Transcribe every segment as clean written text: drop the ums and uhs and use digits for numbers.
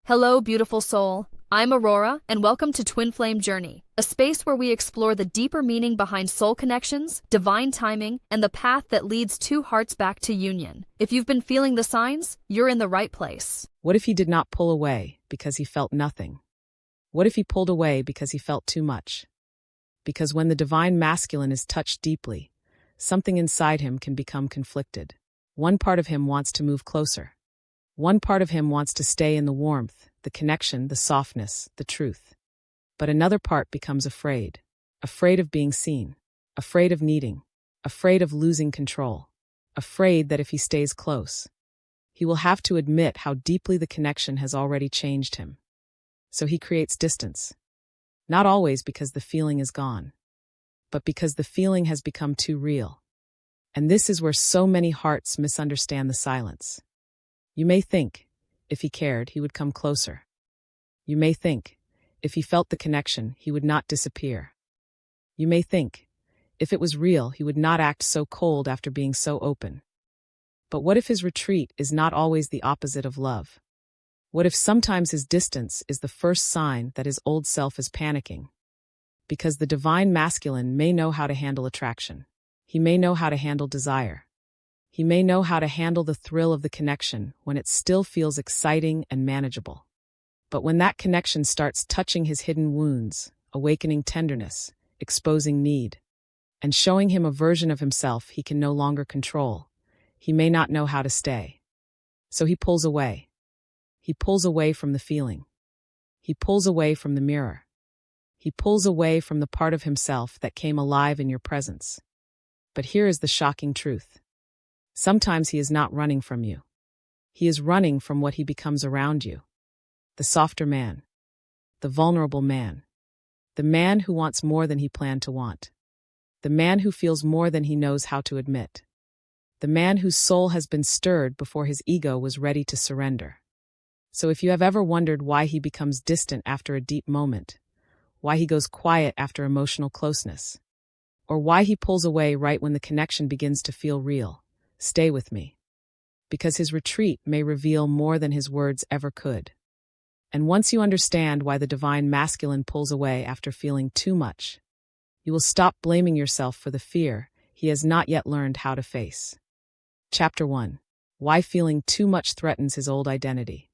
Hello, beautiful soul. I'm Aurora, and welcome to Twin Flame Journey, a space where we explore the deeper meaning behind soul connections, divine timing, and the path that leads two hearts back to union. If you've been feeling the signs, you're in the right place. What if he did not pull away because he felt nothing? What if he pulled away because he felt too much? Because when the divine masculine is touched deeply, something inside him can become conflicted. One part of him wants to move closer. One part of him wants to stay in the warmth, the connection, the softness, the truth. But another part becomes afraid. Afraid of being seen. Afraid of needing. Afraid of losing control. Afraid that if he stays close, he will have to admit how deeply the connection has already changed him. So he creates distance. Not always because the feeling is gone, but because the feeling has become too real. And this is where so many hearts misunderstand the silence. You may think, if he cared, he would come closer. You may think, if he felt the connection, he would not disappear. You may think, if it was real, he would not act so cold after being so open. But what if his retreat is not always the opposite of love? What if sometimes his distance is the first sign that his old self is panicking? Because the divine masculine may know how to handle attraction. He may know how to handle desire. He may know how to handle the thrill of the connection when it still feels exciting and manageable. But when that connection starts touching his hidden wounds, awakening tenderness, exposing need, and showing him a version of himself he can no longer control, he may not know how to stay. So he pulls away. He pulls away from the feeling. He pulls away from the mirror. He pulls away from the part of himself that came alive in your presence. But here is the shocking truth. Sometimes he is not running from you. He is running from what he becomes around you. The softer man. The vulnerable man. The man who wants more than he planned to want. The man who feels more than he knows how to admit. The man whose soul has been stirred before his ego was ready to surrender. So if you have ever wondered why he becomes distant after a deep moment, why he goes quiet after emotional closeness, or why he pulls away right when the connection begins to feel real, stay with me. Because his retreat may reveal more than his words ever could. And once you understand why the divine masculine pulls away after feeling too much, you will stop blaming yourself for the fear he has not yet learned how to face. Chapter 1. Why feeling too much threatens his old identity.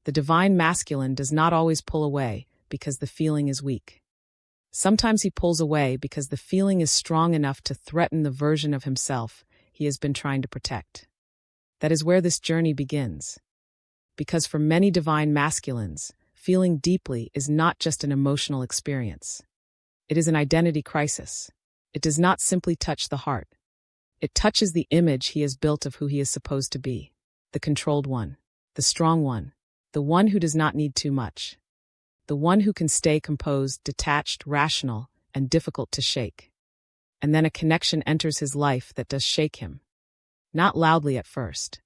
The divine masculine does not always pull away because the feeling is weak. Sometimes he pulls away because the feeling is strong enough to threaten the version of himself he has been trying to protect. That is where this journey begins. Because for many divine masculines, feeling deeply is not just an emotional experience. It is an identity crisis. It does not simply touch the heart. It touches the image he has built of who he is supposed to be. The controlled one. The strong one. The one who does not need too much. The one who can stay composed, detached, rational, and difficult to shake. And then a connection enters his life that does shake him. Not loudly at first.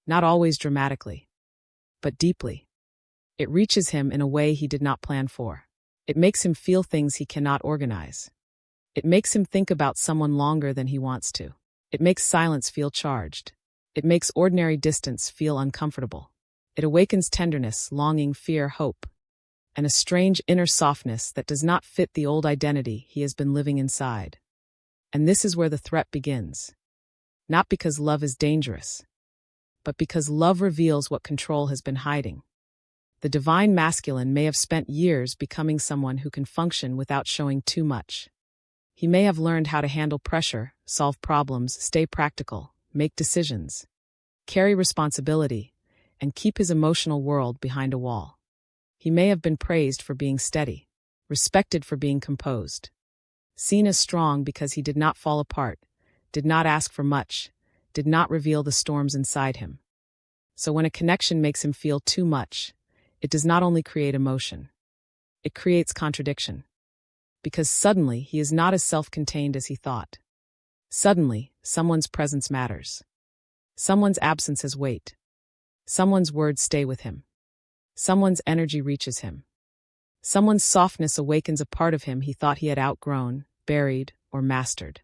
Not always dramatically. But deeply. It reaches him in a way he did not plan for. It makes him feel things he cannot organize. It makes him think about someone longer than he wants to. It makes silence feel charged. It makes ordinary distance feel uncomfortable. It awakens tenderness, longing, fear, hope, and a strange inner softness that does not fit the old identity he has been living inside. And this is where the threat begins. Not because love is dangerous, but because love reveals what control has been hiding. The divine masculine may have spent years becoming someone who can function without showing too much. He may have learned how to handle pressure, solve problems, stay practical, make decisions, carry responsibility, and keep his emotional world behind a wall. He may have been praised for being steady, respected for being composed, seen as strong because he did not fall apart, did not ask for much, did not reveal the storms inside him. So when a connection makes him feel too much, it does not only create emotion, it creates contradiction. Because suddenly he is not as self-contained as he thought. Suddenly, someone's presence matters. Someone's absence has weight. Someone's words stay with him. Someone's energy reaches him. Someone's softness awakens a part of him he thought he had outgrown, buried, or mastered.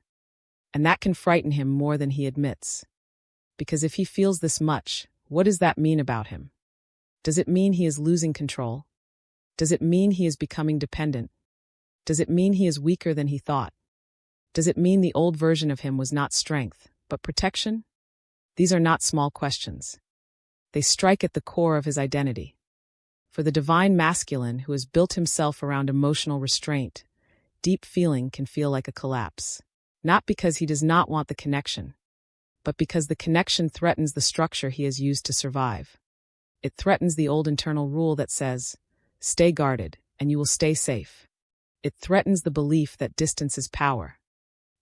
And that can frighten him more than he admits. Because if he feels this much, what does that mean about him? Does it mean he is losing control? Does it mean he is becoming dependent? Does it mean he is weaker than he thought? Does it mean the old version of him was not strength, but protection? These are not small questions. They strike at the core of his identity. For the divine masculine who has built himself around emotional restraint, deep feeling can feel like a collapse. Not because he does not want the connection, but because the connection threatens the structure he has used to survive. It threatens the old internal rule that says, stay guarded, and you will stay safe. It threatens the belief that distance is power.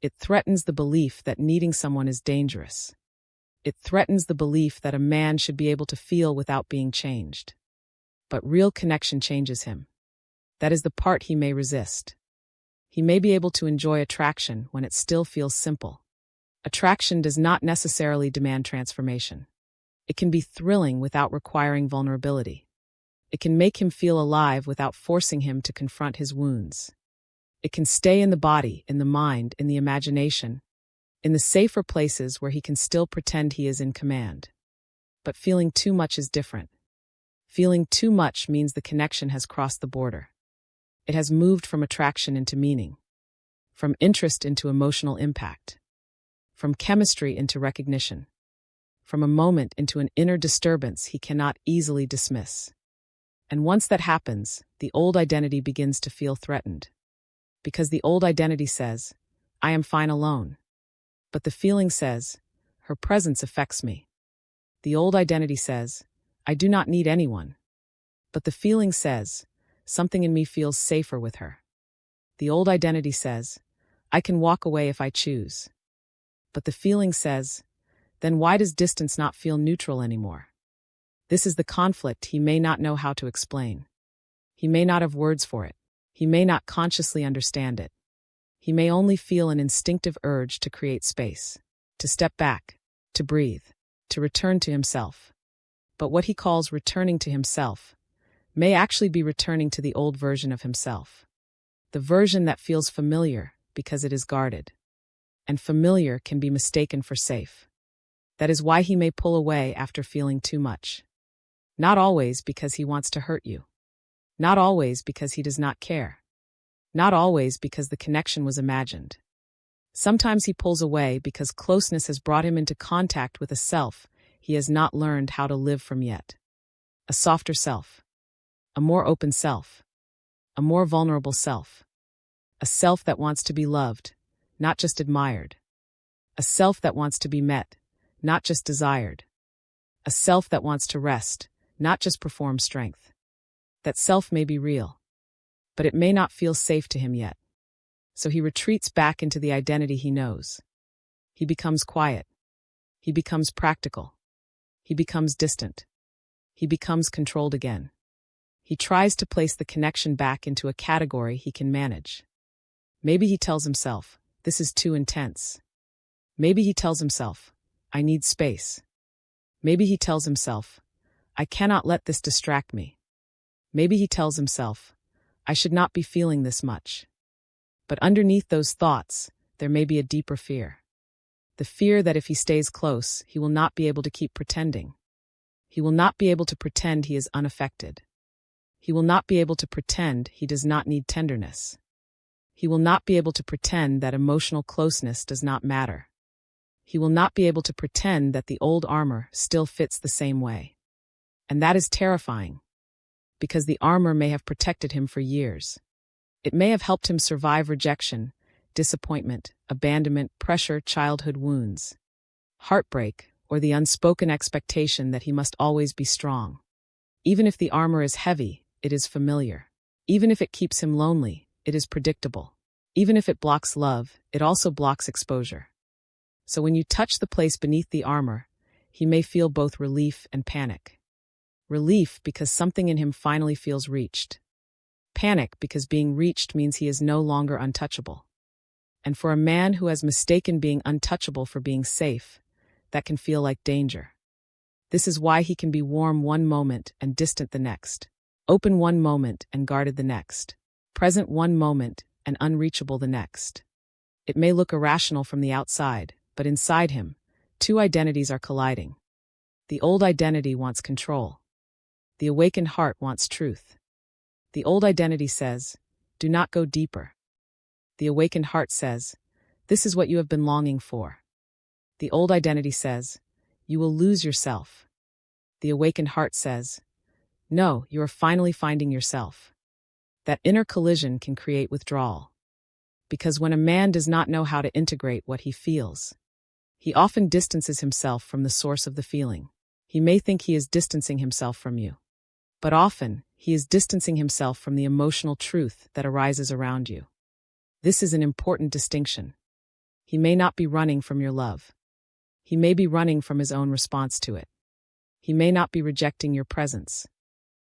It threatens the belief that needing someone is dangerous. It threatens the belief that a man should be able to feel without being changed. But real connection changes him. That is the part he may resist. He may be able to enjoy attraction when it still feels simple. Attraction does not necessarily demand transformation. It can be thrilling without requiring vulnerability. It can make him feel alive without forcing him to confront his wounds. It can stay in the body, in the mind, in the imagination, in the safer places where he can still pretend he is in command. But feeling too much is different. Feeling too much means the connection has crossed the border. It has moved from attraction into meaning, from interest into emotional impact, from chemistry into recognition, from a moment into an inner disturbance he cannot easily dismiss. And once that happens, the old identity begins to feel threatened. Because the old identity says, I am fine alone. But the feeling says, her presence affects me. The old identity says, I do not need anyone. But the feeling says, something in me feels safer with her. The old identity says, I can walk away if I choose. But the feeling says, then why does distance not feel neutral anymore? This is the conflict he may not know how to explain. He may not have words for it. He may not consciously understand it. He may only feel an instinctive urge to create space, to step back, to breathe, to return to himself. But what he calls returning to himself may actually be returning to the old version of himself. The version that feels familiar because it is guarded. And familiar can be mistaken for safe. That is why he may pull away after feeling too much. Not always because he wants to hurt you. Not always because he does not care. Not always because the connection was imagined. Sometimes he pulls away because closeness has brought him into contact with a self he has not learned how to live from yet. A softer self. A more open self. A more vulnerable self. A self that wants to be loved, not just admired. A self that wants to be met, not just desired. A self that wants to rest, not just perform strength. That self may be real, but it may not feel safe to him yet. So he retreats back into the identity he knows. He becomes quiet. He becomes practical. He becomes distant. He becomes controlled again. He tries to place the connection back into a category he can manage. Maybe he tells himself, this is too intense. Maybe he tells himself, I need space. Maybe he tells himself, I cannot let this distract me. Maybe he tells himself, I should not be feeling this much. But underneath those thoughts, there may be a deeper fear. The fear that if he stays close, he will not be able to keep pretending. He will not be able to pretend he is unaffected. He will not be able to pretend he does not need tenderness. He will not be able to pretend that emotional closeness does not matter. He will not be able to pretend that the old armor still fits the same way. And that is terrifying. Because the armor may have protected him for years. It may have helped him survive rejection, disappointment, abandonment, pressure, childhood wounds, heartbreak, or the unspoken expectation that he must always be strong. Even if the armor is heavy, it is familiar. Even if it keeps him lonely, it is predictable. Even if it blocks love, it also blocks exposure. So when you touch the place beneath the armor, he may feel both relief and panic. Relief because something in him finally feels reached. Panic because being reached means he is no longer untouchable. And for a man who has mistaken being untouchable for being safe, that can feel like danger. This is why he can be warm one moment and distant the next, open one moment and guarded the next, present one moment and unreachable the next. It may look irrational from the outside, but inside him, two identities are colliding. The old identity wants control. The awakened heart wants truth. The old identity says, do not go deeper. The awakened heart says, this is what you have been longing for. The old identity says, you will lose yourself. The awakened heart says, no, you are finally finding yourself. That inner collision can create withdrawal. Because when a man does not know how to integrate what he feels, he often distances himself from the source of the feeling. He may think he is distancing himself from you, but often he is distancing himself from the emotional truth that arises around you. This is an important distinction. He may not be running from your love. He may be running from his own response to it. He may not be rejecting your presence.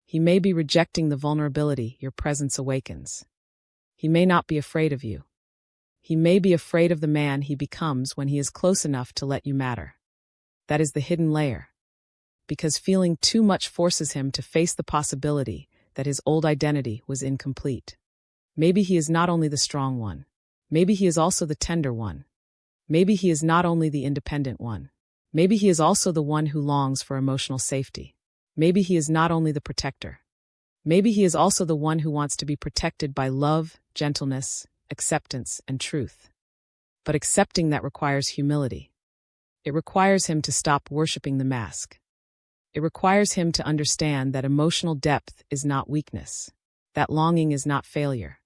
He may be rejecting the vulnerability your presence awakens. He may not be afraid of you. He may be afraid of the man he becomes when he is close enough to let you matter. That is the hidden layer. Because feeling too much forces him to face the possibility that his old identity was incomplete. Maybe he is not only the strong one. Maybe he is also the tender one. Maybe he is not only the independent one. Maybe he is also the one who longs for emotional safety. Maybe he is not only the protector. Maybe he is also the one who wants to be protected by love, gentleness, acceptance, and truth. But accepting that requires humility. It requires him to stop worshiping the mask. It requires him to understand that emotional depth is not weakness. That longing is not failure.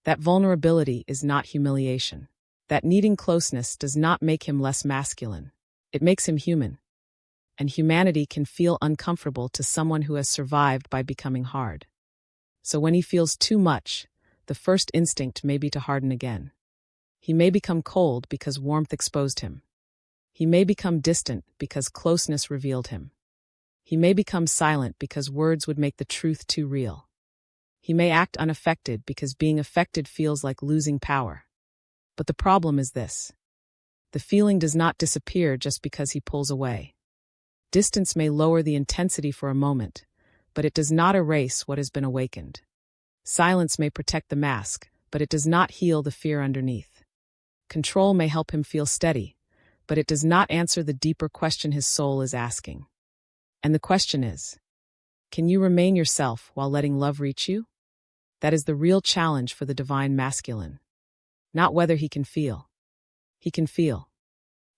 That vulnerability is not humiliation. That needing closeness does not make him less masculine. It makes him human. And humanity can feel uncomfortable to someone who has survived by becoming hard. So when he feels too much, the first instinct may be to harden again. He may become cold because warmth exposed him. He may become distant because closeness revealed him. He may become silent because words would make the truth too real. He may act unaffected because being affected feels like losing power. But the problem is this. The feeling does not disappear just because he pulls away. Distance may lower the intensity for a moment, but it does not erase what has been awakened. Silence may protect the mask, but it does not heal the fear underneath. Control may help him feel steady, but it does not answer the deeper question his soul is asking. And the question is, can you remain yourself while letting love reach you? That is the real challenge for the divine masculine. Not whether he can feel. He can feel,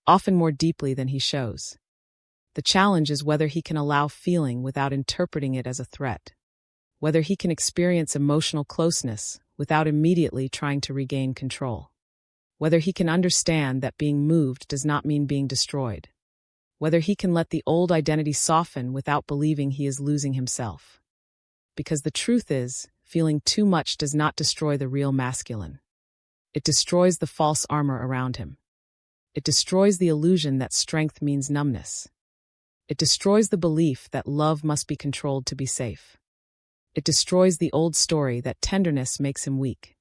often more deeply than he shows. The challenge is whether he can allow feeling without interpreting it as a threat. Whether he can experience emotional closeness without immediately trying to regain control. Whether he can understand that being moved does not mean being destroyed. Whether he can let the old identity soften without believing he is losing himself. Because the truth is, feeling too much does not destroy the real masculine. It destroys the false armor around him. It destroys the illusion that strength means numbness. It destroys the belief that love must be controlled to be safe. It destroys the old story that tenderness makes him weak.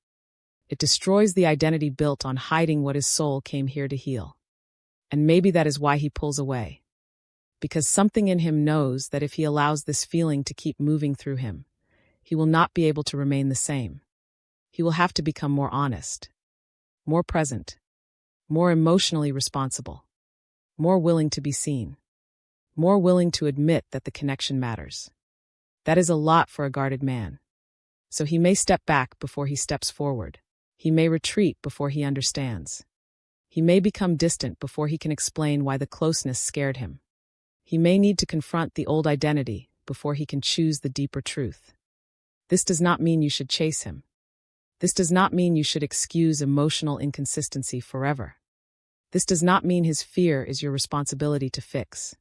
It destroys the identity built on hiding what his soul came here to heal. And maybe that is why he pulls away. Because something in him knows that if he allows this feeling to keep moving through him, he will not be able to remain the same. He will have to become more honest, more present, more emotionally responsible, more willing to be seen, more willing to admit that the connection matters. That is a lot for a guarded man. So he may step back before he steps forward. He may retreat before he understands. He may become distant before he can explain why the closeness scared him. He may need to confront the old identity before he can choose the deeper truth. This does not mean you should chase him. This does not mean you should excuse emotional inconsistency forever. This does not mean his fear is your responsibility to fix.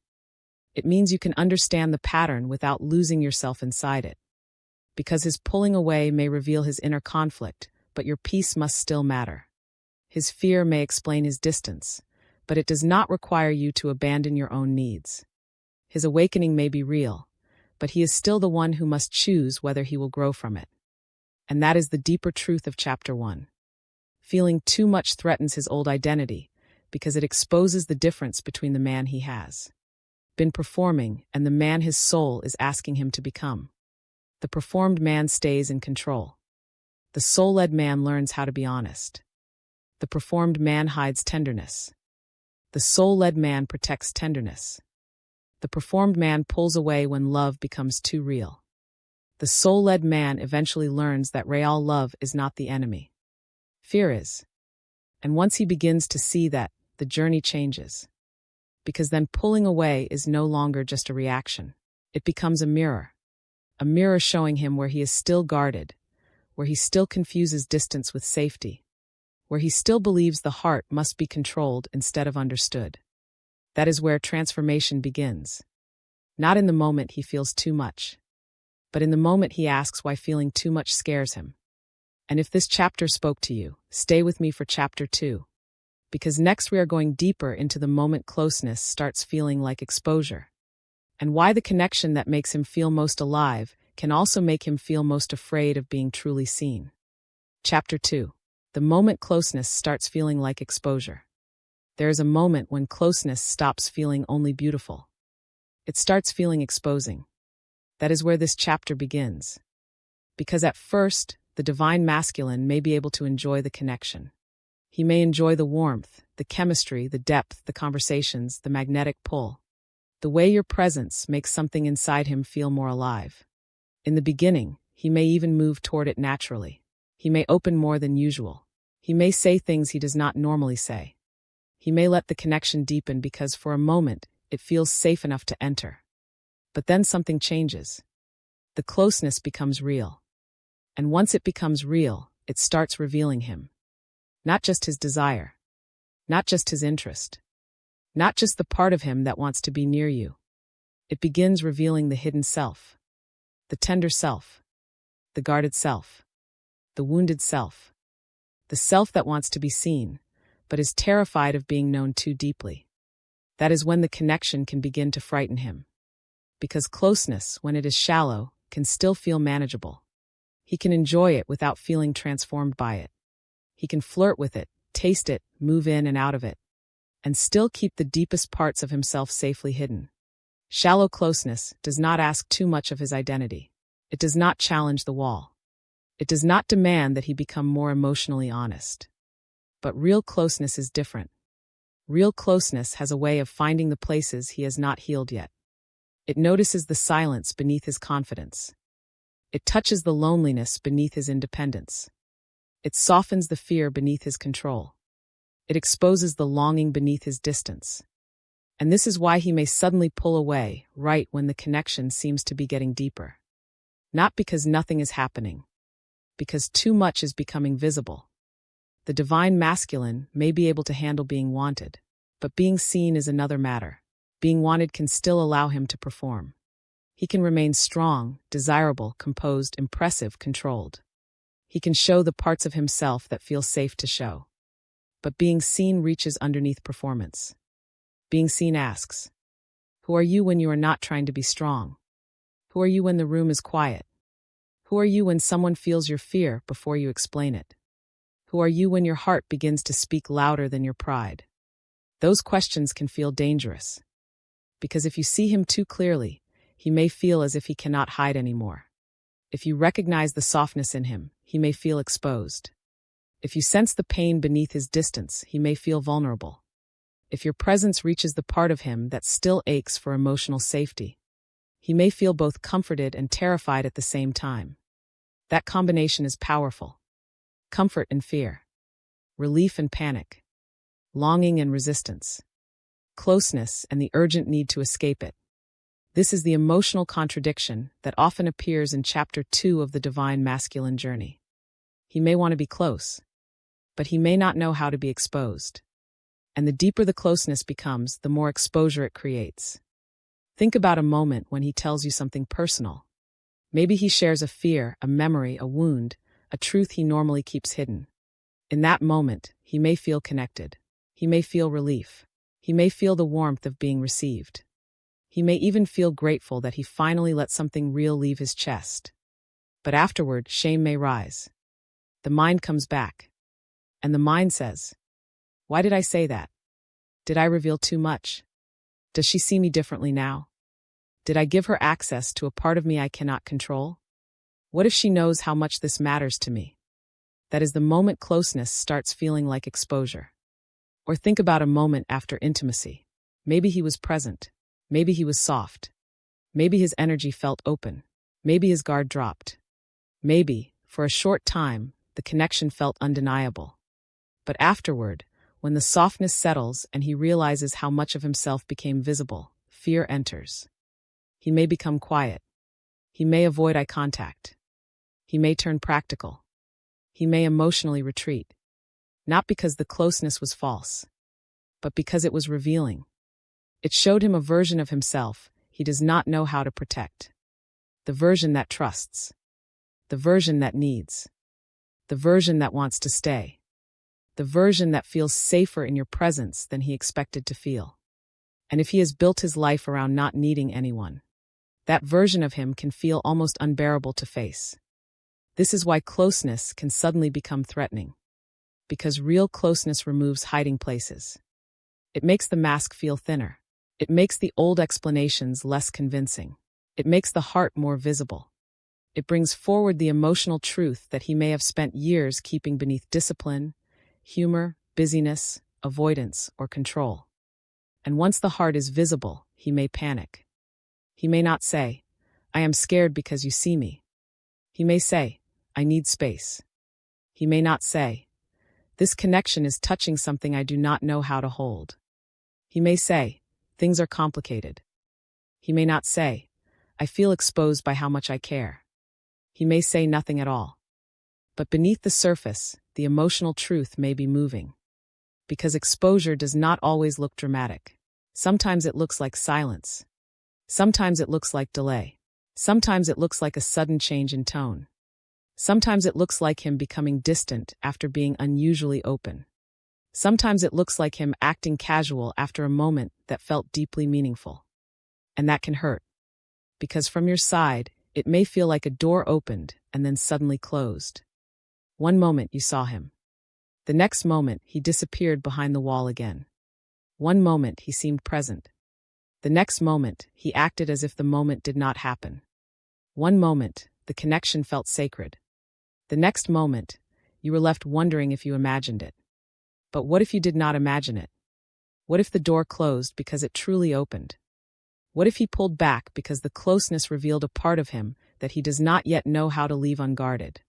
It means you can understand the pattern without losing yourself inside it. Because his pulling away may reveal his inner conflict, but your peace must still matter. His fear may explain his distance, but it does not require you to abandon your own needs. His awakening may be real, but he is still the one who must choose whether he will grow from it. And that is the deeper truth of Chapter 1. Feeling too much threatens his old identity because it exposes the difference between the man he has been performing and the man his soul is asking him to become. The performed man stays in control. The soul-led man learns how to be honest. The performed man hides tenderness. The soul-led man protects tenderness. The performed man pulls away when love becomes too real. The soul-led man eventually learns that real love is not the enemy. Fear is. And once he begins to see that, the journey changes. Because then pulling away is no longer just a reaction. It becomes a mirror showing him where he is still guarded, where he still confuses distance with safety, where he still believes the heart must be controlled instead of understood. That is where transformation begins. Not in the moment he feels too much, but in the moment he asks why feeling too much scares him. And if this chapter spoke to you, stay with me for chapter 2. Because next we are going deeper into the moment closeness starts feeling like exposure. And why the connection that makes him feel most alive can also make him feel most afraid of being truly seen. Chapter 2. The moment closeness starts feeling like exposure. There is a moment when closeness stops feeling only beautiful. It starts feeling exposing. That is where this chapter begins. Because at first, the divine masculine may be able to enjoy the connection. He may enjoy the warmth, the chemistry, the depth, the conversations, the magnetic pull. The way your presence makes something inside him feel more alive. In the beginning, he may even move toward it naturally. He may open more than usual. He may say things he does not normally say. He may let the connection deepen because for a moment, it feels safe enough to enter. But then something changes. The closeness becomes real. And once it becomes real, it starts revealing him. Not just his desire. Not just his interest. Not just the part of him that wants to be near you. It begins revealing the hidden self. The tender self. The guarded self. The wounded self. The self that wants to be seen, but is terrified of being known too deeply. That is when the connection can begin to frighten him. Because closeness, when it is shallow, can still feel manageable. He can enjoy it without feeling transformed by it. He can flirt with it, taste it, move in and out of it, and still keep the deepest parts of himself safely hidden. Shallow closeness does not ask too much of his identity. It does not challenge the wall. It does not demand that he become more emotionally honest. But real closeness is different. Real closeness has a way of finding the places he has not healed yet. It notices the silence beneath his confidence. It touches the loneliness beneath his independence. It softens the fear beneath his control. It exposes the longing beneath his distance. And this is why he may suddenly pull away right when the connection seems to be getting deeper. Not because nothing is happening, because too much is becoming visible. The divine masculine may be able to handle being wanted, but being seen is another matter. Being wanted can still allow him to perform. He can remain strong, desirable, composed, impressive, controlled. He can show the parts of himself that feel safe to show. But being seen reaches underneath performance. Being seen asks, who are you when you are not trying to be strong? Who are you when the room is quiet? Who are you when someone feels your fear before you explain it? Who are you when your heart begins to speak louder than your pride? Those questions can feel dangerous. Because if you see him too clearly, he may feel as if he cannot hide anymore. If you recognize the softness in him, he may feel exposed. If you sense the pain beneath his distance, he may feel vulnerable. If your presence reaches the part of him that still aches for emotional safety, he may feel both comforted and terrified at the same time. That combination is powerful. Comfort and fear. Relief and panic. Longing and resistance. Closeness and the urgent need to escape it. This is the emotional contradiction that often appears in Chapter 2 of the Divine Masculine Journey. He may want to be close, but he may not know how to be exposed. And the deeper the closeness becomes, the more exposure it creates. Think about a moment when he tells you something personal. Maybe he shares a fear, a memory, a wound, a truth he normally keeps hidden. In that moment, he may feel connected. He may feel relief. He may feel the warmth of being received. He may even feel grateful that he finally let something real leave his chest. But afterward, shame may rise. The mind comes back. And the mind says, why did I say that? Did I reveal too much? Does she see me differently now? Did I give her access to a part of me I cannot control? What if she knows how much this matters to me? That is the moment closeness starts feeling like exposure. Or think about a moment after intimacy. Maybe he was present. Maybe he was soft. Maybe his energy felt open. Maybe his guard dropped. Maybe, for a short time, the connection felt undeniable. But afterward, when the softness settles and he realizes how much of himself became visible, fear enters. He may become quiet. He may avoid eye contact. He may turn practical. He may emotionally retreat. Not because the closeness was false, but because it was revealing. It showed him a version of himself he does not know how to protect. The version that trusts. The version that needs. The version that wants to stay. The version that feels safer in your presence than he expected to feel. And if he has built his life around not needing anyone, that version of him can feel almost unbearable to face. This is why closeness can suddenly become threatening. Because real closeness removes hiding places. It makes the mask feel thinner. It makes the old explanations less convincing. It makes the heart more visible. It brings forward the emotional truth that he may have spent years keeping beneath discipline, humor, busyness, avoidance, or control. And once the heart is visible, he may panic. He may not say, "I am scared because you see me." He may say, "I need space." He may not say, "This connection is touching something I do not know how to hold." He may say, "Things are complicated." He may not say, "I feel exposed by how much I care." He may say nothing at all. But beneath the surface, the emotional truth may be moving. Because exposure does not always look dramatic. Sometimes it looks like silence. Sometimes it looks like delay. Sometimes it looks like a sudden change in tone. Sometimes it looks like him becoming distant after being unusually open. Sometimes it looks like him acting casual after a moment that felt deeply meaningful. And that can hurt. Because from your side, it may feel like a door opened and then suddenly closed. One moment you saw him. The next moment he disappeared behind the wall again. One moment he seemed present. The next moment he acted as if the moment did not happen. One moment the connection felt sacred. The next moment you were left wondering if you imagined it. But what if you did not imagine it? What if the door closed because it truly opened? What if he pulled back because the closeness revealed a part of him that he does not yet know how to leave unguarded?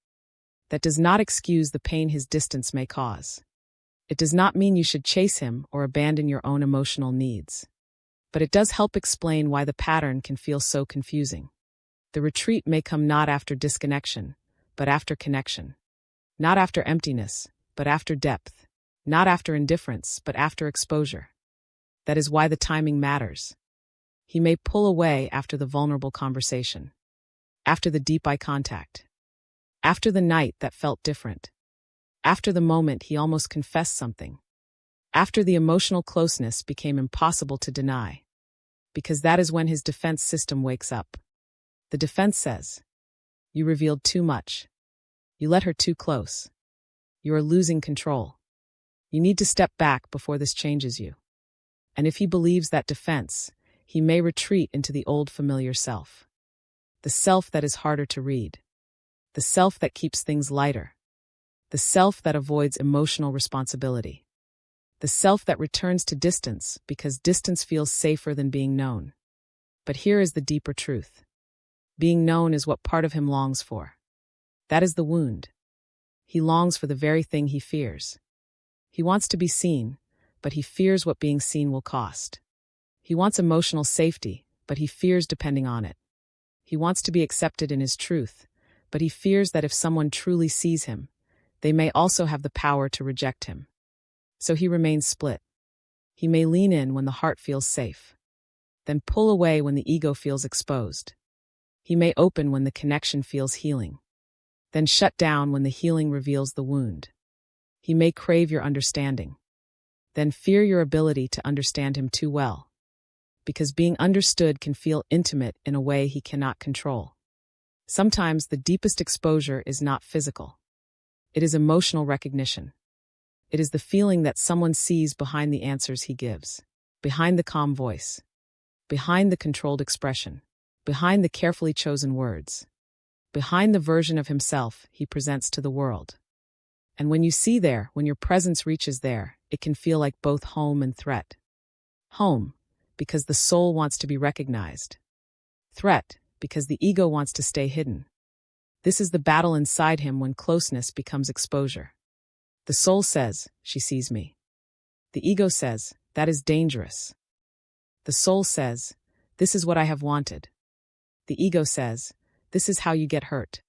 That does not excuse the pain his distance may cause. It does not mean you should chase him or abandon your own emotional needs. But it does help explain why the pattern can feel so confusing. The retreat may come not after disconnection, but after connection. Not after emptiness, but after depth. Not after indifference, but after exposure. That is why the timing matters. He may pull away after the vulnerable conversation. After the deep eye contact. After the night that felt different. After the moment he almost confessed something. After the emotional closeness became impossible to deny. Because that is when his defense system wakes up. The defense says, "You revealed too much. You let her too close. You are losing control. You need to step back before this changes you." And if he believes that defense, he may retreat into the old familiar self. The self that is harder to read. The self that keeps things lighter. The self that avoids emotional responsibility. The self that returns to distance because distance feels safer than being known. But here is the deeper truth. Being known is what part of him longs for. That is the wound. He longs for the very thing he fears. He wants to be seen, but he fears what being seen will cost. He wants emotional safety, but he fears depending on it. He wants to be accepted in his truth, but he fears that if someone truly sees him, they may also have the power to reject him. So he remains split. He may lean in when the heart feels safe, then pull away when the ego feels exposed. He may open when the connection feels healing, then shut down when the healing reveals the wound. He may crave your understanding, then fear your ability to understand him too well. Because being understood can feel intimate in a way he cannot control. Sometimes the deepest exposure is not physical. It is emotional recognition. It is the feeling that someone sees behind the answers he gives, behind the calm voice, behind the controlled expression, behind the carefully chosen words, behind the version of himself he presents to the world. And when you see there, when your presence reaches there, it can feel like both home and threat. Home, because the soul wants to be recognized. Threat, because the ego wants to stay hidden. This is the battle inside him when closeness becomes exposure. The soul says, "She sees me." The ego says, "That is dangerous." The soul says, "This is what I have wanted." The ego says, "This is how you get hurt."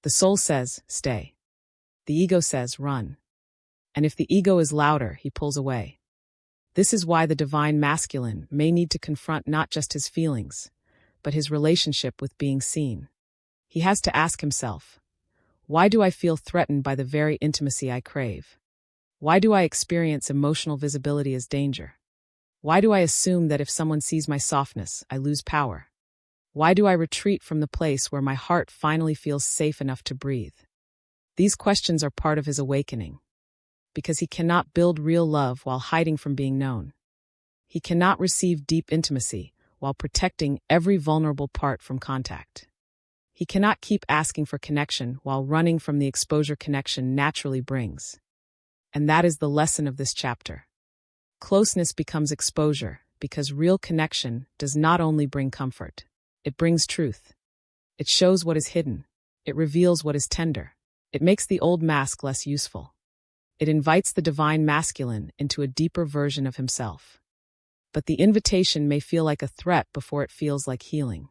The soul says, "Stay." The ego says, "Run." And if the ego is louder, he pulls away. This is why the divine masculine may need to confront not just his feelings, but his relationship with being seen. He has to ask himself, why do I feel threatened by the very intimacy I crave? Why do I experience emotional visibility as danger? Why do I assume that if someone sees my softness, I lose power? Why do I retreat from the place where my heart finally feels safe enough to breathe? These questions are part of his awakening, because he cannot build real love while hiding from being known. He cannot receive deep intimacy while protecting every vulnerable part from contact. He cannot keep asking for connection while running from the exposure connection naturally brings. And that is the lesson of this chapter. Closeness becomes exposure because real connection does not only bring comfort, it brings truth. It shows what is hidden. It reveals what is tender. It makes the old mask less useful. It invites the divine masculine into a deeper version of himself. But the invitation may feel like a threat before it feels like healing.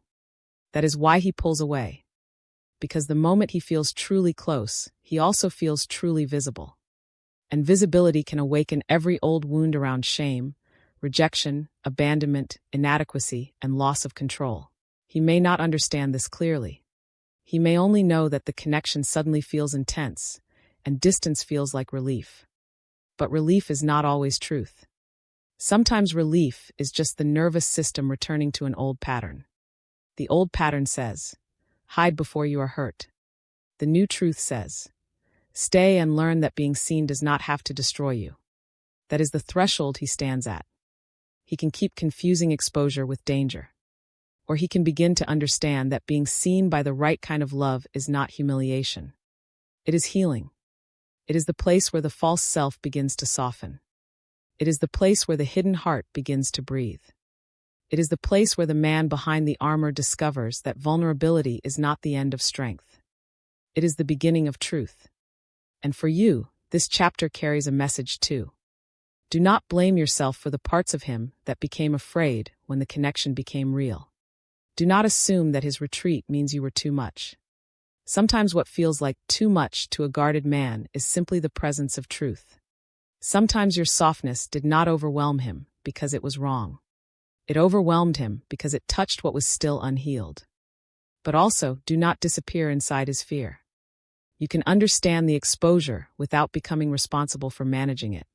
That is why he pulls away. Because the moment he feels truly close, he also feels truly visible. And visibility can awaken every old wound around shame, rejection, abandonment, inadequacy, and loss of control. He may not understand this clearly. He may only know that the connection suddenly feels intense, and distance feels like relief. But relief is not always truth. Sometimes relief is just the nervous system returning to an old pattern. The old pattern says, hide before you are hurt. The new truth says, stay and learn that being seen does not have to destroy you. That is the threshold he stands at. He can keep confusing exposure with danger. Or he can begin to understand that being seen by the right kind of love is not humiliation. It is healing. It is the place where the false self begins to soften. It is the place where the hidden heart begins to breathe. It is the place where the man behind the armor discovers that vulnerability is not the end of strength. It is the beginning of truth. And for you, this chapter carries a message too. Do not blame yourself for the parts of him that became afraid when the connection became real. Do not assume that his retreat means you were too much. Sometimes what feels like too much to a guarded man is simply the presence of truth. Sometimes your softness did not overwhelm him because it was wrong. It overwhelmed him because it touched what was still unhealed. But also, do not disappear inside his fear. You can understand the exposure without becoming responsible for managing it.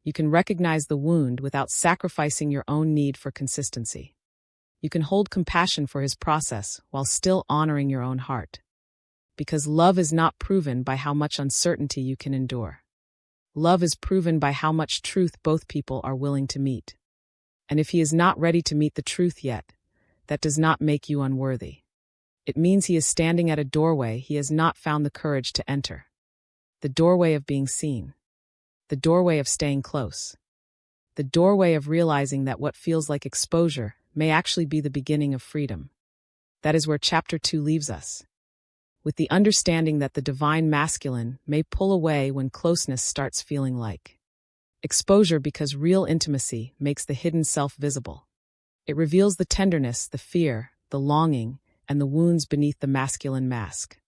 You can recognize the wound without sacrificing your own need for consistency. You can hold compassion for his process while still honoring your own heart. Because love is not proven by how much uncertainty you can endure. Love is proven by how much truth both people are willing to meet. And if he is not ready to meet the truth yet, that does not make you unworthy. It means he is standing at a doorway he has not found the courage to enter. The doorway of being seen. The doorway of staying close. The doorway of realizing that what feels like exposure may actually be the beginning of freedom. That is where chapter 2 leaves us. With the understanding that the divine masculine may pull away when closeness starts feeling like exposure, because real intimacy makes the hidden self visible. It reveals the tenderness, the fear, the longing, and the wounds beneath the masculine mask.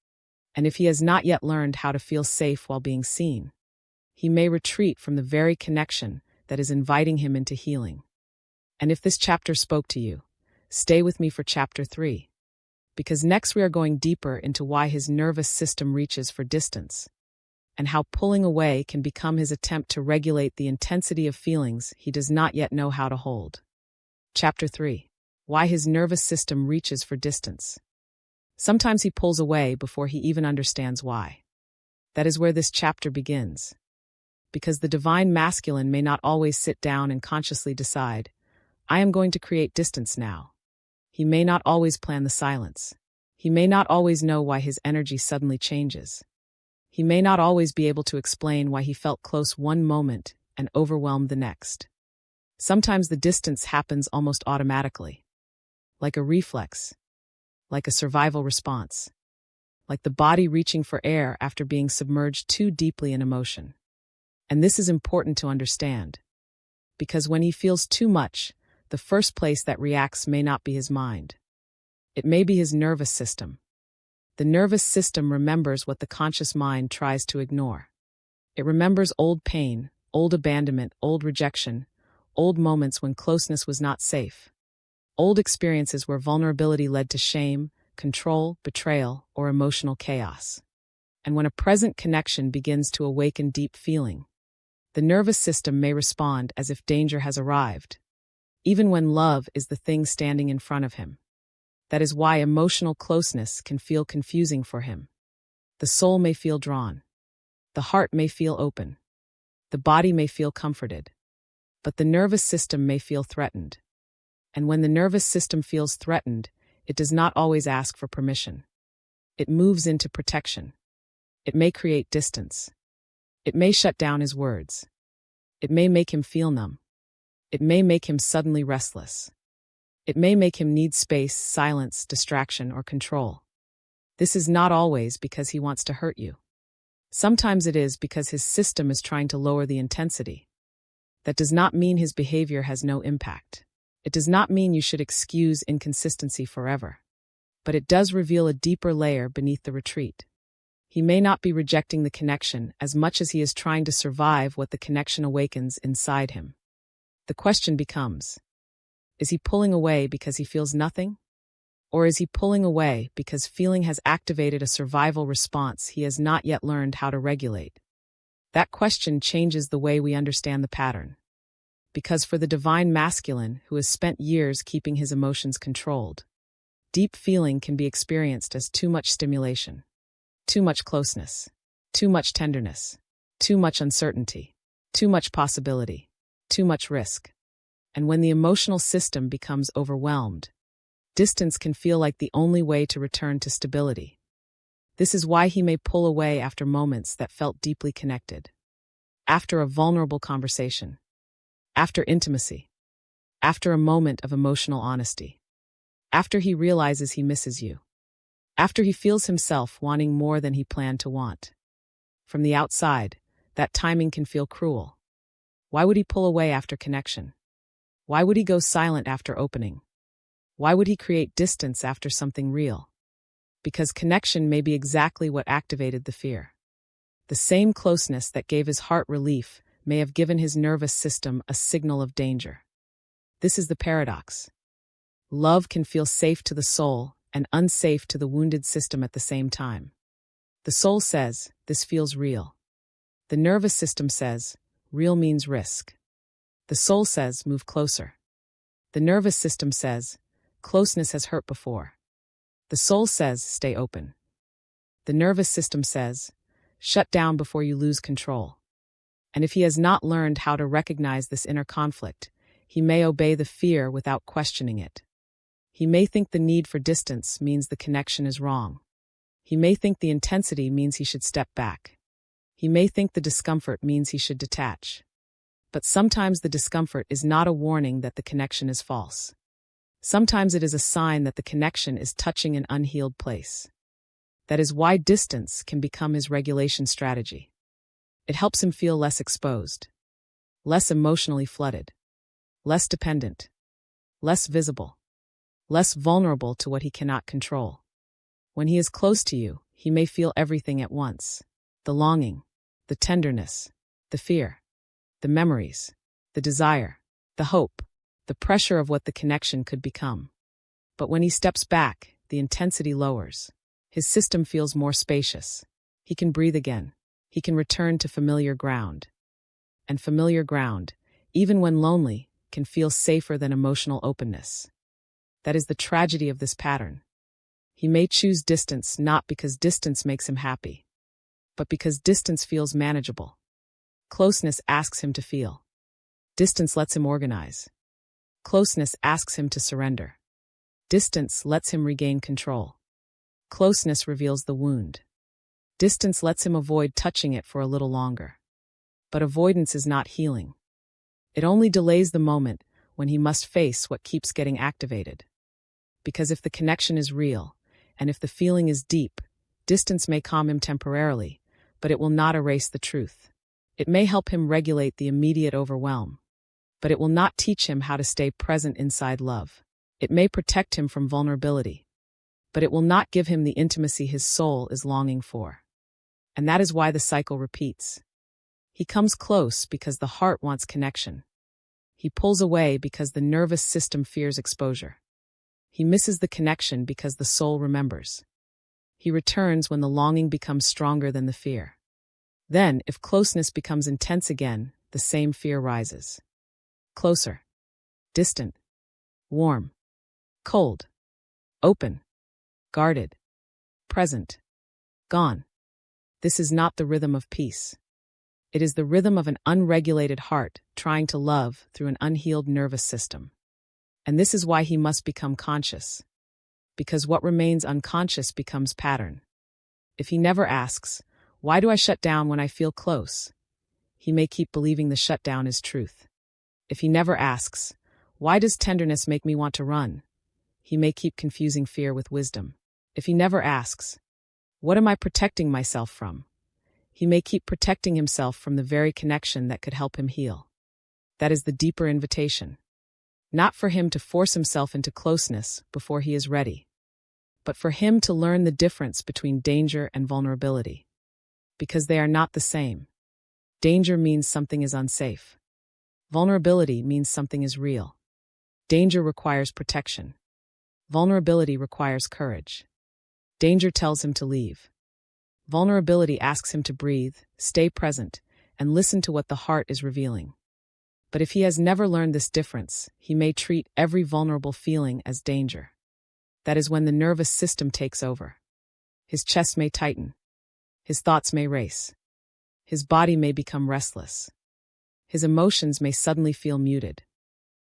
And if he has not yet learned how to feel safe while being seen, he may retreat from the very connection that is inviting him into healing. And if this chapter spoke to you, stay with me for chapter 3. Because next we are going deeper into why his nervous system reaches for distance, and how pulling away can become his attempt to regulate the intensity of feelings he does not yet know how to hold. Chapter 3. Why his nervous system reaches for distance. Sometimes he pulls away before he even understands why. That is where this chapter begins. Because the divine masculine may not always sit down and consciously decide, I am going to create distance now. He may not always plan the silence. He may not always know why his energy suddenly changes. He may not always be able to explain why he felt close one moment and overwhelmed the next. Sometimes the distance happens almost automatically, like a reflex, like a survival response, like the body reaching for air after being submerged too deeply in emotion. And this is important to understand, because when he feels too much, the first place that reacts may not be his mind. It may be his nervous system. The nervous system remembers what the conscious mind tries to ignore. It remembers old pain, old abandonment, old rejection, old moments when closeness was not safe. Old experiences where vulnerability led to shame, control, betrayal, or emotional chaos. And when a present connection begins to awaken deep feeling, the nervous system may respond as if danger has arrived, even when love is the thing standing in front of him. That is why emotional closeness can feel confusing for him. The soul may feel drawn. The heart may feel open. The body may feel comforted. But the nervous system may feel threatened. And when the nervous system feels threatened, it does not always ask for permission. It moves into protection. It may create distance. It may shut down his words. It may make him feel numb. It may make him suddenly restless. It may make him need space, silence, distraction, or control. This is not always because he wants to hurt you. Sometimes it is because his system is trying to lower the intensity. That does not mean his behavior has no impact. It does not mean you should excuse inconsistency forever. But it does reveal a deeper layer beneath the retreat. He may not be rejecting the connection as much as he is trying to survive what the connection awakens inside him. The question becomes, is he pulling away because he feels nothing? Or is he pulling away because feeling has activated a survival response he has not yet learned how to regulate? That question changes the way we understand the pattern. Because for the divine masculine who has spent years keeping his emotions controlled, deep feeling can be experienced as too much stimulation, too much closeness, too much tenderness, too much uncertainty, too much possibility, too much risk. And when the emotional system becomes overwhelmed, distance can feel like the only way to return to stability. This is why he may pull away after moments that felt deeply connected, after a vulnerable conversation, after intimacy, after a moment of emotional honesty, after he realizes he misses you, after he feels himself wanting more than he planned to want. From the outside, that timing can feel cruel. Why would he pull away after connection? Why would he go silent after opening? Why would he create distance after something real? Because connection may be exactly what activated the fear. The same closeness that gave his heart relief may have given his nervous system a signal of danger. This is the paradox. Love can feel safe to the soul and unsafe to the wounded system at the same time. The soul says, this feels real. The nervous system says, real means risk. The soul says, move closer. The nervous system says, closeness has hurt before. The soul says, stay open. The nervous system says, shut down before you lose control. And if he has not learned how to recognize this inner conflict, he may obey the fear without questioning it. He may think the need for distance means the connection is wrong. He may think the intensity means he should step back. He may think the discomfort means he should detach. But sometimes the discomfort is not a warning that the connection is false. Sometimes it is a sign that the connection is touching an unhealed place. That is why distance can become his regulation strategy. It helps him feel less exposed, less emotionally flooded, less dependent, less visible, less vulnerable to what he cannot control. When he is close to you, he may feel everything at once: the longing, the tenderness, the fear, the memories, the desire, the hope, the pressure of what the connection could become. But when he steps back, the intensity lowers. His system feels more spacious. He can breathe again. He can return to familiar ground. And familiar ground, even when lonely, can feel safer than emotional openness. That is the tragedy of this pattern. He may choose distance not because distance makes him happy, but because distance feels manageable. Closeness asks him to feel. Distance lets him organize. Closeness asks him to surrender. Distance lets him regain control. Closeness reveals the wound. Distance lets him avoid touching it for a little longer. But avoidance is not healing. It only delays the moment when he must face what keeps getting activated. Because if the connection is real, and if the feeling is deep, distance may calm him temporarily, but it will not erase the truth. It may help him regulate the immediate overwhelm, but it will not teach him how to stay present inside love. It may protect him from vulnerability, but it will not give him the intimacy his soul is longing for. And that is why the cycle repeats. He comes close because the heart wants connection. He pulls away because the nervous system fears exposure. He misses the connection because the soul remembers. He returns when the longing becomes stronger than the fear. Then, if closeness becomes intense again, the same fear rises. Closer, distant, warm, cold, open, guarded, present, gone. This is not the rhythm of peace. It is the rhythm of an unregulated heart trying to love through an unhealed nervous system. And this is why he must become conscious. Because what remains unconscious becomes pattern. If he never asks, "Why do I shut down when I feel close?" he may keep believing the shutdown is truth. If he never asks, "Why does tenderness make me want to run?" he may keep confusing fear with wisdom. If he never asks, "What am I protecting myself from?" he may keep protecting himself from the very connection that could help him heal. That is the deeper invitation. Not for him to force himself into closeness before he is ready, but for him to learn the difference between danger and vulnerability. Because they are not the same. Danger means something is unsafe. Vulnerability means something is real. Danger requires protection. Vulnerability requires courage. Danger tells him to leave. Vulnerability asks him to breathe, stay present, and listen to what the heart is revealing. But if he has never learned this difference, he may treat every vulnerable feeling as danger. That is when the nervous system takes over. His chest may tighten. His thoughts may race. His body may become restless. His emotions may suddenly feel muted.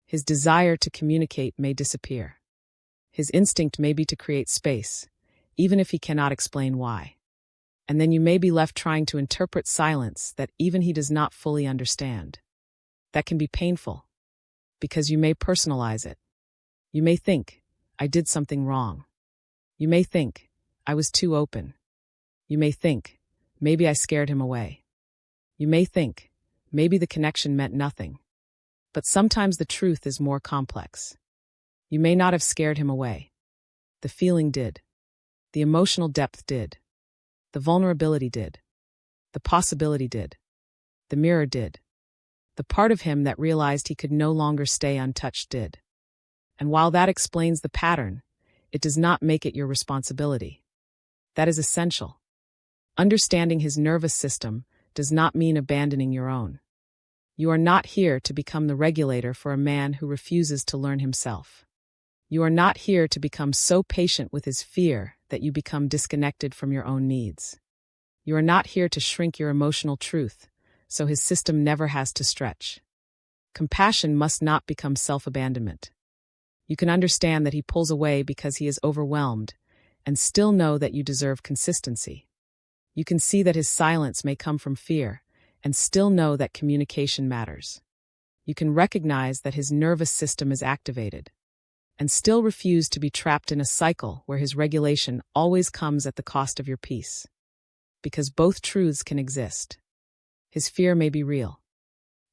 His desire to communicate may disappear. His instinct may be to create space, even if he cannot explain why. And then you may be left trying to interpret silence that even he does not fully understand. That can be painful, because you may personalize it. You may think, "I did something wrong." You may think, "I was too open." You may think, "Maybe I scared him away." You may think, "Maybe the connection meant nothing." But sometimes the truth is more complex. You may not have scared him away. The feeling did. The emotional depth did. The vulnerability did. The possibility did. The mirror did. The part of him that realized he could no longer stay untouched did. And while that explains the pattern, it does not make it your responsibility. That is essential. Understanding his nervous system does not mean abandoning your own. You are not here to become the regulator for a man who refuses to learn himself. You are not here to become so patient with his fear that you become disconnected from your own needs. You are not here to shrink your emotional truth, so his system never has to stretch. Compassion must not become self-abandonment. You can understand that he pulls away because he is overwhelmed, and still know that you deserve consistency. You can see that his silence may come from fear, and still know that communication matters. You can recognize that his nervous system is activated, and still refuse to be trapped in a cycle where his regulation always comes at the cost of your peace. Because both truths can exist. His fear may be real,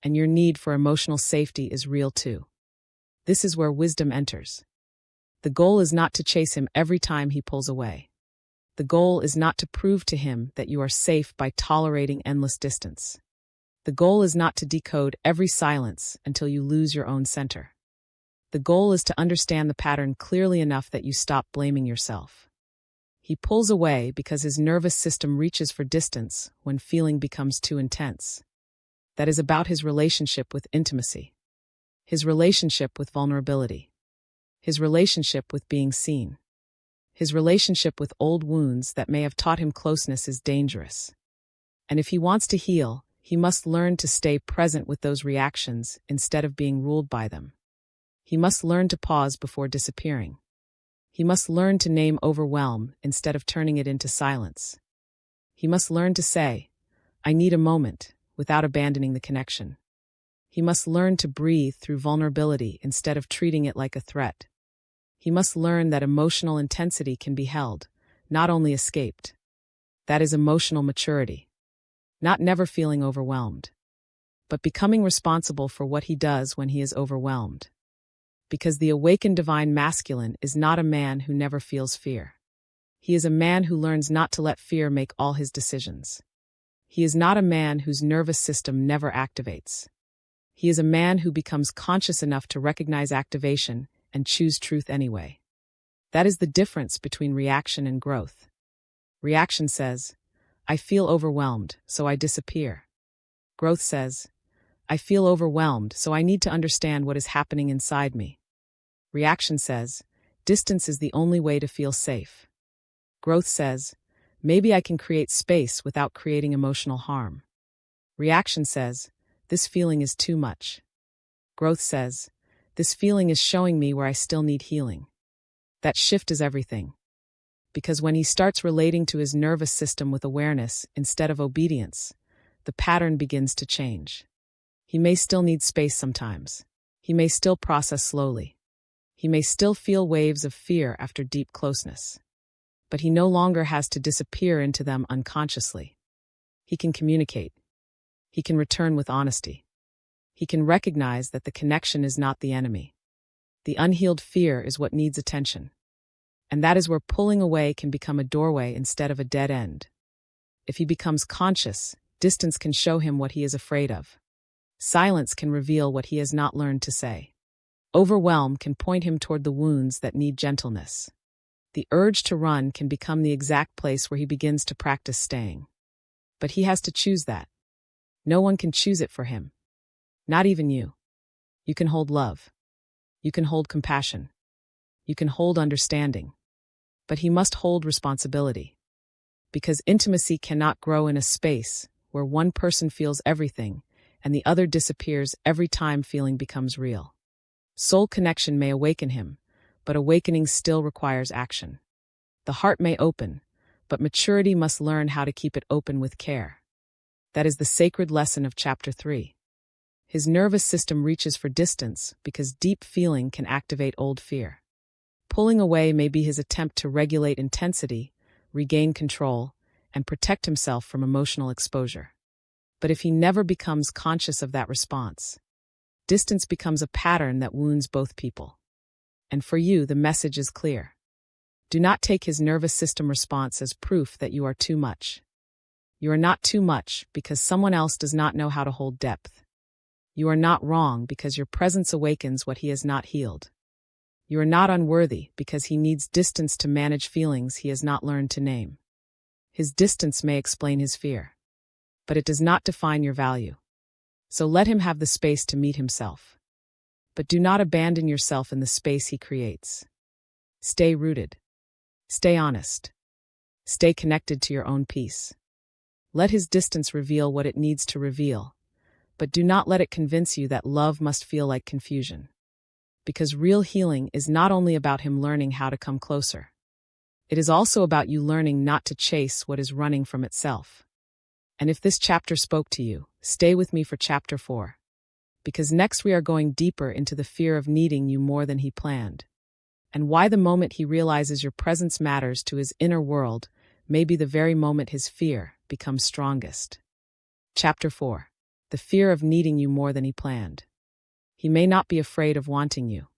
and your need for emotional safety is real too. This is where wisdom enters. The goal is not to chase him every time he pulls away. The goal is not to prove to him that you are safe by tolerating endless distance. The goal is not to decode every silence until you lose your own center. The goal is to understand the pattern clearly enough that you stop blaming yourself. He pulls away because his nervous system reaches for distance when feeling becomes too intense. That is about his relationship with intimacy, his relationship with vulnerability, his relationship with being seen. His relationship with old wounds that may have taught him closeness is dangerous. And if he wants to heal, he must learn to stay present with those reactions instead of being ruled by them. He must learn to pause before disappearing. He must learn to name overwhelm instead of turning it into silence. He must learn to say, "I need a moment," without abandoning the connection. He must learn to breathe through vulnerability instead of treating it like a threat. He must learn that emotional intensity can be held, not only escaped. That is emotional maturity. Not never feeling overwhelmed, but becoming responsible for what he does when he is overwhelmed. Because the awakened divine masculine is not a man who never feels fear. He is a man who learns not to let fear make all his decisions. He is not a man whose nervous system never activates. He is a man who becomes conscious enough to recognize activation and choose truth anyway. That is the difference between reaction and growth. Reaction says, I feel overwhelmed, so I disappear. Growth says, I feel overwhelmed, so I need to understand what is happening inside me. Reaction says, distance is the only way to feel safe. Growth says, maybe I can create space without creating emotional harm. Reaction says, this feeling is too much. Growth says, this feeling is showing me where I still need healing. That shift is everything. Because when he starts relating to his nervous system with awareness instead of obedience, the pattern begins to change. He may still need space sometimes. He may still process slowly. He may still feel waves of fear after deep closeness. But he no longer has to disappear into them unconsciously. He can communicate. He can return with honesty. He can recognize that the connection is not the enemy. The unhealed fear is what needs attention. And that is where pulling away can become a doorway instead of a dead end. If he becomes conscious, distance can show him what he is afraid of. Silence can reveal what he has not learned to say. Overwhelm can point him toward the wounds that need gentleness. The urge to run can become the exact place where he begins to practice staying. But he has to choose that. No one can choose it for him. Not even you. You can hold love. You can hold compassion. You can hold understanding. But he must hold responsibility. Because intimacy cannot grow in a space where one person feels everything and the other disappears every time feeling becomes real. Soul connection may awaken him, but awakening still requires action. The heart may open, but maturity must learn how to keep it open with care. That is the sacred lesson of Chapter 3. His nervous system reaches for distance because deep feeling can activate old fear. Pulling away may be his attempt to regulate intensity, regain control, and protect himself from emotional exposure. But if he never becomes conscious of that response, distance becomes a pattern that wounds both people. And for you, the message is clear. Do not take his nervous system response as proof that you are too much. You are not too much because someone else does not know how to hold depth. You are not wrong because your presence awakens what he has not healed. You are not unworthy because he needs distance to manage feelings he has not learned to name. His distance may explain his fear, but it does not define your value. So let him have the space to meet himself. But do not abandon yourself in the space he creates. Stay rooted. Stay honest. Stay connected to your own peace. Let his distance reveal what it needs to reveal, but do not let it convince you that love must feel like confusion. Because real healing is not only about him learning how to come closer. It is also about you learning not to chase what is running from itself. And if this chapter spoke to you, stay with me for Chapter 4. Because next we are going deeper into the fear of needing you more than he planned. And why the moment he realizes your presence matters to his inner world may be the very moment his fear becomes strongest. Chapter 4. The fear of needing you more than he planned. He may not be afraid of wanting you.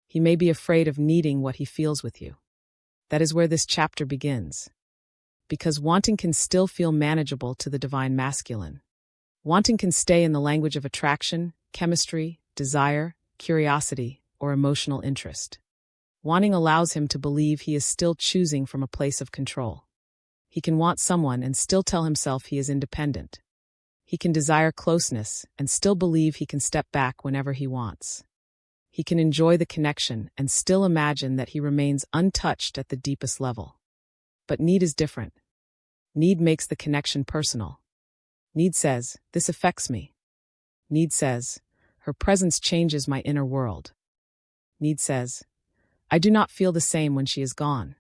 He may be afraid of needing what he feels with you. That is where this chapter begins. Because wanting can still feel manageable to the divine masculine. Wanting can stay in the language of attraction, chemistry, desire, curiosity, or emotional interest. Wanting allows him to believe he is still choosing from a place of control. He can want someone and still tell himself he is independent. He can desire closeness and still believe he can step back whenever he wants. He can enjoy the connection and still imagine that he remains untouched at the deepest level. But need is different. Need makes the connection personal. Need says, this affects me. Need says, her presence changes my inner world. Need says, I do not feel the same when she is gone.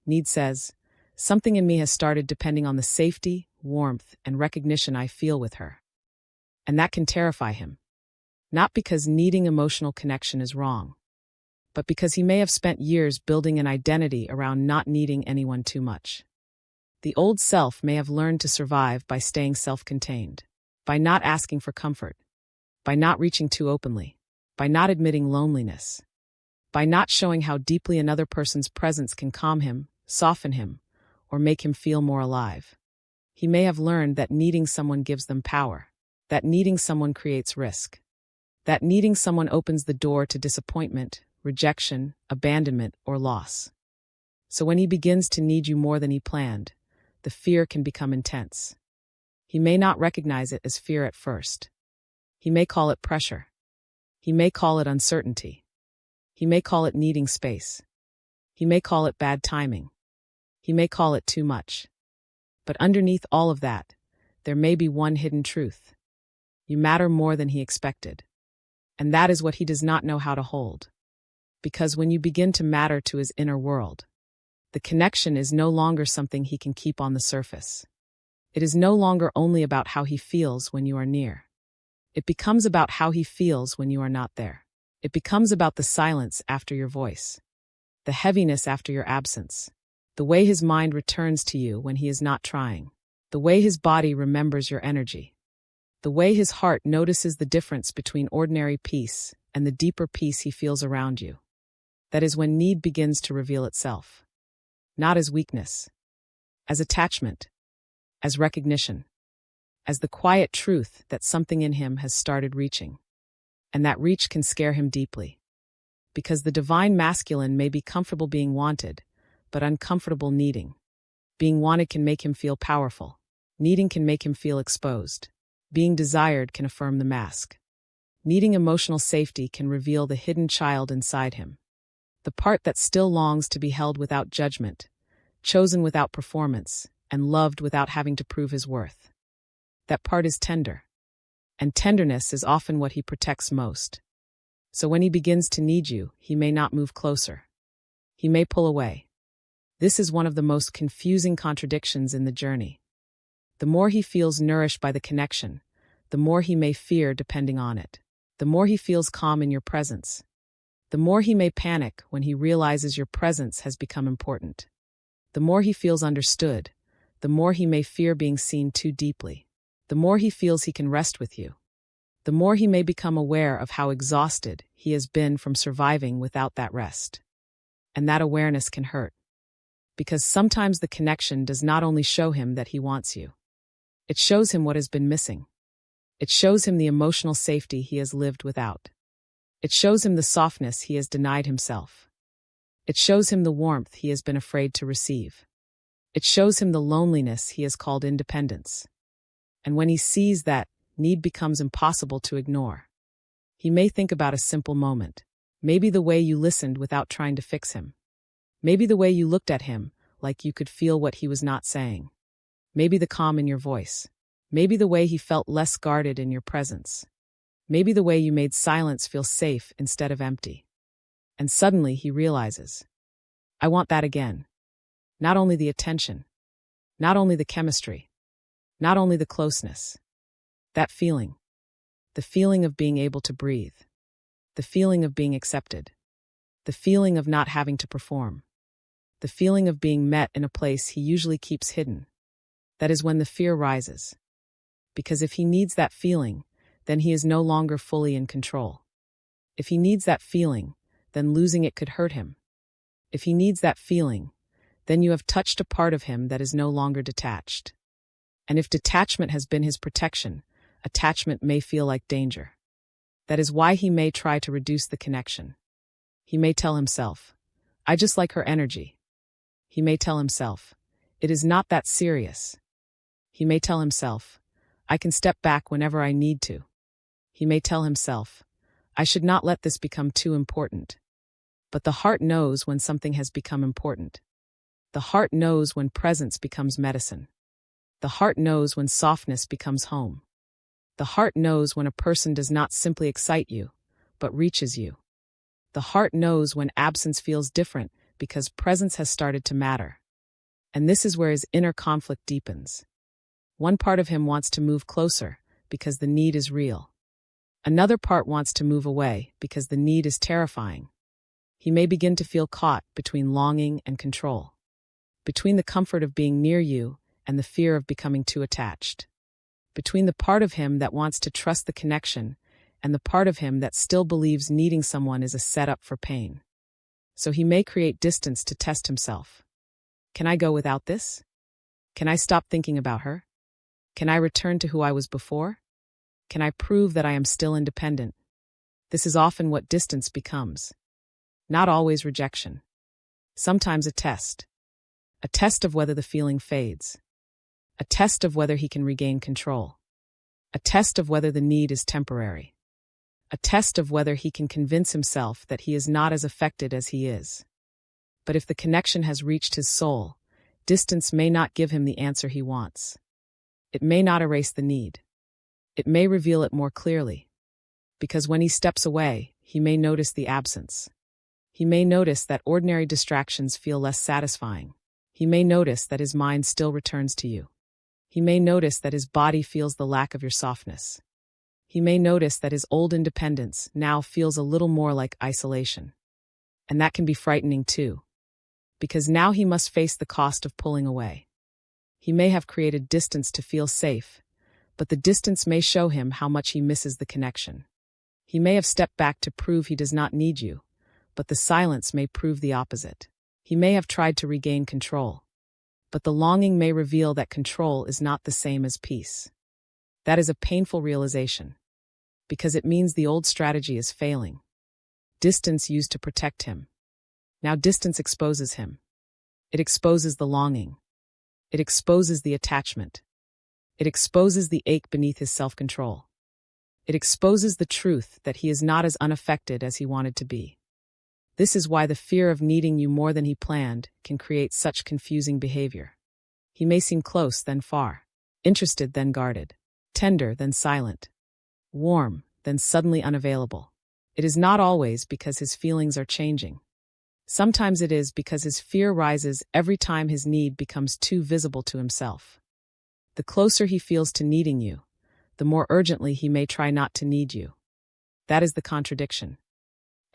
Need says, something in me has started depending on the safety, warmth, and recognition I feel with her. And that can terrify him. Not because needing emotional connection is wrong, but because he may have spent years building an identity around not needing anyone too much. The old self may have learned to survive by staying self-contained, by not asking for comfort, by not reaching too openly, by not admitting loneliness, by not showing how deeply another person's presence can calm him, soften him, or make him feel more alive. He may have learned that needing someone gives them power, that needing someone creates risk, that needing someone opens the door to disappointment, rejection, abandonment, or loss. So when he begins to need you more than he planned, the fear can become intense. He may not recognize it as fear at first. He may call it pressure. He may call it uncertainty. He may call it needing space. He may call it bad timing. He may call it too much. But underneath all of that, there may be one hidden truth. You matter more than he expected. And that is what he does not know how to hold. Because when you begin to matter to his inner world, the connection is no longer something he can keep on the surface. It is no longer only about how he feels when you are near. It becomes about how he feels when you are not there. It becomes about the silence after your voice, the heaviness after your absence, the way his mind returns to you when he is not trying, the way his body remembers your energy, the way his heart notices the difference between ordinary peace and the deeper peace he feels around you. That is when need begins to reveal itself. Not as weakness, as attachment, as recognition, as the quiet truth that something in him has started reaching. And that reach can scare him deeply. Because the divine masculine may be comfortable being wanted, but uncomfortable needing. Being wanted can make him feel powerful. Needing can make him feel exposed. Being desired can affirm the mask. Needing emotional safety can reveal the hidden child inside him. The part that still longs to be held without judgment, chosen without performance, and loved without having to prove his worth. That part is tender. And tenderness is often what he protects most. So when he begins to need you, he may not move closer. He may pull away. This is one of the most confusing contradictions in the journey. The more he feels nourished by the connection, the more he may fear depending on it. The more he feels calm in your presence, the more he may panic when he realizes your presence has become important. The more he feels understood, the more he may fear being seen too deeply. The more he feels he can rest with you, the more he may become aware of how exhausted he has been from surviving without that rest. And that awareness can hurt. Because sometimes the connection does not only show him that he wants you. It shows him what has been missing. It shows him the emotional safety he has lived without. It shows him the softness he has denied himself. It shows him the warmth he has been afraid to receive. It shows him the loneliness he has called independence. And when he sees that, need becomes impossible to ignore. He may think about a simple moment. Maybe the way you listened without trying to fix him. Maybe the way you looked at him, like you could feel what he was not saying. Maybe the calm in your voice. Maybe the way he felt less guarded in your presence. Maybe the way you made silence feel safe instead of empty. And suddenly he realizes, I want that again. Not only the attention, not only the chemistry, not only the closeness. That feeling. The feeling of being able to breathe. The feeling of being accepted. The feeling of not having to perform. The feeling of being met in a place he usually keeps hidden. That is when the fear rises. Because if he needs that feeling, then he is no longer fully in control. If he needs that feeling, then losing it could hurt him. If he needs that feeling, then you have touched a part of him that is no longer detached. And if detachment has been his protection, attachment may feel like danger. That is why he may try to reduce the connection. He may tell himself, I just like her energy. He may tell himself, it is not that serious. He may tell himself, I can step back whenever I need to. He may tell himself, I should not let this become too important. But the heart knows when something has become important. The heart knows when presence becomes medicine. The heart knows when softness becomes home. The heart knows when a person does not simply excite you, but reaches you. The heart knows when absence feels different because presence has started to matter. And this is where his inner conflict deepens. One part of him wants to move closer because the need is real. Another part wants to move away because the need is terrifying. He may begin to feel caught between longing and control, between the comfort of being near you and the fear of becoming too attached, between the part of him that wants to trust the connection and the part of him that still believes needing someone is a setup for pain. So he may create distance to test himself. Can I go without this? Can I stop thinking about her? Can I return to who I was before? Can I prove that I am still independent? This is often what distance becomes. Not always rejection. Sometimes a test of whether the feeling fades, a test of whether he can regain control, a test of whether the need is temporary, a test of whether he can convince himself that he is not as affected as he is. But if the connection has reached his soul, distance may not give him the answer he wants. It may not erase the need. It may reveal it more clearly. Because when he steps away, he may notice the absence. He may notice that ordinary distractions feel less satisfying. He may notice that his mind still returns to you. He may notice that his body feels the lack of your softness. He may notice that his old independence now feels a little more like isolation. And that can be frightening too. Because now he must face the cost of pulling away. He may have created distance to feel safe, but the distance may show him how much he misses the connection. He may have stepped back to prove he does not need you, but the silence may prove the opposite. He may have tried to regain control, but the longing may reveal that control is not the same as peace. That is a painful realization, because it means the old strategy is failing. Distance used to protect him. Now distance exposes him. It exposes the longing. It exposes the attachment. It exposes the ache beneath his self-control. It exposes the truth that he is not as unaffected as he wanted to be. This is why the fear of needing you more than he planned can create such confusing behavior. He may seem close, then far, interested, then guarded, tender, then silent, warm, then suddenly unavailable. It is not always because his feelings are changing. Sometimes it is because his fear rises every time his need becomes too visible to himself. The closer he feels to needing you, the more urgently he may try not to need you. That is the contradiction.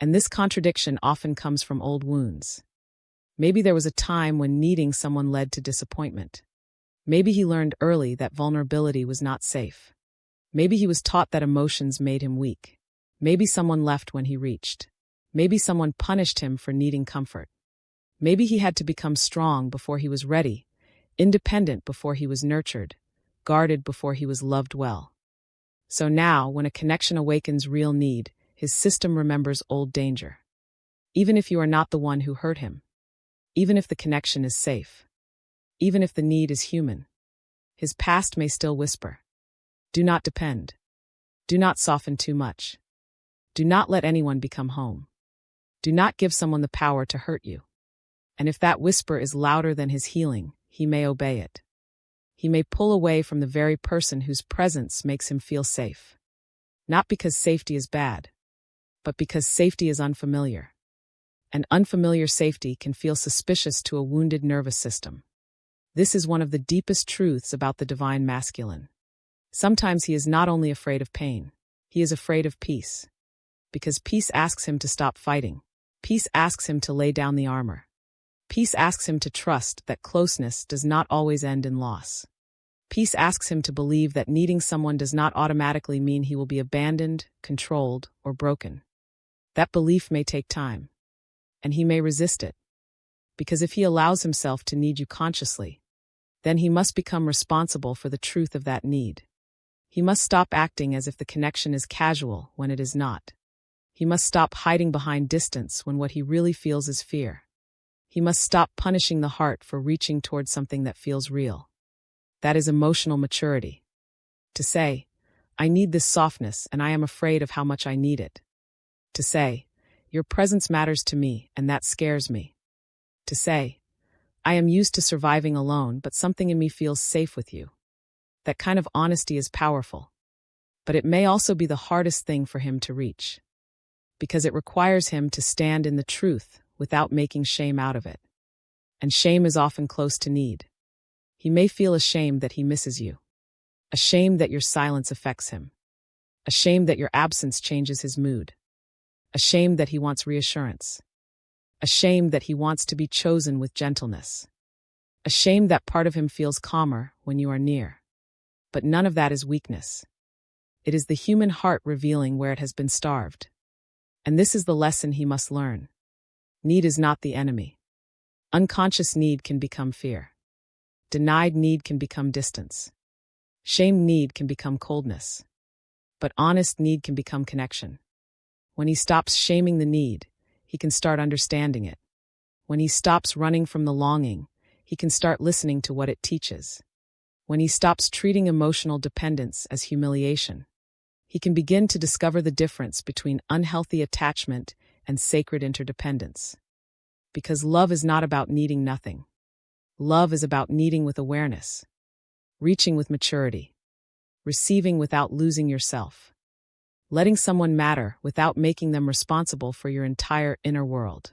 And this contradiction often comes from old wounds. Maybe there was a time when needing someone led to disappointment. Maybe he learned early that vulnerability was not safe. Maybe he was taught that emotions made him weak. Maybe someone left when he reached. Maybe someone punished him for needing comfort. Maybe he had to become strong before he was ready, independent before he was nurtured, guarded before he was loved well. So now, when a connection awakens real need, his system remembers old danger. Even if you are not the one who hurt him, even if the connection is safe, even if the need is human, his past may still whisper, "Do not depend. Do not soften too much. Do not let anyone become home. Do not give someone the power to hurt you." And if that whisper is louder than his healing, he may obey it. He may pull away from the very person whose presence makes him feel safe. Not because safety is bad, but because safety is unfamiliar. And unfamiliar safety can feel suspicious to a wounded nervous system. This is one of the deepest truths about the divine masculine. Sometimes he is not only afraid of pain, he is afraid of peace. Because peace asks him to stop fighting. Peace asks him to lay down the armor. Peace asks him to trust that closeness does not always end in loss. Peace asks him to believe that needing someone does not automatically mean he will be abandoned, controlled, or broken. That belief may take time, and he may resist it. Because if he allows himself to need you consciously, then he must become responsible for the truth of that need. He must stop acting as if the connection is casual when it is not. He must stop hiding behind distance when what he really feels is fear. He must stop punishing the heart for reaching towards something that feels real. That is emotional maturity. To say, "I need this softness and I am afraid of how much I need it." To say, "Your presence matters to me and that scares me." To say, "I am used to surviving alone, but something in me feels safe with you." That kind of honesty is powerful. But it may also be the hardest thing for him to reach. Because it requires him to stand in the truth without making shame out of it. And shame is often close to need. He may feel ashamed that he misses you. Ashamed that your silence affects him. Ashamed that your absence changes his mood. Ashamed that he wants reassurance. Ashamed that he wants to be chosen with gentleness. Ashamed that part of him feels calmer when you are near. But none of that is weakness. It is the human heart revealing where it has been starved. And this is the lesson he must learn. Need is not the enemy. Unconscious need can become fear. Denied need can become distance. Shamed need can become coldness. But honest need can become connection. When he stops shaming the need, he can start understanding it. When he stops running from the longing, he can start listening to what it teaches. When he stops treating emotional dependence as humiliation, he can begin to discover the difference between unhealthy attachment and sacred interdependence. Because love is not about needing nothing. Love is about needing with awareness, reaching with maturity, receiving without losing yourself, letting someone matter without making them responsible for your entire inner world.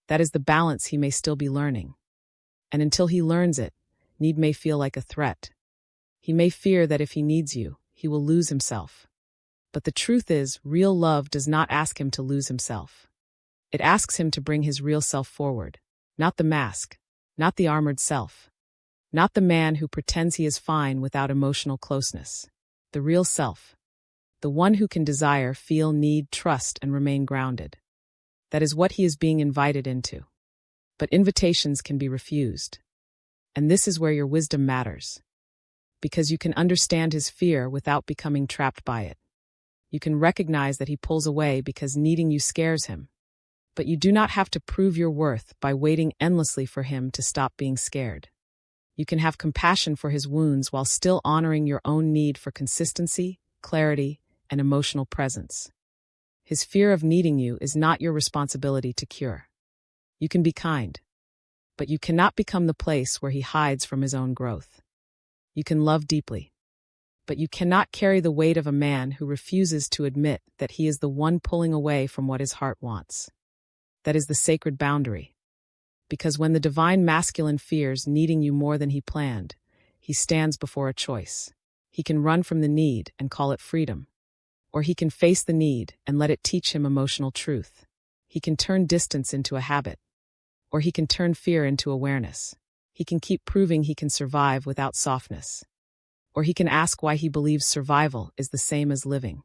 That is the balance he may still be learning. And until he learns it, need may feel like a threat. He may fear that if he needs you, he will lose himself. But the truth is, real love does not ask him to lose himself. It asks him to bring his real self forward, not the mask, not the armored self, not the man who pretends he is fine without emotional closeness. The real self, the one who can desire, feel, need, trust, and remain grounded. That is what he is being invited into. But invitations can be refused. And this is where your wisdom matters. Because you can understand his fear without becoming trapped by it. You can recognize that he pulls away because needing you scares him. But you do not have to prove your worth by waiting endlessly for him to stop being scared. You can have compassion for his wounds while still honoring your own need for consistency, clarity, and emotional presence. His fear of needing you is not your responsibility to cure. You can be kind, but you cannot become the place where he hides from his own growth. You can love deeply, but you cannot carry the weight of a man who refuses to admit that he is the one pulling away from what his heart wants. That is the sacred boundary. Because when the divine masculine fears needing you more than he planned, he stands before a choice. He can run from the need and call it freedom. Or he can face the need and let it teach him emotional truth. He can turn distance into a habit. Or he can turn fear into awareness. He can keep proving he can survive without softness. Or he can ask why he believes survival is the same as living.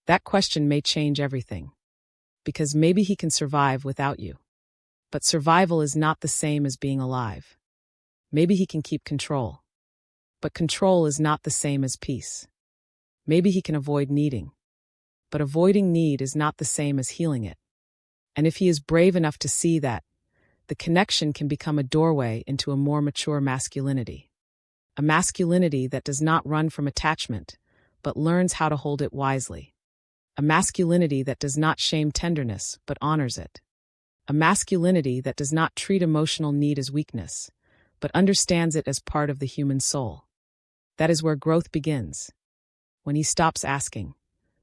That question may change everything. Because maybe he can survive without you. But survival is not the same as being alive. Maybe he can keep control. But control is not the same as peace. Maybe he can avoid needing. But avoiding need is not the same as healing it. And if he is brave enough to see that, the connection can become a doorway into a more mature masculinity. A masculinity that does not run from attachment, but learns how to hold it wisely. A masculinity that does not shame tenderness, but honors it. A masculinity that does not treat emotional need as weakness, but understands it as part of the human soul. That is where growth begins. When he stops asking,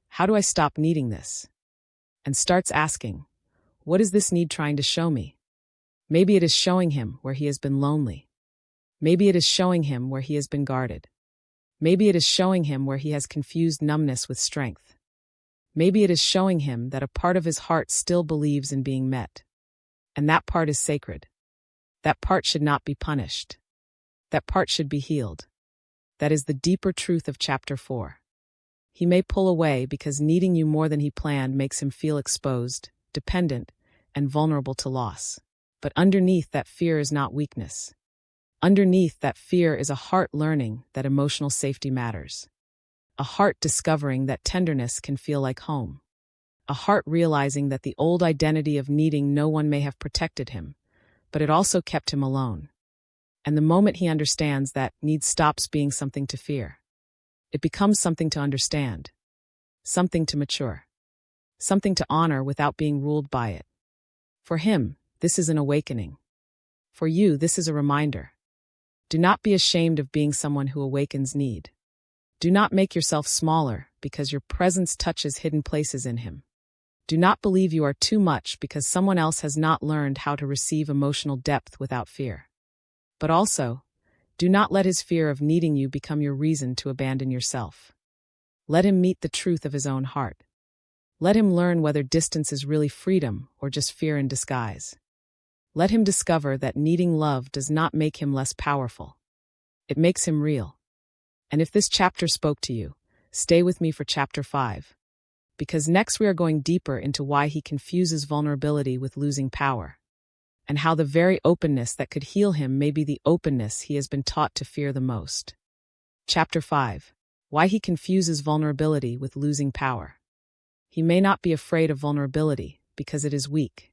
"How do I stop needing this?" and starts asking, "What is this need trying to show me?" Maybe it is showing him where he has been lonely. Maybe it is showing him where he has been guarded. Maybe it is showing him where he has confused numbness with strength. Maybe it is showing him that a part of his heart still believes in being met. And that part is sacred. That part should not be punished. That part should be healed. That is the deeper truth of chapter 4. He may pull away because needing you more than he planned makes him feel exposed, dependent, and vulnerable to loss. But underneath that fear is not weakness. Underneath that fear is a heart learning that emotional safety matters. A heart discovering that tenderness can feel like home. A heart realizing that the old identity of needing no one may have protected him, but it also kept him alone. And the moment he understands that, need stops being something to fear. It becomes something to understand. Something to mature. Something to honor without being ruled by it. For him, this is an awakening. For you, this is a reminder. Do not be ashamed of being someone who awakens need. Do not make yourself smaller because your presence touches hidden places in him. Do not believe you are too much because someone else has not learned how to receive emotional depth without fear. But also, do not let his fear of needing you become your reason to abandon yourself. Let him meet the truth of his own heart. Let him learn whether distance is really freedom or just fear in disguise. Let him discover that needing love does not make him less powerful. It makes him real. And if this chapter spoke to you, stay with me for chapter 5. Because next we are going deeper into why he confuses vulnerability with losing power, and how the very openness that could heal him may be the openness he has been taught to fear the most. Chapter 5. Why he confuses vulnerability with losing power. He may not be afraid of vulnerability because it is weak.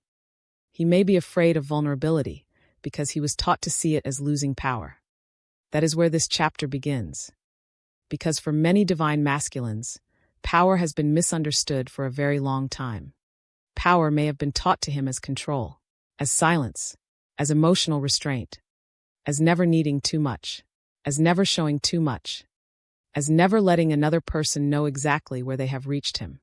He may be afraid of vulnerability because he was taught to see it as losing power. That is where this chapter begins. Because for many divine masculines, power has been misunderstood for a very long time. Power may have been taught to him as control, as silence, as emotional restraint, as never needing too much, as never showing too much, as never letting another person know exactly where they have reached him.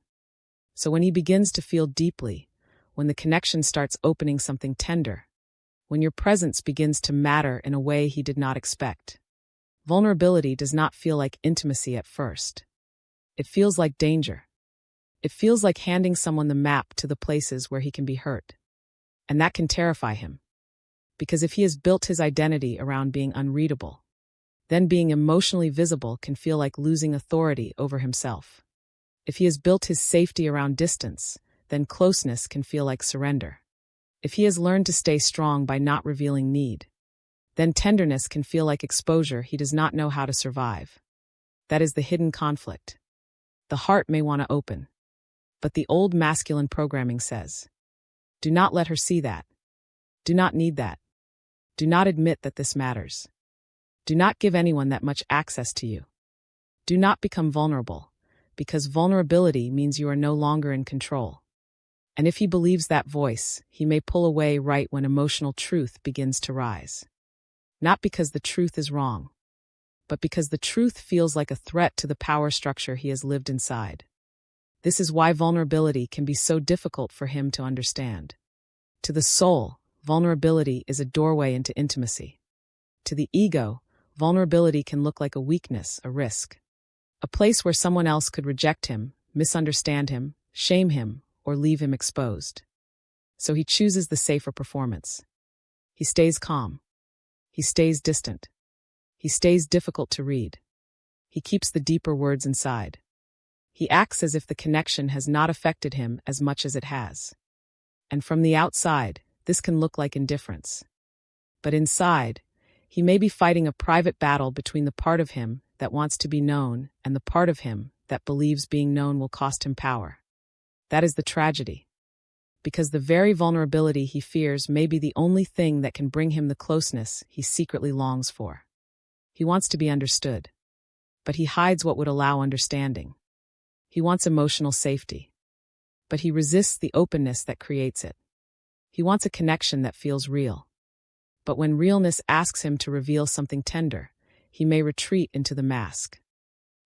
So when he begins to feel deeply, when the connection starts opening something tender, when your presence begins to matter in a way he did not expect, vulnerability does not feel like intimacy at first. It feels like danger. It feels like handing someone the map to the places where he can be hurt. And that can terrify him. Because if he has built his identity around being unreadable, then being emotionally visible can feel like losing authority over himself. If he has built his safety around distance, then closeness can feel like surrender. If he has learned to stay strong by not revealing need, then tenderness can feel like exposure he does not know how to survive. That is the hidden conflict. The heart may want to open, but the old masculine programming says, do not let her see that. Do not need that. Do not admit that this matters. Do not give anyone that much access to you. Do not become vulnerable, because vulnerability means you are no longer in control. And if he believes that voice, he may pull away right when emotional truth begins to rise. Not because the truth is wrong, but because the truth feels like a threat to the power structure he has lived inside. This is why vulnerability can be so difficult for him to understand. To the soul, vulnerability is a doorway into intimacy. To the ego, vulnerability can look like a weakness, a risk. A place where someone else could reject him, misunderstand him, shame him, or leave him exposed. So he chooses the safer performance. He stays calm. He stays distant. He stays difficult to read. He keeps the deeper words inside. He acts as if the connection has not affected him as much as it has. And from the outside, this can look like indifference. But inside, he may be fighting a private battle between the part of him that wants to be known and the part of him that believes being known will cost him power. That is the tragedy. Because the very vulnerability he fears may be the only thing that can bring him the closeness he secretly longs for. He wants to be understood, but he hides what would allow understanding. He wants emotional safety, but he resists the openness that creates it. He wants a connection that feels real. But when realness asks him to reveal something tender, he may retreat into the mask.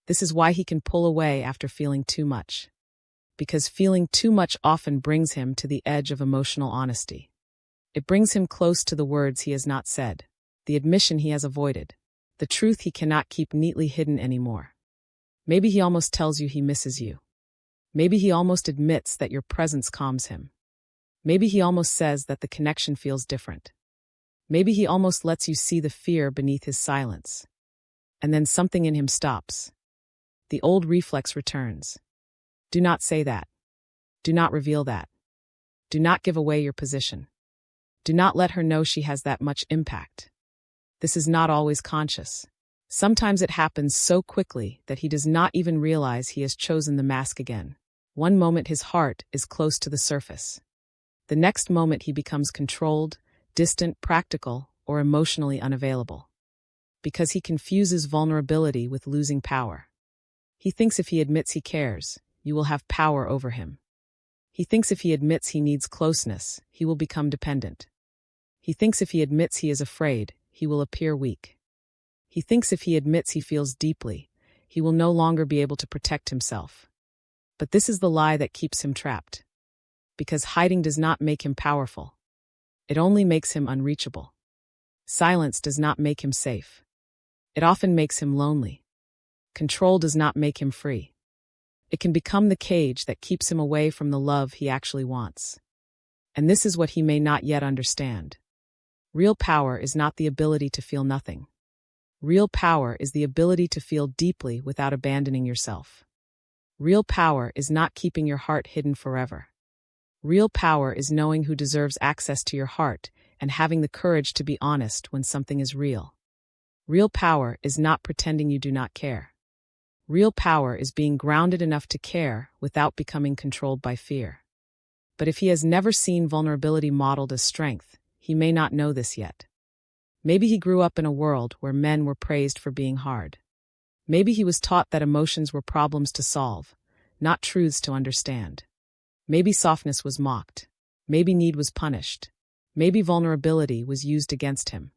This is why he can pull away after feeling too much. Because feeling too much often brings him to the edge of emotional honesty. It brings him close to the words he has not said, the admission he has avoided, the truth he cannot keep neatly hidden anymore. Maybe he almost tells you he misses you. Maybe he almost admits that your presence calms him. Maybe he almost says that the connection feels different. Maybe he almost lets you see the fear beneath his silence. And then something in him stops. The old reflex returns. Do not say that. Do not reveal that. Do not give away your position. Do not let her know she has that much impact. This is not always conscious. Sometimes it happens so quickly that he does not even realize he has chosen the mask again. One moment his heart is close to the surface. The next moment he becomes controlled, distant, practical, or emotionally unavailable. Because he confuses vulnerability with losing power. He thinks if he admits he cares, you will have power over him. He thinks if he admits he needs closeness, he will become dependent. He thinks if he admits he is afraid, he will appear weak. He thinks if he admits he feels deeply, he will no longer be able to protect himself. But this is the lie that keeps him trapped. Because hiding does not make him powerful. It only makes him unreachable. Silence does not make him safe. It often makes him lonely. Control does not make him free. It can become the cage that keeps him away from the love he actually wants. And this is what he may not yet understand. Real power is not the ability to feel nothing. Real power is the ability to feel deeply without abandoning yourself. Real power is not keeping your heart hidden forever. Real power is knowing who deserves access to your heart and having the courage to be honest when something is real. Real power is not pretending you do not care. Real power is being grounded enough to care without becoming controlled by fear. But if he has never seen vulnerability modeled as strength, he may not know this yet. Maybe he grew up in a world where men were praised for being hard. Maybe he was taught that emotions were problems to solve, not truths to understand. Maybe softness was mocked. Maybe need was punished. Maybe vulnerability was used against him.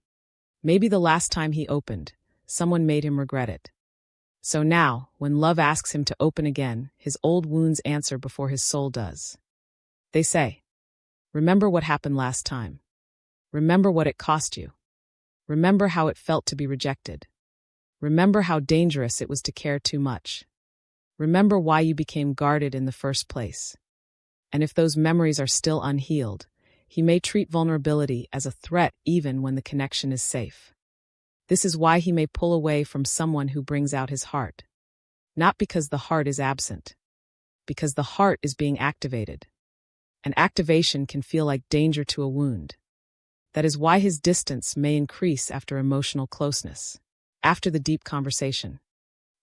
Maybe the last time he opened, someone made him regret it. So now, when love asks him to open again, his old wounds answer before his soul does. They say, "Remember what happened last time. Remember what it cost you. Remember how it felt to be rejected. Remember how dangerous it was to care too much. Remember why you became guarded in the first place." And if those memories are still unhealed, he may treat vulnerability as a threat even when the connection is safe. This is why he may pull away from someone who brings out his heart. Not because the heart is absent, because the heart is being activated. And activation can feel like danger to a wound. That is why his distance may increase after emotional closeness, after the deep conversation,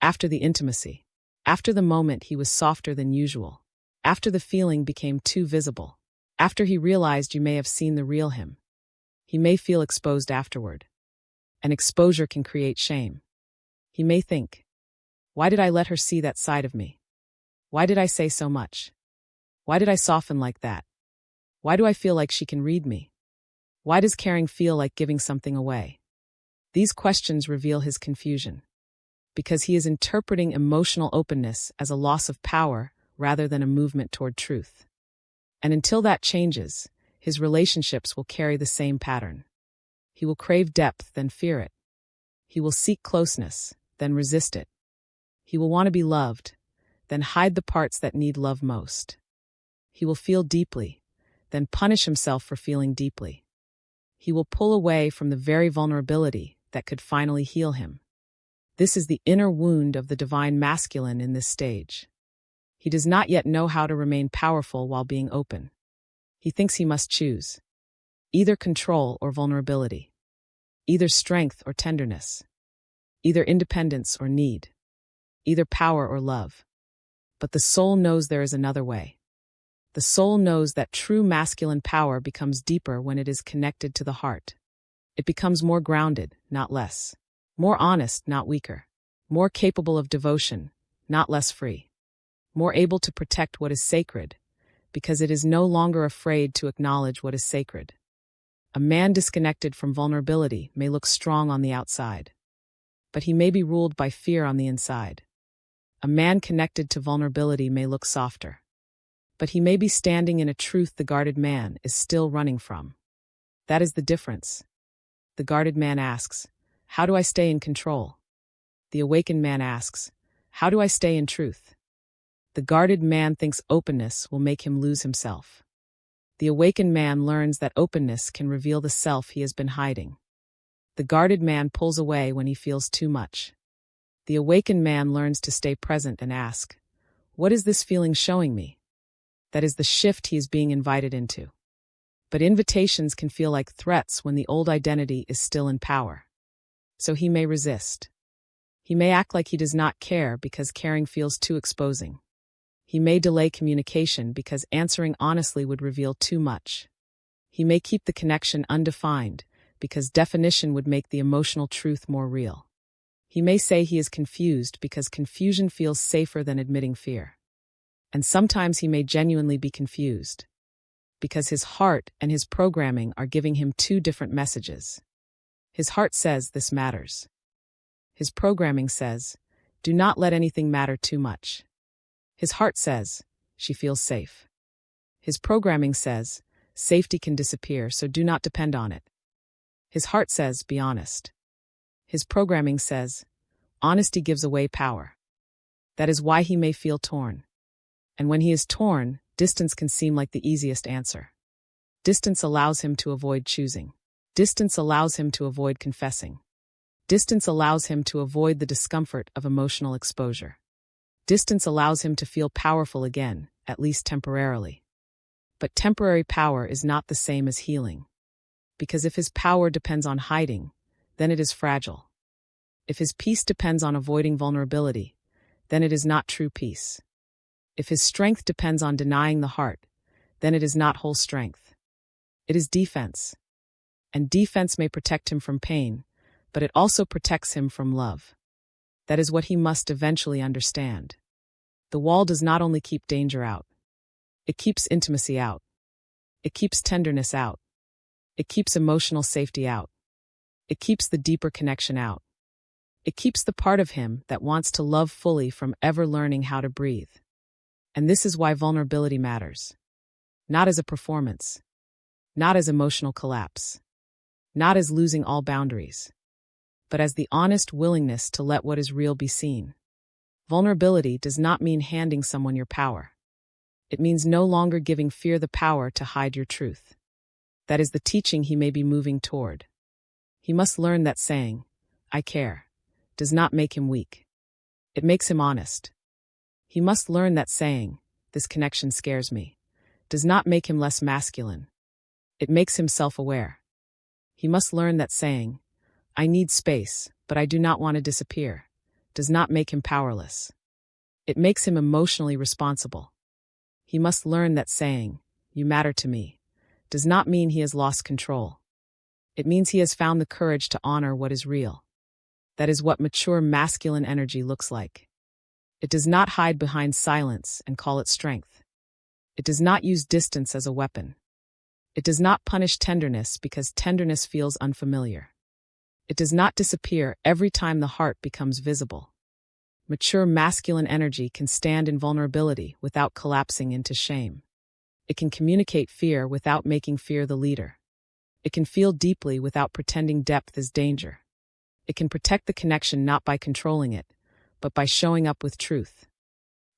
after the intimacy, after the moment he was softer than usual, after the feeling became too visible, after he realized you may have seen the real him. He may feel exposed afterward. And exposure can create shame. He may think, "Why did I let her see that side of me? Why did I say so much? Why did I soften like that? Why do I feel like she can read me? Why does caring feel like giving something away?" These questions reveal his confusion, because he is interpreting emotional openness as a loss of power rather than a movement toward truth. And until that changes, his relationships will carry the same pattern. He will crave depth, then fear it. He will seek closeness, then resist it. He will want to be loved, then hide the parts that need love most. He will feel deeply, then punish himself for feeling deeply. He will pull away from the very vulnerability that could finally heal him. This is the inner wound of the divine masculine in this stage. He does not yet know how to remain powerful while being open. He thinks he must choose either control or vulnerability, either strength or tenderness, either independence or need, either power or love. But the soul knows there is another way. The soul knows that true masculine power becomes deeper when it is connected to the heart. It becomes more grounded, not less, more honest, not weaker, more capable of devotion, not less free, more able to protect what is sacred, because it is no longer afraid to acknowledge what is sacred. A man disconnected from vulnerability may look strong on the outside, but he may be ruled by fear on the inside. A man connected to vulnerability may look softer, but he may be standing in a truth the guarded man is still running from. That is the difference. The guarded man asks, "How do I stay in control?" The awakened man asks, "How do I stay in truth?" The guarded man thinks openness will make him lose himself. The awakened man learns that openness can reveal the self he has been hiding. The guarded man pulls away when he feels too much. The awakened man learns to stay present and ask, "What is this feeling showing me?" That is the shift he is being invited into. But invitations can feel like threats when the old identity is still in power. So he may resist. He may act like he does not care because caring feels too exposing. He may delay communication because answering honestly would reveal too much. He may keep the connection undefined because definition would make the emotional truth more real. He may say he is confused because confusion feels safer than admitting fear. And sometimes he may genuinely be confused because his heart and his programming are giving him two different messages. His heart says this matters. His programming says, "Do not let anything matter too much." His heart says, "She feels safe." His programming says, "Safety can disappear, so do not depend on it." His heart says, "Be honest." His programming says, "Honesty gives away power." That is why he may feel torn. And when he is torn, distance can seem like the easiest answer. Distance allows him to avoid choosing. Distance allows him to avoid confessing. Distance allows him to avoid the discomfort of emotional exposure. Distance allows him to feel powerful again, at least temporarily. But temporary power is not the same as healing. Because if his power depends on hiding, then it is fragile. If his peace depends on avoiding vulnerability, then it is not true peace. If his strength depends on denying the heart, then it is not whole strength. It is defense. And defense may protect him from pain, but it also protects him from love. That is what he must eventually understand. The wall does not only keep danger out. It keeps intimacy out. It keeps tenderness out. It keeps emotional safety out. It keeps the deeper connection out. It keeps the part of him that wants to love fully from ever learning how to breathe. And this is why vulnerability matters. Not as a performance. Not as emotional collapse. Not as losing all boundaries. But as the honest willingness to let what is real be seen. Vulnerability does not mean handing someone your power. It means no longer giving fear the power to hide your truth. That is the teaching he may be moving toward. He must learn that saying, "I care," does not make him weak. It makes him honest. He must learn that saying, "This connection scares me," does not make him less masculine. It makes him self-aware. He must learn that saying, "I need space, but I do not want to disappear," does not make him powerless. It makes him emotionally responsible. He must learn that saying, "You matter to me," does not mean he has lost control. It means he has found the courage to honor what is real. That is what mature masculine energy looks like. It does not hide behind silence and call it strength. It does not use distance as a weapon. It does not punish tenderness because tenderness feels unfamiliar. It does not disappear every time the heart becomes visible. Mature masculine energy can stand in vulnerability without collapsing into shame. It can communicate fear without making fear the leader. It can feel deeply without pretending depth is danger. It can protect the connection not by controlling it, but by showing up with truth.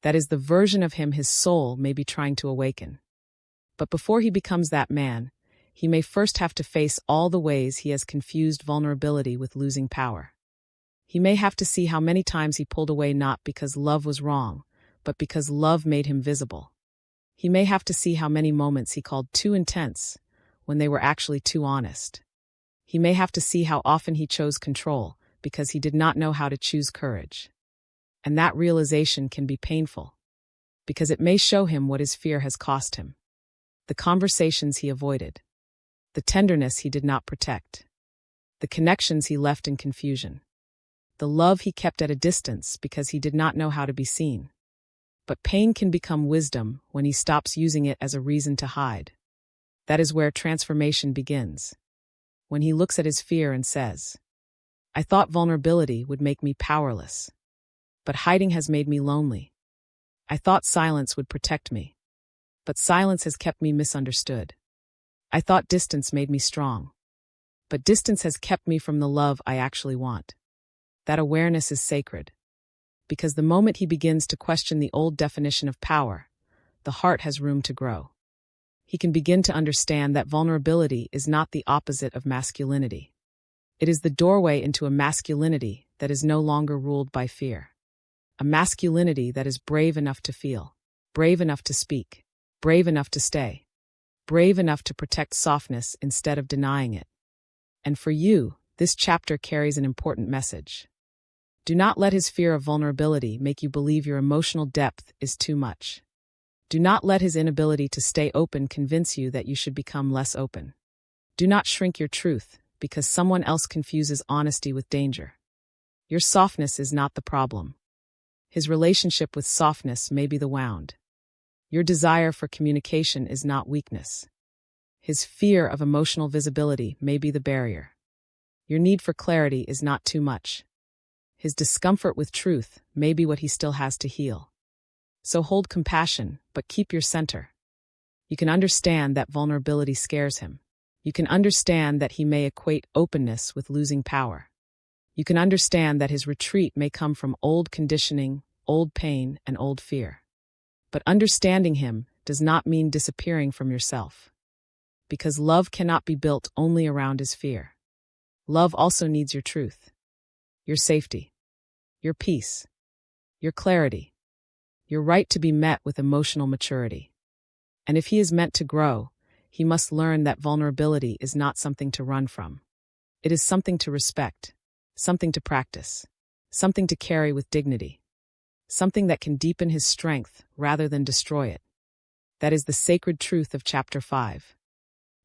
That is the version of him his soul may be trying to awaken. But before he becomes that man, he may first have to face all the ways he has confused vulnerability with losing power. He may have to see how many times he pulled away not because love was wrong, but because love made him visible. He may have to see how many moments he called too intense when they were actually too honest. He may have to see how often he chose control because he did not know how to choose courage. And that realization can be painful, because it may show him what his fear has cost him. The conversations he avoided. The tenderness he did not protect. The connections he left in confusion. The love he kept at a distance because he did not know how to be seen. But pain can become wisdom when he stops using it as a reason to hide. That is where transformation begins. When he looks at his fear and says, "I thought vulnerability would make me powerless. But hiding has made me lonely. I thought silence would protect me. But silence has kept me misunderstood. I thought distance made me strong. But distance has kept me from the love I actually want." That awareness is sacred. Because the moment he begins to question the old definition of power, the heart has room to grow. He can begin to understand that vulnerability is not the opposite of masculinity. It is the doorway into a masculinity that is no longer ruled by fear. A masculinity that is brave enough to feel, brave enough to speak, brave enough to stay, brave enough to protect softness instead of denying it. And for you, this chapter carries an important message. Do not let his fear of vulnerability make you believe your emotional depth is too much. Do not let his inability to stay open convince you that you should become less open. Do not shrink your truth because someone else confuses honesty with danger. Your softness is not the problem. His relationship with softness may be the wound. Your desire for communication is not weakness. His fear of emotional visibility may be the barrier. Your need for clarity is not too much. His discomfort with truth may be what he still has to heal. So hold compassion, but keep your center. You can understand that vulnerability scares him. You can understand that he may equate openness with losing power. You can understand that his retreat may come from old conditioning old pain, and old fear. But understanding him does not mean disappearing from yourself. Because love cannot be built only around his fear. Love also needs your truth, your safety, your peace, your clarity, your right to be met with emotional maturity. And if he is meant to grow, he must learn that vulnerability is not something to run from. It is something to respect, something to practice, something to carry with dignity, something that can deepen his strength rather than destroy it. That is the sacred truth of Chapter 5.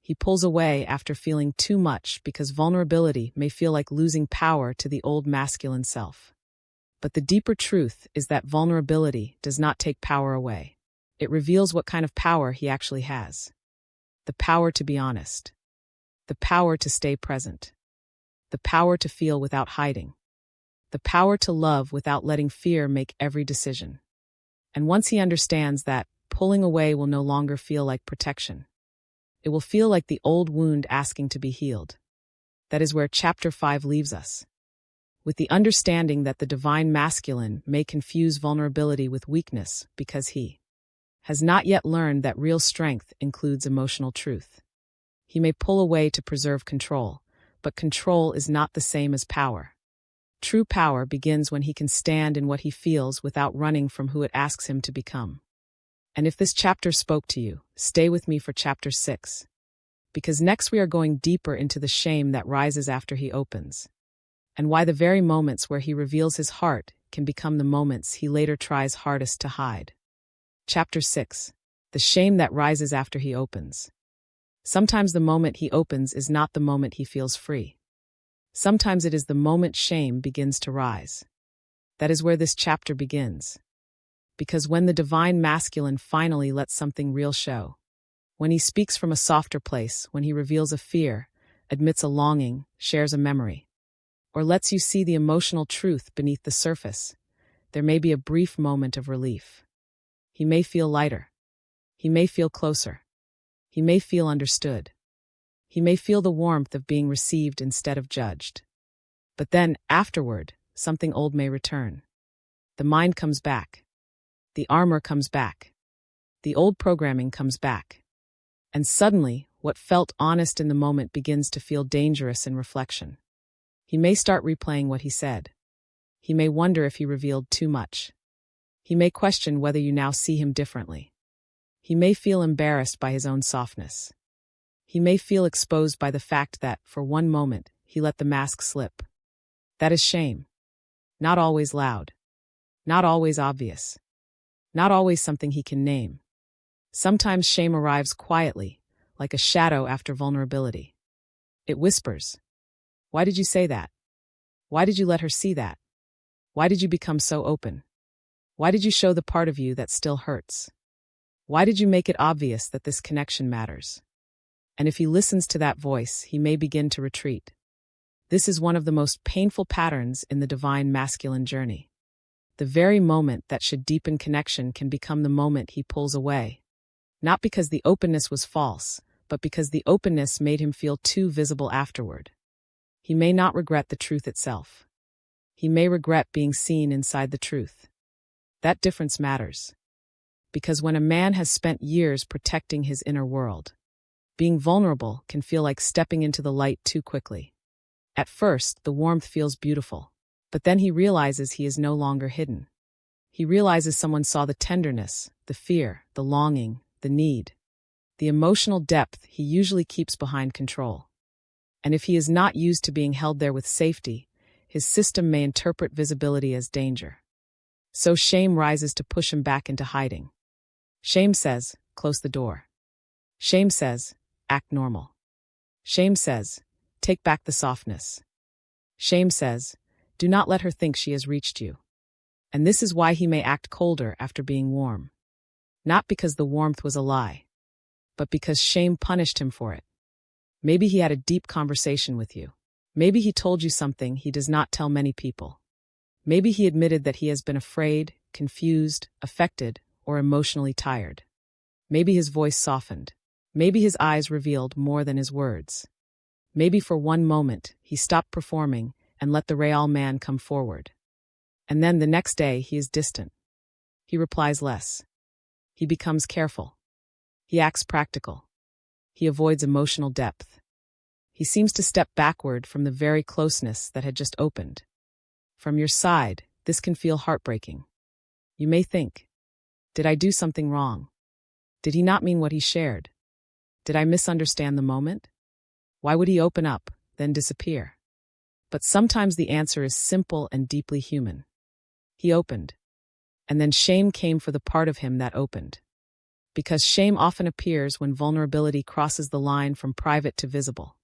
He pulls away after feeling too much because vulnerability may feel like losing power to the old masculine self. But the deeper truth is that vulnerability does not take power away. It reveals what kind of power he actually has. The power to be honest. The power to stay present. The power to feel without hiding. The power to love without letting fear make every decision. And once he understands that, pulling away will no longer feel like protection. It will feel like the old wound asking to be healed. That is where Chapter 5 leaves us. With the understanding that the divine masculine may confuse vulnerability with weakness because he has not yet learned that real strength includes emotional truth. He may pull away to preserve control, but control is not the same as power. True power begins when he can stand in what he feels without running from who it asks him to become. And if this chapter spoke to you, stay with me for Chapter 6. Because next we are going deeper into the shame that rises after he opens. And why the very moments where he reveals his heart can become the moments he later tries hardest to hide. Chapter 6. The shame that rises after he opens. Sometimes the moment he opens is not the moment he feels free. Sometimes it is the moment shame begins to rise. That is where this chapter begins. Because when the divine masculine finally lets something real show, when he speaks from a softer place, when he reveals a fear, admits a longing, shares a memory, or lets you see the emotional truth beneath the surface, there may be a brief moment of relief. He may feel lighter. He may feel closer. He may feel understood. He may feel the warmth of being received instead of judged. But then, afterward, something old may return. The mind comes back. The armor comes back. The old programming comes back. And suddenly, what felt honest in the moment begins to feel dangerous in reflection. He may start replaying what he said. He may wonder if he revealed too much. He may question whether you now see him differently. He may feel embarrassed by his own softness. He may feel exposed by the fact that, for one moment, he let the mask slip. That is shame. Not always loud. Not always obvious. Not always something he can name. Sometimes shame arrives quietly, like a shadow after vulnerability. It whispers. Why did you say that? Why did you let her see that? Why did you become so open? Why did you show the part of you that still hurts? Why did you make it obvious that this connection matters? And if he listens to that voice, he may begin to retreat. This is one of the most painful patterns in the divine masculine journey. The very moment that should deepen connection can become the moment he pulls away. Not because the openness was false, but because the openness made him feel too visible afterward. He may not regret the truth itself. He may regret being seen inside the truth. That difference matters. Because when a man has spent years protecting his inner world, being vulnerable can feel like stepping into the light too quickly. At first, the warmth feels beautiful, but then he realizes he is no longer hidden. He realizes someone saw the tenderness, the fear, the longing, the need, the emotional depth he usually keeps behind control. And if he is not used to being held there with safety, his system may interpret visibility as danger. So shame rises to push him back into hiding. Shame says, close the door. Shame says, act normal. Shame says, take back the softness. Shame says, do not let her think she has reached you. And this is why he may act colder after being warm. Not because the warmth was a lie, but because shame punished him for it. Maybe he had a deep conversation with you. Maybe he told you something he does not tell many people. Maybe he admitted that he has been afraid, confused, affected, or emotionally tired. Maybe his voice softened. Maybe his eyes revealed more than his words. Maybe for one moment he stopped performing and let the real man come forward. And then the next day he is distant. He replies less. He becomes careful. He acts practical. He avoids emotional depth. He seems to step backward from the very closeness that had just opened. From your side, this can feel heartbreaking. You may think, did I do something wrong? Did he not mean what he shared? Did I misunderstand the moment? Why would he open up, then disappear? But sometimes the answer is simple and deeply human. He opened. And then shame came for the part of him that opened. Because shame often appears when vulnerability crosses the line from private to visible.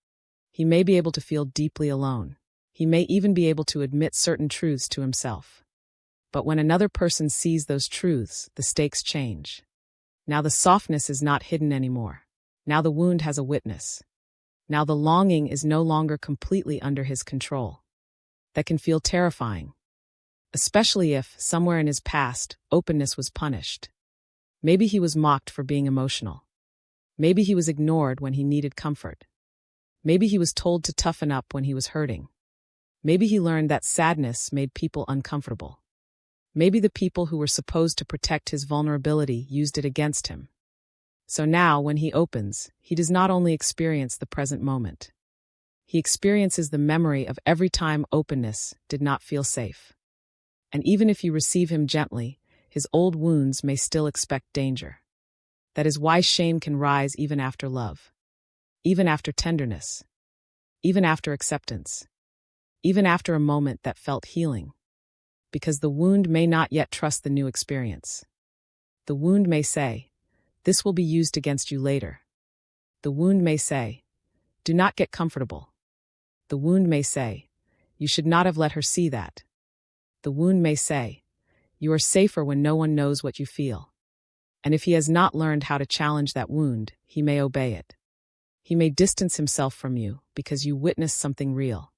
He may be able to feel deeply alone. He may even be able to admit certain truths to himself. But when another person sees those truths, the stakes change. Now the softness is not hidden anymore. Now the wound has a witness. Now the longing is no longer completely under his control. That can feel terrifying. Especially if, somewhere in his past, openness was punished. Maybe he was mocked for being emotional. Maybe he was ignored when he needed comfort. Maybe he was told to toughen up when he was hurting. Maybe he learned that sadness made people uncomfortable. Maybe the people who were supposed to protect his vulnerability used it against him. So now, when he opens, he does not only experience the present moment. He experiences the memory of every time openness did not feel safe. And even if you receive him gently, his old wounds may still expect danger. That is why shame can rise even after love, even after tenderness, even after acceptance, even after a moment that felt healing. Because the wound may not yet trust the new experience. The wound may say, "This will be used against you later." The wound may say, "Do not get comfortable." The wound may say, "You should not have let her see that." The wound may say, "You are safer when no one knows what you feel." And if he has not learned how to challenge that wound, he may obey it. He may distance himself from you because you witnessed something real.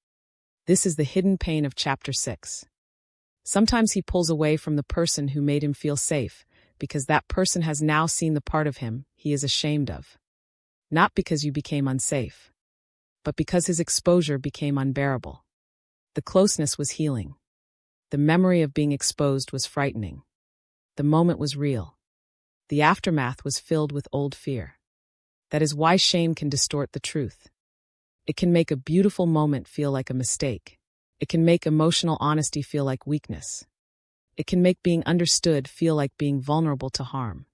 This is the hidden pain of Chapter 6. Sometimes he pulls away from the person who made him feel safe because that person has now seen the part of him he is ashamed of. Not because you became unsafe, but because his exposure became unbearable. The closeness was healing. The memory of being exposed was frightening. The moment was real. The aftermath was filled with old fear. That is why shame can distort the truth. It can make a beautiful moment feel like a mistake. It can make emotional honesty feel like weakness. It can make being understood feel like being vulnerable to harm.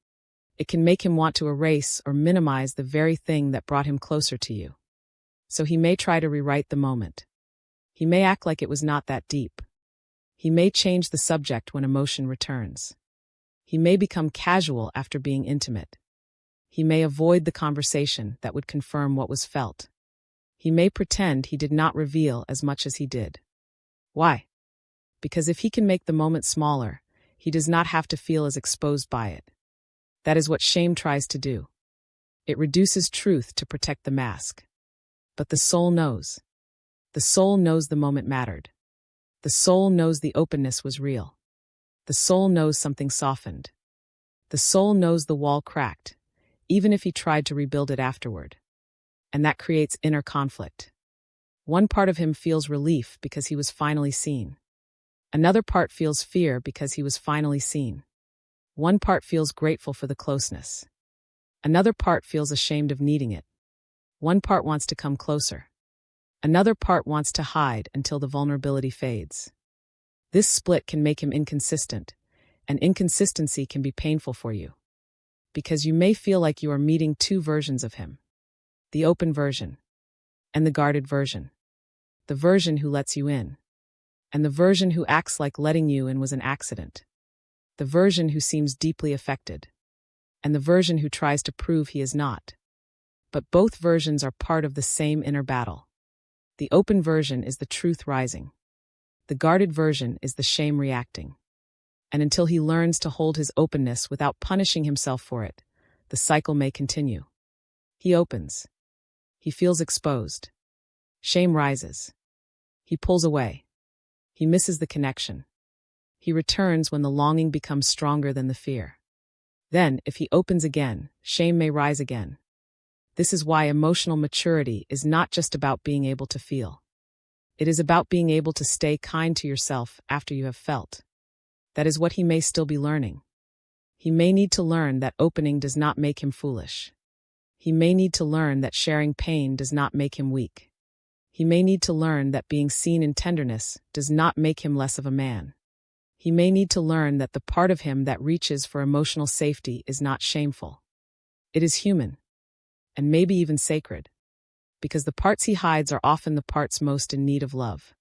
It can make him want to erase or minimize the very thing that brought him closer to you. So he may try to rewrite the moment. He may act like it was not that deep. He may change the subject when emotion returns. He may become casual after being intimate. He may avoid the conversation that would confirm what was felt. He may pretend he did not reveal as much as he did. Why? Because if he can make the moment smaller, he does not have to feel as exposed by it. That is what shame tries to do. It reduces truth to protect the mask. But the soul knows. The soul knows the moment mattered. The soul knows the openness was real. The soul knows something softened. The soul knows the wall cracked, even if he tried to rebuild it afterward. And that creates inner conflict. One part of him feels relief because he was finally seen. Another part feels fear because he was finally seen. One part feels grateful for the closeness. Another part feels ashamed of needing it. One part wants to come closer. Another part wants to hide until the vulnerability fades. This split can make him inconsistent, and inconsistency can be painful for you. Because you may feel like you are meeting two versions of him. The open version, and the guarded version. The version who lets you in, and the version who acts like letting you in was an accident. The version who seems deeply affected, and the version who tries to prove he is not. But both versions are part of the same inner battle. The open version is the truth rising. The guarded version is the shame reacting. And until he learns to hold his openness without punishing himself for it, the cycle may continue. He opens. He feels exposed. Shame rises. He pulls away. He misses the connection. He returns when the longing becomes stronger than the fear. Then, if he opens again, shame may rise again. This is why emotional maturity is not just about being able to feel. It is about being able to stay kind to yourself after you have felt. That is what he may still be learning. He may need to learn that opening does not make him foolish. He may need to learn that sharing pain does not make him weak. He may need to learn that being seen in tenderness does not make him less of a man. He may need to learn that the part of him that reaches for emotional safety is not shameful. It is human, and maybe even sacred, because the parts he hides are often the parts most in need of love.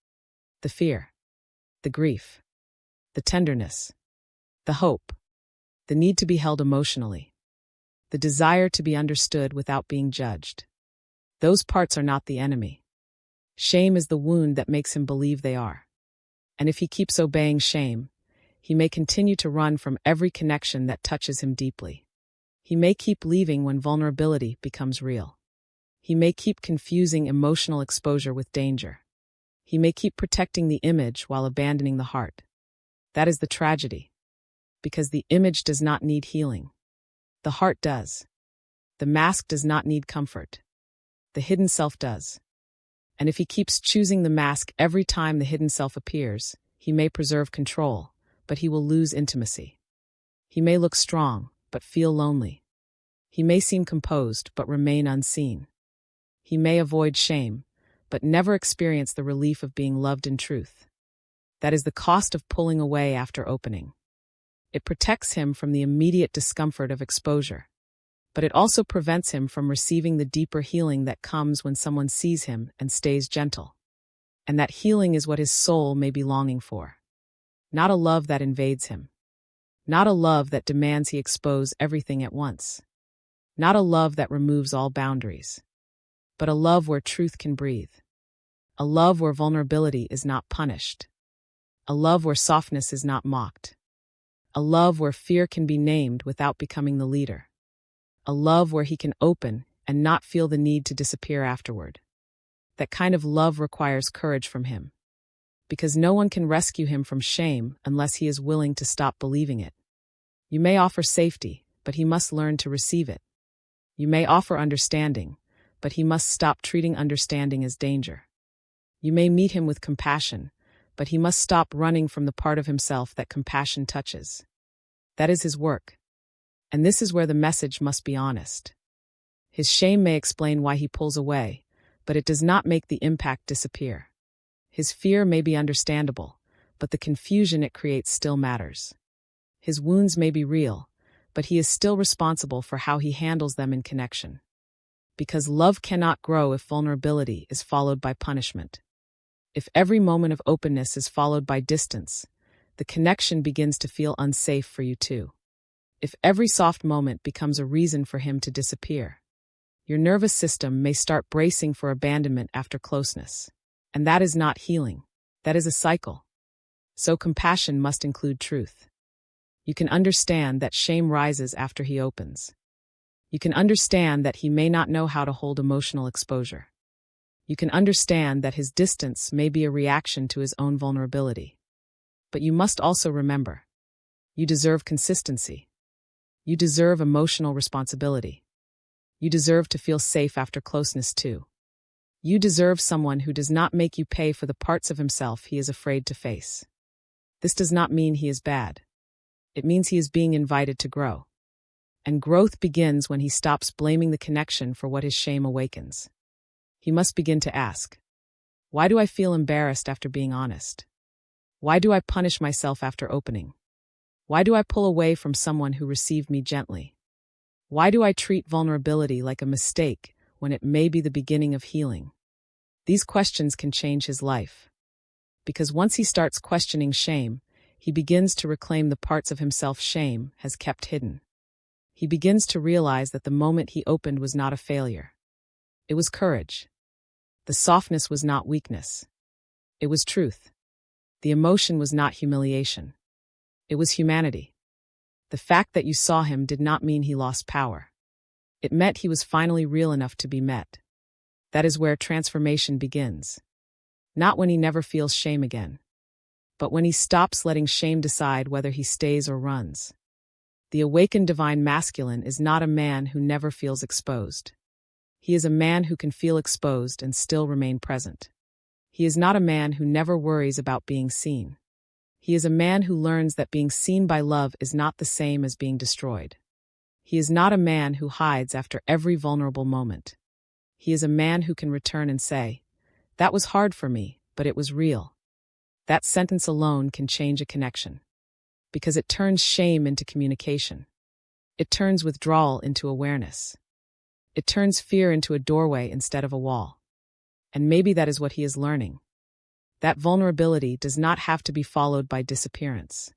The fear, the grief, the tenderness, the hope, the need to be held emotionally, the desire to be understood without being judged. Those parts are not the enemy. Shame is the wound that makes him believe they are. And if he keeps obeying shame, he may continue to run from every connection that touches him deeply. He may keep leaving when vulnerability becomes real. He may keep confusing emotional exposure with danger. He may keep protecting the image while abandoning the heart. That is the tragedy. Because the image does not need healing. The heart does. The mask does not need comfort. The hidden self does. And if he keeps choosing the mask every time the hidden self appears, he may preserve control, but he will lose intimacy. He may look strong, but feel lonely. He may seem composed, but remain unseen. He may avoid shame, but never experience the relief of being loved in truth. That is the cost of pulling away after opening. It protects him from the immediate discomfort of exposure, but it also prevents him from receiving the deeper healing that comes when someone sees him and stays gentle. And that healing is what his soul may be longing for. Not a love that invades him. Not a love that demands he expose everything at once. Not a love that removes all boundaries. But a love where truth can breathe. A love where vulnerability is not punished. A love where softness is not mocked. A love where fear can be named without becoming the leader. A love where he can open and not feel the need to disappear afterward. That kind of love requires courage from him. Because no one can rescue him from shame unless he is willing to stop believing it. You may offer safety, but he must learn to receive it. You may offer understanding, but he must stop treating understanding as danger. You may meet him with compassion, but he must stop running from the part of himself that compassion touches. That is his work. And this is where the message must be honest. His shame may explain why he pulls away, but it does not make the impact disappear. His fear may be understandable, but the confusion it creates still matters. His wounds may be real, but he is still responsible for how he handles them in connection. Because love cannot grow if vulnerability is followed by punishment. If every moment of openness is followed by distance, the connection begins to feel unsafe for you too. If every soft moment becomes a reason for him to disappear, your nervous system may start bracing for abandonment after closeness. And that is not healing. That is a cycle. So compassion must include truth. You can understand that shame rises after he opens. You can understand that he may not know how to hold emotional exposure. You can understand that his distance may be a reaction to his own vulnerability. But you must also remember, you deserve consistency. You deserve emotional responsibility. You deserve to feel safe after closeness too. You deserve someone who does not make you pay for the parts of himself he is afraid to face. This does not mean he is bad. It means he is being invited to grow. And growth begins when he stops blaming the connection for what his shame awakens. He must begin to ask, why do I feel embarrassed after being honest? Why do I punish myself after opening? Why do I pull away from someone who received me gently? Why do I treat vulnerability like a mistake when it may be the beginning of healing? These questions can change his life. Because once he starts questioning shame, he begins to reclaim the parts of himself shame has kept hidden. He begins to realize that the moment he opened was not a failure. It was courage. The softness was not weakness. It was truth. The emotion was not humiliation. It was humanity. The fact that you saw him did not mean he lost power. It meant he was finally real enough to be met. That is where transformation begins. Not when he never feels shame again, but when he stops letting shame decide whether he stays or runs. The awakened divine masculine is not a man who never feels exposed. He is a man who can feel exposed and still remain present. He is not a man who never worries about being seen. He is a man who learns that being seen by love is not the same as being destroyed. He is not a man who hides after every vulnerable moment. He is a man who can return and say, "That was hard for me, but it was real." That sentence alone can change a connection. Because it turns shame into communication. It turns withdrawal into awareness. It turns fear into a doorway instead of a wall. And maybe that is what he is learning. That vulnerability does not have to be followed by disappearance.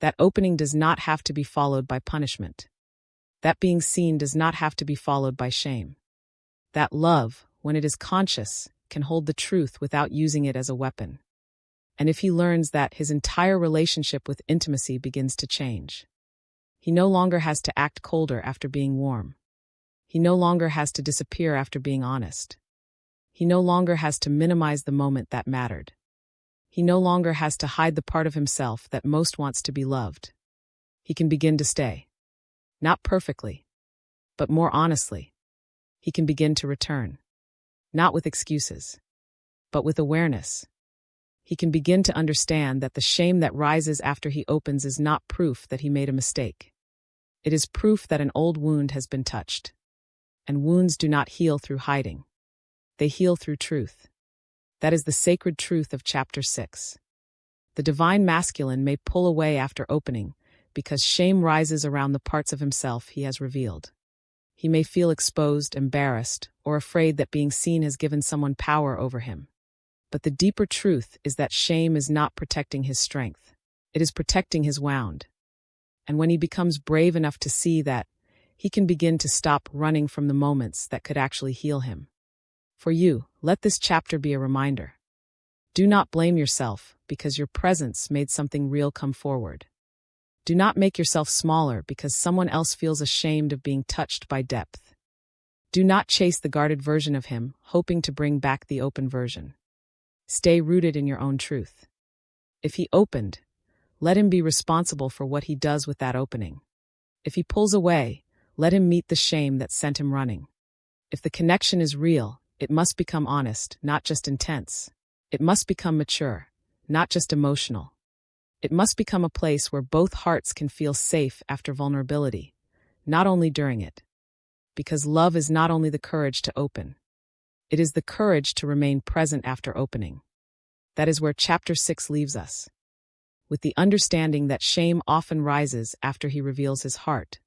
That opening does not have to be followed by punishment. That being seen does not have to be followed by shame. That love, when it is conscious, can hold the truth without using it as a weapon. And if he learns that, his entire relationship with intimacy begins to change. He no longer has to act colder after being warm. He no longer has to disappear after being honest. He no longer has to minimize the moment that mattered. He no longer has to hide the part of himself that most wants to be loved. He can begin to stay. Not perfectly, but more honestly. He can begin to return. Not with excuses, but with awareness. He can begin to understand that the shame that rises after he opens is not proof that he made a mistake. It is proof that an old wound has been touched. And wounds do not heal through hiding. They heal through truth. That is the sacred truth of chapter 6. The divine masculine may pull away after opening because shame rises around the parts of himself he has revealed. He may feel exposed, embarrassed, or afraid that being seen has given someone power over him. But the deeper truth is that shame is not protecting his strength. It is protecting his wound. And when he becomes brave enough to see that, he can begin to stop running from the moments that could actually heal him. For you, let this chapter be a reminder. Do not blame yourself because your presence made something real come forward. Do not make yourself smaller because someone else feels ashamed of being touched by depth. Do not chase the guarded version of him, hoping to bring back the open version. Stay rooted in your own truth. If he opened, let him be responsible for what he does with that opening. If he pulls away, let him meet the shame that sent him running. If the connection is real, it must become honest, not just intense. It must become mature, not just emotional. It must become a place where both hearts can feel safe after vulnerability, not only during it. Because love is not only the courage to open. It is the courage to remain present after opening. That is where chapter 6 leaves us. With the understanding that shame often rises after he reveals his heart.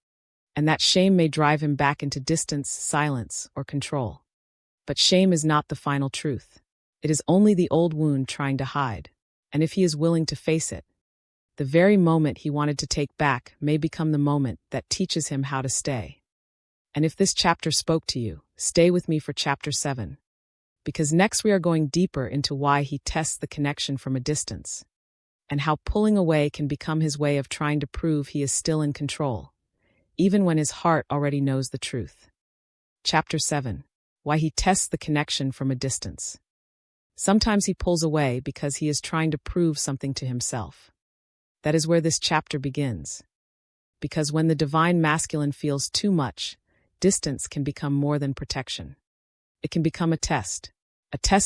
And that shame may drive him back into distance, silence, or control. But shame is not the final truth. It is only the old wound trying to hide. And if he is willing to face it, the very moment he wanted to take back may become the moment that teaches him how to stay. And if this chapter spoke to you, stay with me for chapter 7. Because next we are going deeper into why he tests the connection from a distance. And how pulling away can become his way of trying to prove he is still in control, even when his heart already knows the truth. Chapter 7. Why he tests the connection from a distance. Sometimes he pulls away because he is trying to prove something to himself. That is where this chapter begins. Because when the divine masculine feels too much, distance can become more than protection. It can become a test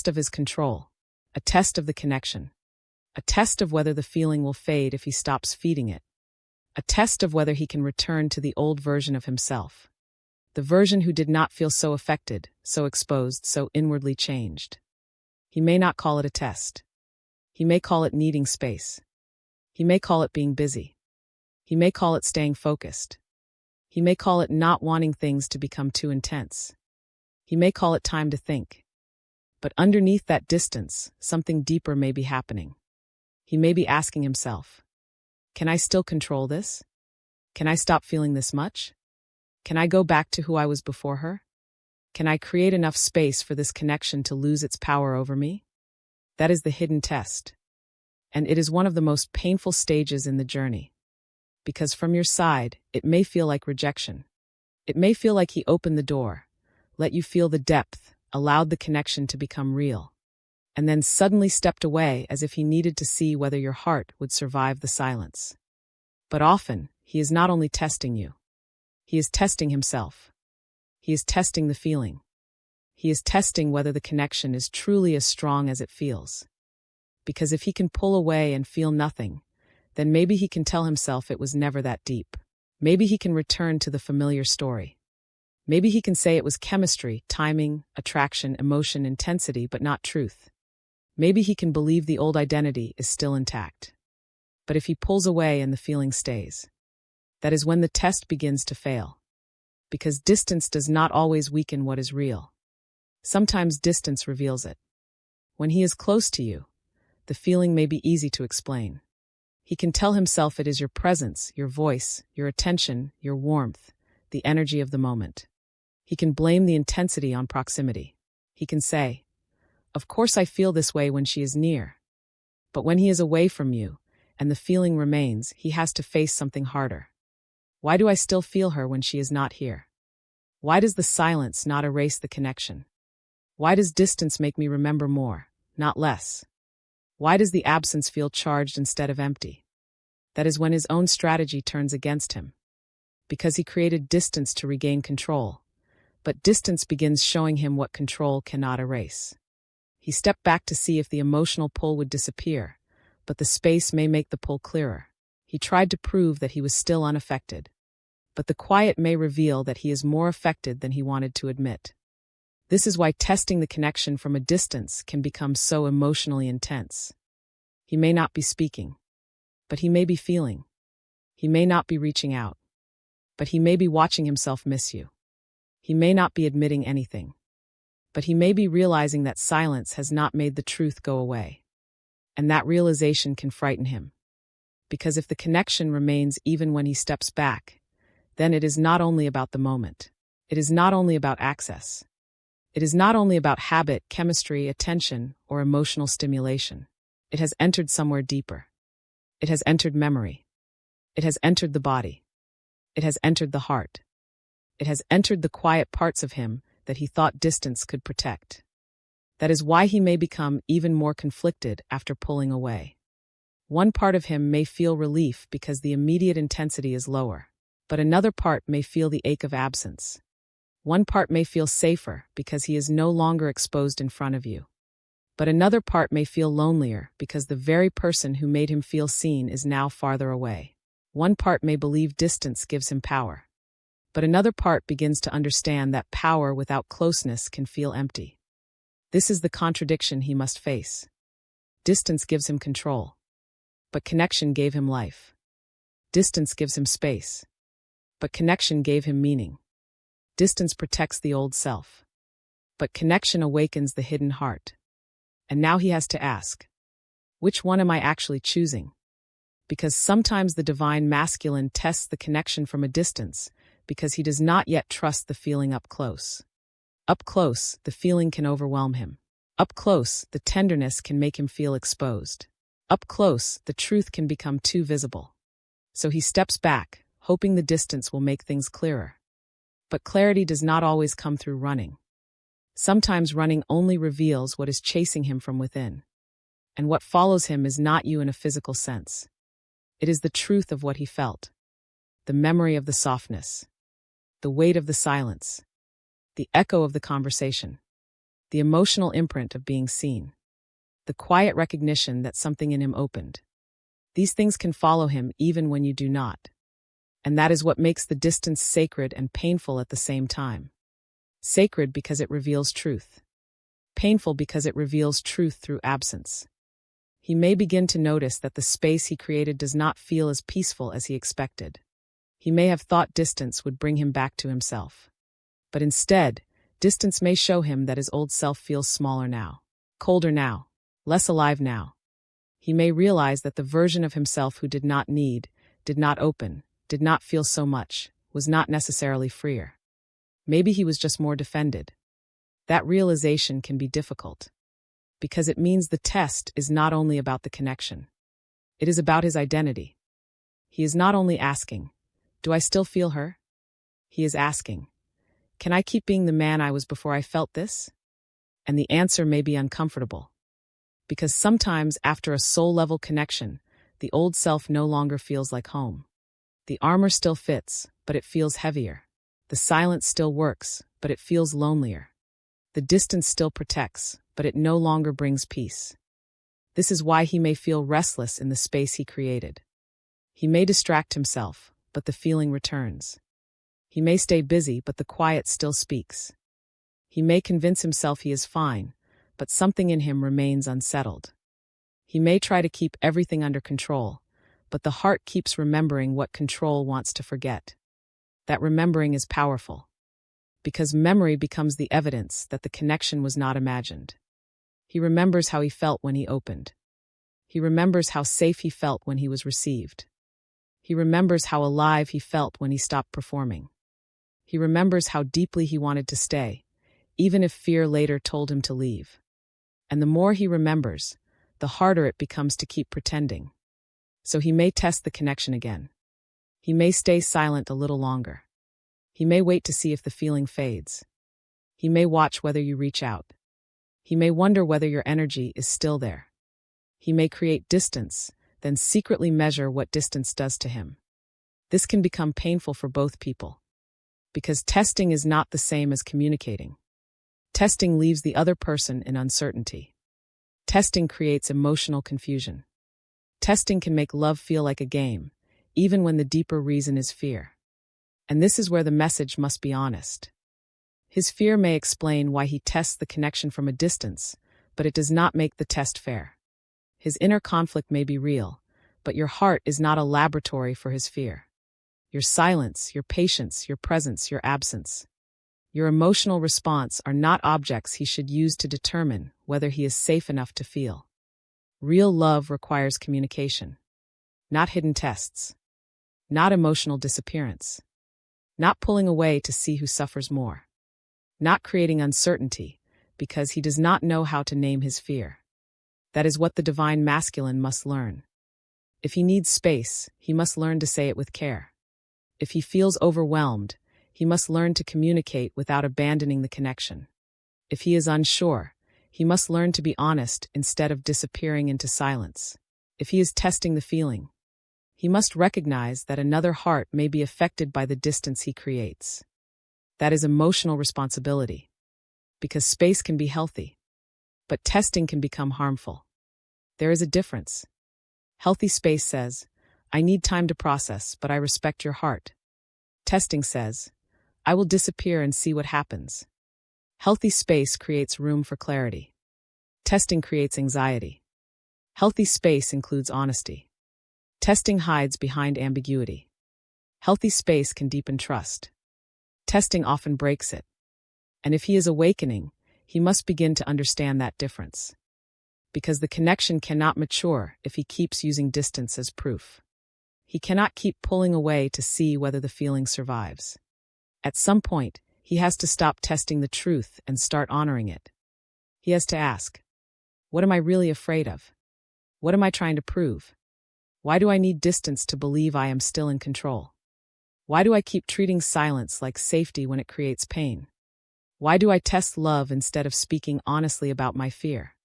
of his control, a test of the connection, a test of whether the feeling will fade if he stops feeding it, a test of whether he can return to the old version of himself, the version who did not feel so affected, so exposed, so inwardly changed. He may not call it a test. He may call it needing space. He may call it being busy. He may call it staying focused. He may call it not wanting things to become too intense. He may call it time to think. But underneath that distance, something deeper may be happening. He may be asking himself, can I still control this? Can I stop feeling this much? Can I go back to who I was before her? Can I create enough space for this connection to lose its power over me? That is the hidden test. And it is one of the most painful stages in the journey. Because from your side, it may feel like rejection. It may feel like he opened the door, let you feel the depth, allowed the connection to become real, and then suddenly stepped away as if he needed to see whether your heart would survive the silence. But often, he is not only testing you. He is testing himself. He is testing the feeling. He is testing whether the connection is truly as strong as it feels. Because if he can pull away and feel nothing, then maybe he can tell himself it was never that deep. Maybe he can return to the familiar story. Maybe he can say it was chemistry, timing, attraction, emotion, intensity, but not truth. Maybe he can believe the old identity is still intact. But if he pulls away and the feeling stays, that is when the test begins to fail. Because distance does not always weaken what is real. Sometimes distance reveals it. When he is close to you, the feeling may be easy to explain. He can tell himself it is your presence, your voice, your attention, your warmth, the energy of the moment. He can blame the intensity on proximity. He can say, "Of course I feel this way when she is near." But when he is away from you, and the feeling remains, he has to face something harder. Why do I still feel her when she is not here? Why does the silence not erase the connection? Why does distance make me remember more, not less? Why does the absence feel charged instead of empty? That is when his own strategy turns against him. Because he created distance to regain control. But distance begins showing him what control cannot erase. He stepped back to see if the emotional pull would disappear, but the space may make the pull clearer. He tried to prove that he was still unaffected. But the quiet may reveal that he is more affected than he wanted to admit. This is why testing the connection from a distance can become so emotionally intense. He may not be speaking, but he may be feeling. He may not be reaching out, but he may be watching himself miss you. He may not be admitting anything, but he may be realizing that silence has not made the truth go away. And that realization can frighten him. Because if the connection remains even when he steps back, then it is not only about the moment. It is not only about access. It is not only about habit, chemistry, attention, or emotional stimulation. It has entered somewhere deeper. It has entered memory. It has entered the body. It has entered the heart. It has entered the quiet parts of him that he thought distance could protect. That is why he may become even more conflicted after pulling away. One part of him may feel relief because the immediate intensity is lower, but another part may feel the ache of absence. One part may feel safer because he is no longer exposed in front of you. But another part may feel lonelier because the very person who made him feel seen is now farther away. One part may believe distance gives him power. But another part begins to understand that power without closeness can feel empty. This is the contradiction he must face. Distance gives him control, but connection gave him life. Distance gives him space, but connection gave him meaning. Distance protects the old self, but connection awakens the hidden heart. And now he has to ask, which one am I actually choosing? Because sometimes the divine masculine tests the connection from a distance because he does not yet trust the feeling up close. Up close, the feeling can overwhelm him. Up close, the tenderness can make him feel exposed. Up close, the truth can become too visible. So he steps back, hoping the distance will make things clearer. But clarity does not always come through running. Sometimes running only reveals what is chasing him from within. And what follows him is not you in a physical sense. It is the truth of what he felt. The memory of the softness. The weight of the silence. The echo of the conversation. The emotional imprint of being seen. The quiet recognition that something in him opened. These things can follow him even when you do not. And that is what makes the distance sacred and painful at the same time. Sacred because it reveals truth. Painful because it reveals truth through absence. He may begin to notice that the space he created does not feel as peaceful as he expected. He may have thought distance would bring him back to himself. But instead, distance may show him that his old self feels smaller now, colder now, less alive now. He may realize that the version of himself who did not need, did not open, did not feel so much, was not necessarily freer. Maybe he was just more defended. That realization can be difficult, because it means the test is not only about the connection. It is about his identity. He is not only asking, do I still feel her? He is asking, can I keep being the man I was before I felt this? And the answer may be uncomfortable. Because sometimes after a soul-level connection, the old self no longer feels like home. The armor still fits, but it feels heavier. The silence still works, but it feels lonelier. The distance still protects, but it no longer brings peace. This is why he may feel restless in the space he created. He may distract himself, but the feeling returns. He may stay busy, but the quiet still speaks. He may convince himself he is fine, but something in him remains unsettled. He may try to keep everything under control, but the heart keeps remembering what control wants to forget. That remembering is powerful, because memory becomes the evidence that the connection was not imagined. He remembers how he felt when he opened. He remembers how safe he felt when he was received. He remembers how alive he felt when he stopped performing. He remembers how deeply he wanted to stay, even if fear later told him to leave. And the more he remembers, the harder it becomes to keep pretending. So he may test the connection again. He may stay silent a little longer. He may wait to see if the feeling fades. He may watch whether you reach out. He may wonder whether your energy is still there. He may create distance, then secretly measure what distance does to him. This can become painful for both people, because testing is not the same as communicating. Testing leaves the other person in uncertainty. Testing creates emotional confusion. Testing can make love feel like a game, even when the deeper reason is fear. And this is where the message must be honest. His fear may explain why he tests the connection from a distance, but it does not make the test fair. His inner conflict may be real, but your heart is not a laboratory for his fear. Your silence, your patience, your presence, your absence, your emotional response are not objects he should use to determine whether he is safe enough to feel. Real love requires communication, not hidden tests, not emotional disappearance, not pulling away to see who suffers more, not creating uncertainty because he does not know how to name his fear. That is what the divine masculine must learn. If he needs space, he must learn to say it with care. If he feels overwhelmed, he must learn to communicate without abandoning the connection. If he is unsure, he must learn to be honest instead of disappearing into silence. If he is testing the feeling, he must recognize that another heart may be affected by the distance he creates. That is emotional responsibility, because space can be healthy, but testing can become harmful. There is a difference. Healthy space says, I need time to process, but I respect your heart. Testing says, I will disappear and see what happens. Healthy space creates room for clarity. Testing creates anxiety. Healthy space includes honesty. Testing hides behind ambiguity. Healthy space can deepen trust. Testing often breaks it. And if he is awakening, he must begin to understand that difference. Because the connection cannot mature if he keeps using distance as proof. He cannot keep pulling away to see whether the feeling survives. At some point, he has to stop testing the truth and start honoring it. He has to ask, what am I really afraid of? What am I trying to prove? Why do I need distance to believe I am still in control? Why do I keep treating silence like safety when it creates pain? Why do I test love instead of speaking honestly about my fear?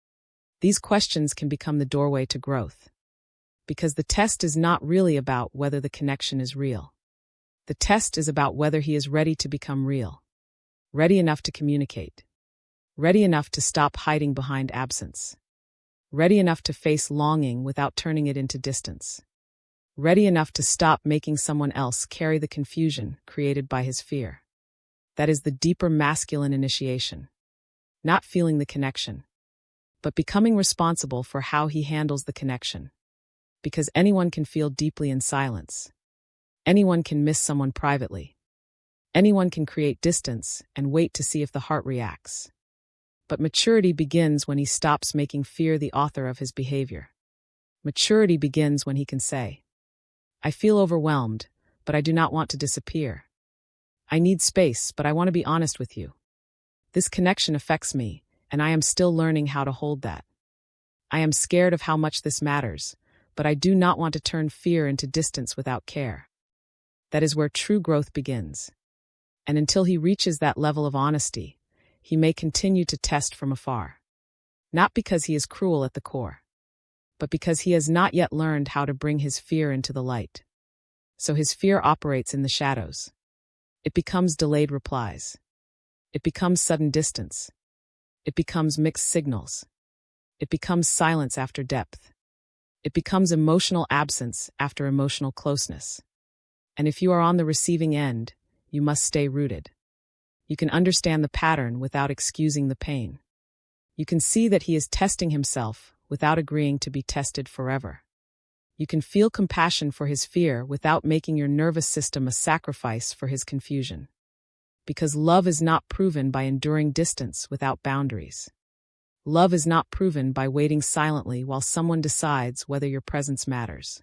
These questions can become the doorway to growth. Because the test is not really about whether the connection is real. The test is about whether he is ready to become real. Ready enough to communicate. Ready enough to stop hiding behind absence. Ready enough to face longing without turning it into distance. Ready enough to stop making someone else carry the confusion created by his fear. That is the deeper masculine initiation. Not feeling the connection, but becoming responsible for how he handles the connection. Because anyone can feel deeply in silence. Anyone can miss someone privately. Anyone can create distance and wait to see if the heart reacts. But maturity begins when he stops making fear the author of his behavior. Maturity begins when he can say, I feel overwhelmed, but I do not want to disappear. I need space, but I want to be honest with you. This connection affects me, and I am still learning how to hold that. I am scared of how much this matters, but I do not want to turn fear into distance without care. That is where true growth begins. And until he reaches that level of honesty, he may continue to test from afar. Not because he is cruel at the core, but because he has not yet learned how to bring his fear into the light. So his fear operates in the shadows. It becomes delayed replies. It becomes sudden distance. It becomes mixed signals. It becomes silence after depth. It becomes emotional absence after emotional closeness. And if you are on the receiving end, you must stay rooted. You can understand the pattern without excusing the pain. You can see that he is testing himself without agreeing to be tested forever. You can feel compassion for his fear without making your nervous system a sacrifice for his confusion. Because love is not proven by enduring distance without boundaries. Love is not proven by waiting silently while someone decides whether your presence matters.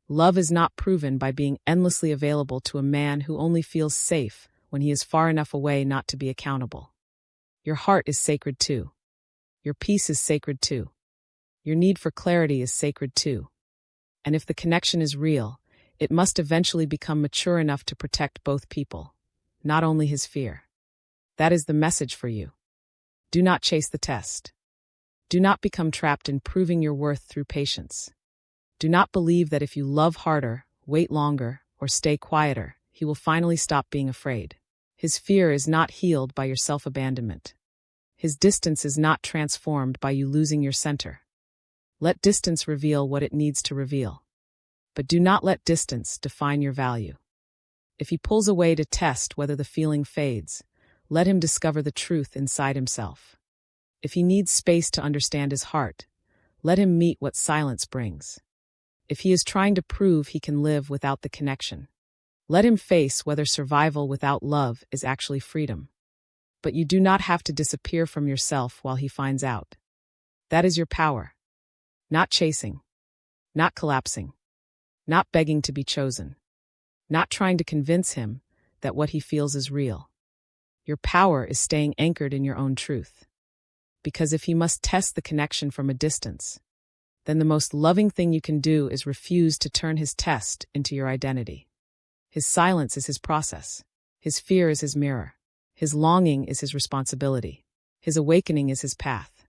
Love is not proven by being endlessly available to a man who only feels safe when he is far enough away not to be accountable. Your heart is sacred too. Your peace is sacred too. Your need for clarity is sacred too. And if the connection is real, it must eventually become mature enough to protect both people, not only his fear. That is the message for you. Do not chase the test. Do not become trapped in proving your worth through patience. Do not believe that if you love harder, wait longer, or stay quieter, he will finally stop being afraid. His fear is not healed by your self-abandonment. His distance is not transformed by you losing your center. Let distance reveal what it needs to reveal. But do not let distance define your value. If he pulls away to test whether the feeling fades, let him discover the truth inside himself. If he needs space to understand his heart, let him meet what silence brings. If he is trying to prove he can live without the connection, let him face whether survival without love is actually freedom. But you do not have to disappear from yourself while he finds out. That is your power. Not chasing. Not collapsing. Not begging to be chosen. Not trying to convince him that what he feels is real. Your power is staying anchored in your own truth. Because if he must test the connection from a distance, then the most loving thing you can do is refuse to turn his test into your identity. His silence is his process. His fear is his mirror. His longing is his responsibility. His awakening is his path.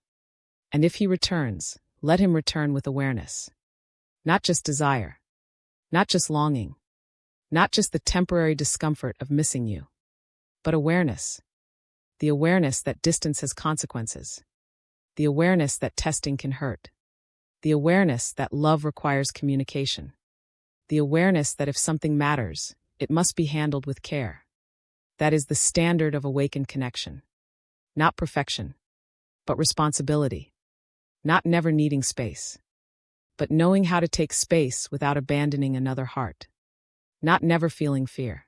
And if he returns, let him return with awareness. Not just desire. Not just longing. Not just the temporary discomfort of missing you. But awareness. The awareness that distance has consequences. The awareness that testing can hurt. The awareness that love requires communication. The awareness that if something matters, it must be handled with care. That is the standard of awakened connection. Not perfection, but responsibility. Not never needing space, but knowing how to take space without abandoning another heart. Not never feeling fear,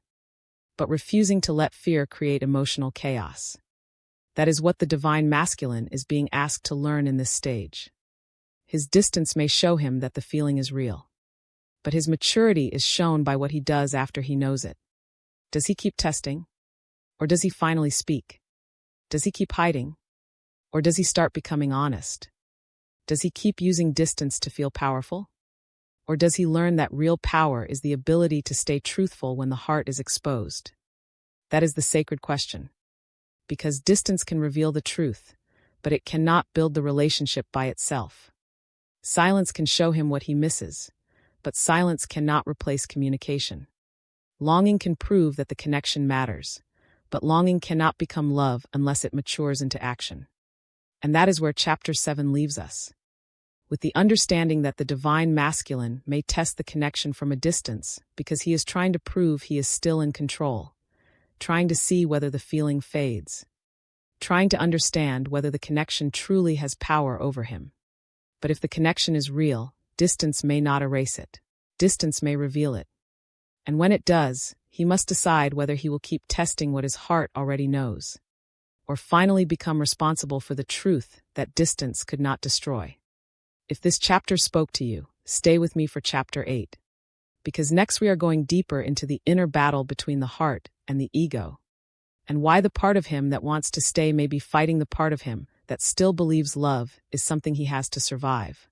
but refusing to let fear create emotional chaos. That is what the divine masculine is being asked to learn in this stage. His distance may show him that the feeling is real, but his maturity is shown by what he does after he knows it. Does he keep testing? Or does he finally speak? Does he keep hiding? Or does he start becoming honest? Does he keep using distance to feel powerful? Or does he learn that real power is the ability to stay truthful when the heart is exposed? That is the sacred question. Because distance can reveal the truth, but it cannot build the relationship by itself. Silence can show him what he misses, but silence cannot replace communication. Longing can prove that the connection matters, but longing cannot become love unless it matures into action. And that is where Chapter 7 leaves us. With the understanding that the divine masculine may test the connection from a distance because he is trying to prove he is still in control, trying to see whether the feeling fades, trying to understand whether the connection truly has power over him. But if the connection is real, distance may not erase it. Distance may reveal it. And when it does, he must decide whether he will keep testing what his heart already knows, or finally become responsible for the truth that distance could not destroy. If this chapter spoke to you, stay with me for Chapter 8. Because next we are going deeper into the inner battle between the heart and the ego, and why the part of him that wants to stay may be fighting the part of him that still believes love is something he has to survive.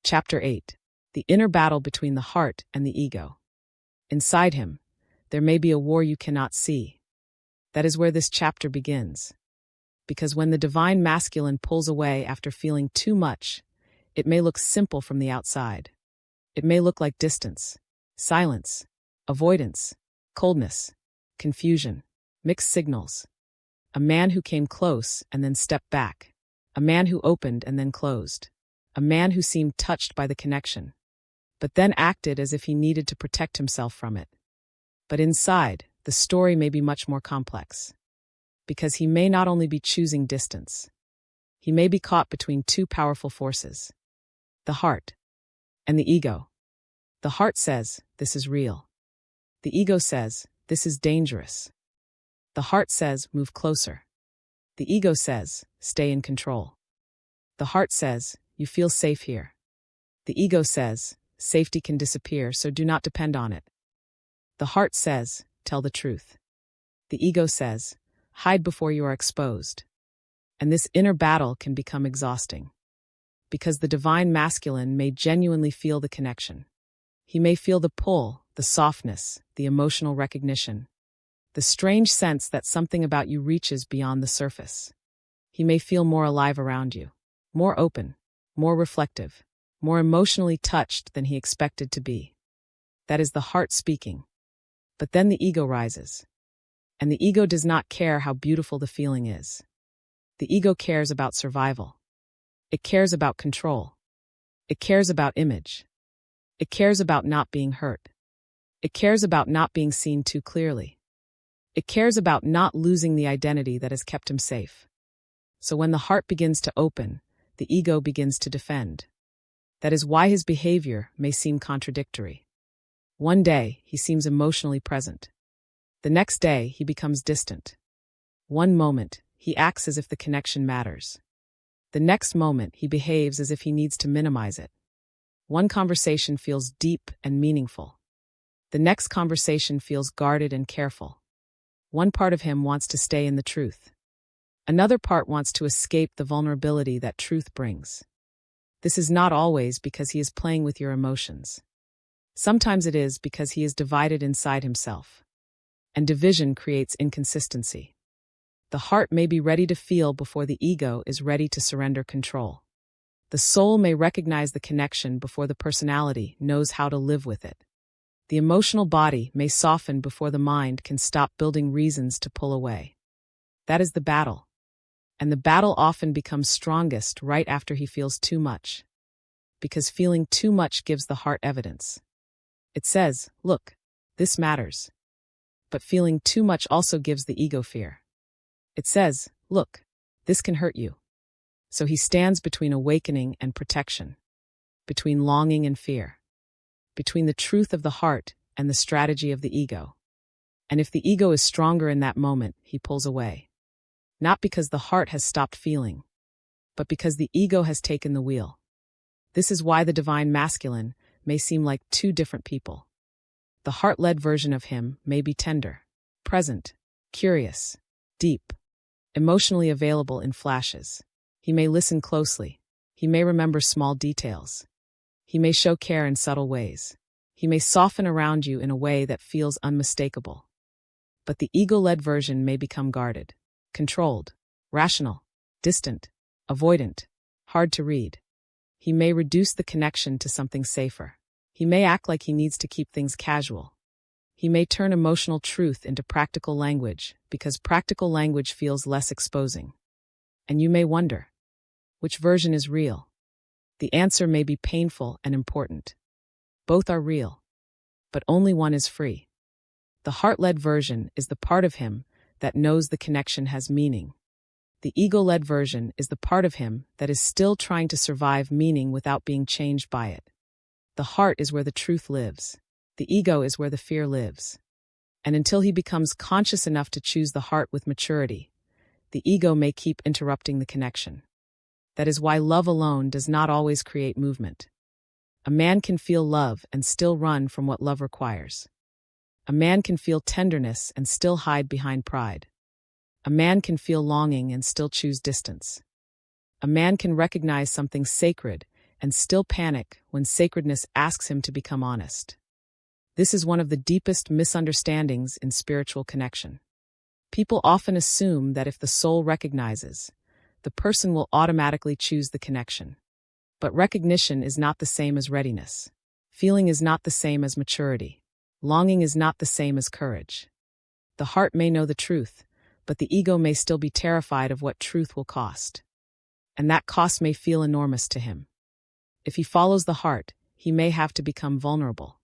Chapter 8. The inner battle between the heart and the ego. Inside him, there may be a war you cannot see. That is where this chapter begins. Because when the divine masculine pulls away after feeling too much, it may look simple from the outside. It may look like distance, silence, avoidance, coldness, confusion, mixed signals. A man who came close and then stepped back. A man who opened and then closed. A man who seemed touched by the connection, but then acted as if he needed to protect himself from it. But inside, the story may be much more complex. Because he may not only be choosing distance, he may be caught between two powerful forces: the heart and the ego. The heart says, "This is real." The ego says, "This is dangerous." The heart says, "Move closer." The ego says, "Stay in control." The heart says, "You feel safe here." The ego says, "Safety can disappear, so do not depend on it." The heart says, "Tell the truth." The ego says, "Hide before you are exposed." And this inner battle can become exhausting. Because the divine masculine may genuinely feel the connection. He may feel the pull, the softness, the emotional recognition, the strange sense that something about you reaches beyond the surface. He may feel more alive around you, more open, more reflective, more emotionally touched than he expected to be. That is the heart speaking. But then the ego rises. And the ego does not care how beautiful the feeling is. The ego cares about survival. It cares about control. It cares about image. It cares about not being hurt. It cares about not being seen too clearly. It cares about not losing the identity that has kept him safe. So when the heart begins to open, the ego begins to defend. That is why his behavior may seem contradictory. One day, he seems emotionally present. The next day, he becomes distant. One moment, he acts as if the connection matters. The next moment, he behaves as if he needs to minimize it. One conversation feels deep and meaningful. The next conversation feels guarded and careful. One part of him wants to stay in the truth. Another part wants to escape the vulnerability that truth brings. This is not always because he is playing with your emotions. Sometimes it is because he is divided inside himself. And division creates inconsistency. The heart may be ready to feel before the ego is ready to surrender control. The soul may recognize the connection before the personality knows how to live with it. The emotional body may soften before the mind can stop building reasons to pull away. That is the battle. And the battle often becomes strongest right after he feels too much. Because feeling too much gives the heart evidence. It says, "Look, this matters." But feeling too much also gives the ego fear. It says, "Look, this can hurt you." So he stands between awakening and protection, between longing and fear, between the truth of the heart and the strategy of the ego. And if the ego is stronger in that moment, he pulls away. Not because the heart has stopped feeling, but because the ego has taken the wheel. This is why the divine masculine may seem like two different people. The heart-led version of him may be tender, present, curious, deep, emotionally available in flashes. He may listen closely. He may remember small details. He may show care in subtle ways. He may soften around you in a way that feels unmistakable. But the ego-led version may become guarded, controlled, rational, distant, avoidant, hard to read. He may reduce the connection to something safer. He may act like he needs to keep things casual. He may turn emotional truth into practical language because practical language feels less exposing. And you may wonder, which version is real? The answer may be painful and important. Both are real, but only one is free. The heart-led version is the part of him that knows the connection has meaning. The ego-led version is the part of him that is still trying to survive meaning without being changed by it. The heart is where the truth lives. The ego is where the fear lives. And until he becomes conscious enough to choose the heart with maturity, the ego may keep interrupting the connection. That is why love alone does not always create movement. A man can feel love and still run from what love requires. A man can feel tenderness and still hide behind pride. A man can feel longing and still choose distance. A man can recognize something sacred and still panic when sacredness asks him to become honest. This is one of the deepest misunderstandings in spiritual connection. People often assume that if the soul recognizes, the person will automatically choose the connection. But recognition is not the same as readiness. Feeling is not the same as maturity. Longing is not the same as courage. The heart may know the truth, but the ego may still be terrified of what truth will cost. And that cost may feel enormous to him. If he follows the heart, he may have to become vulnerable.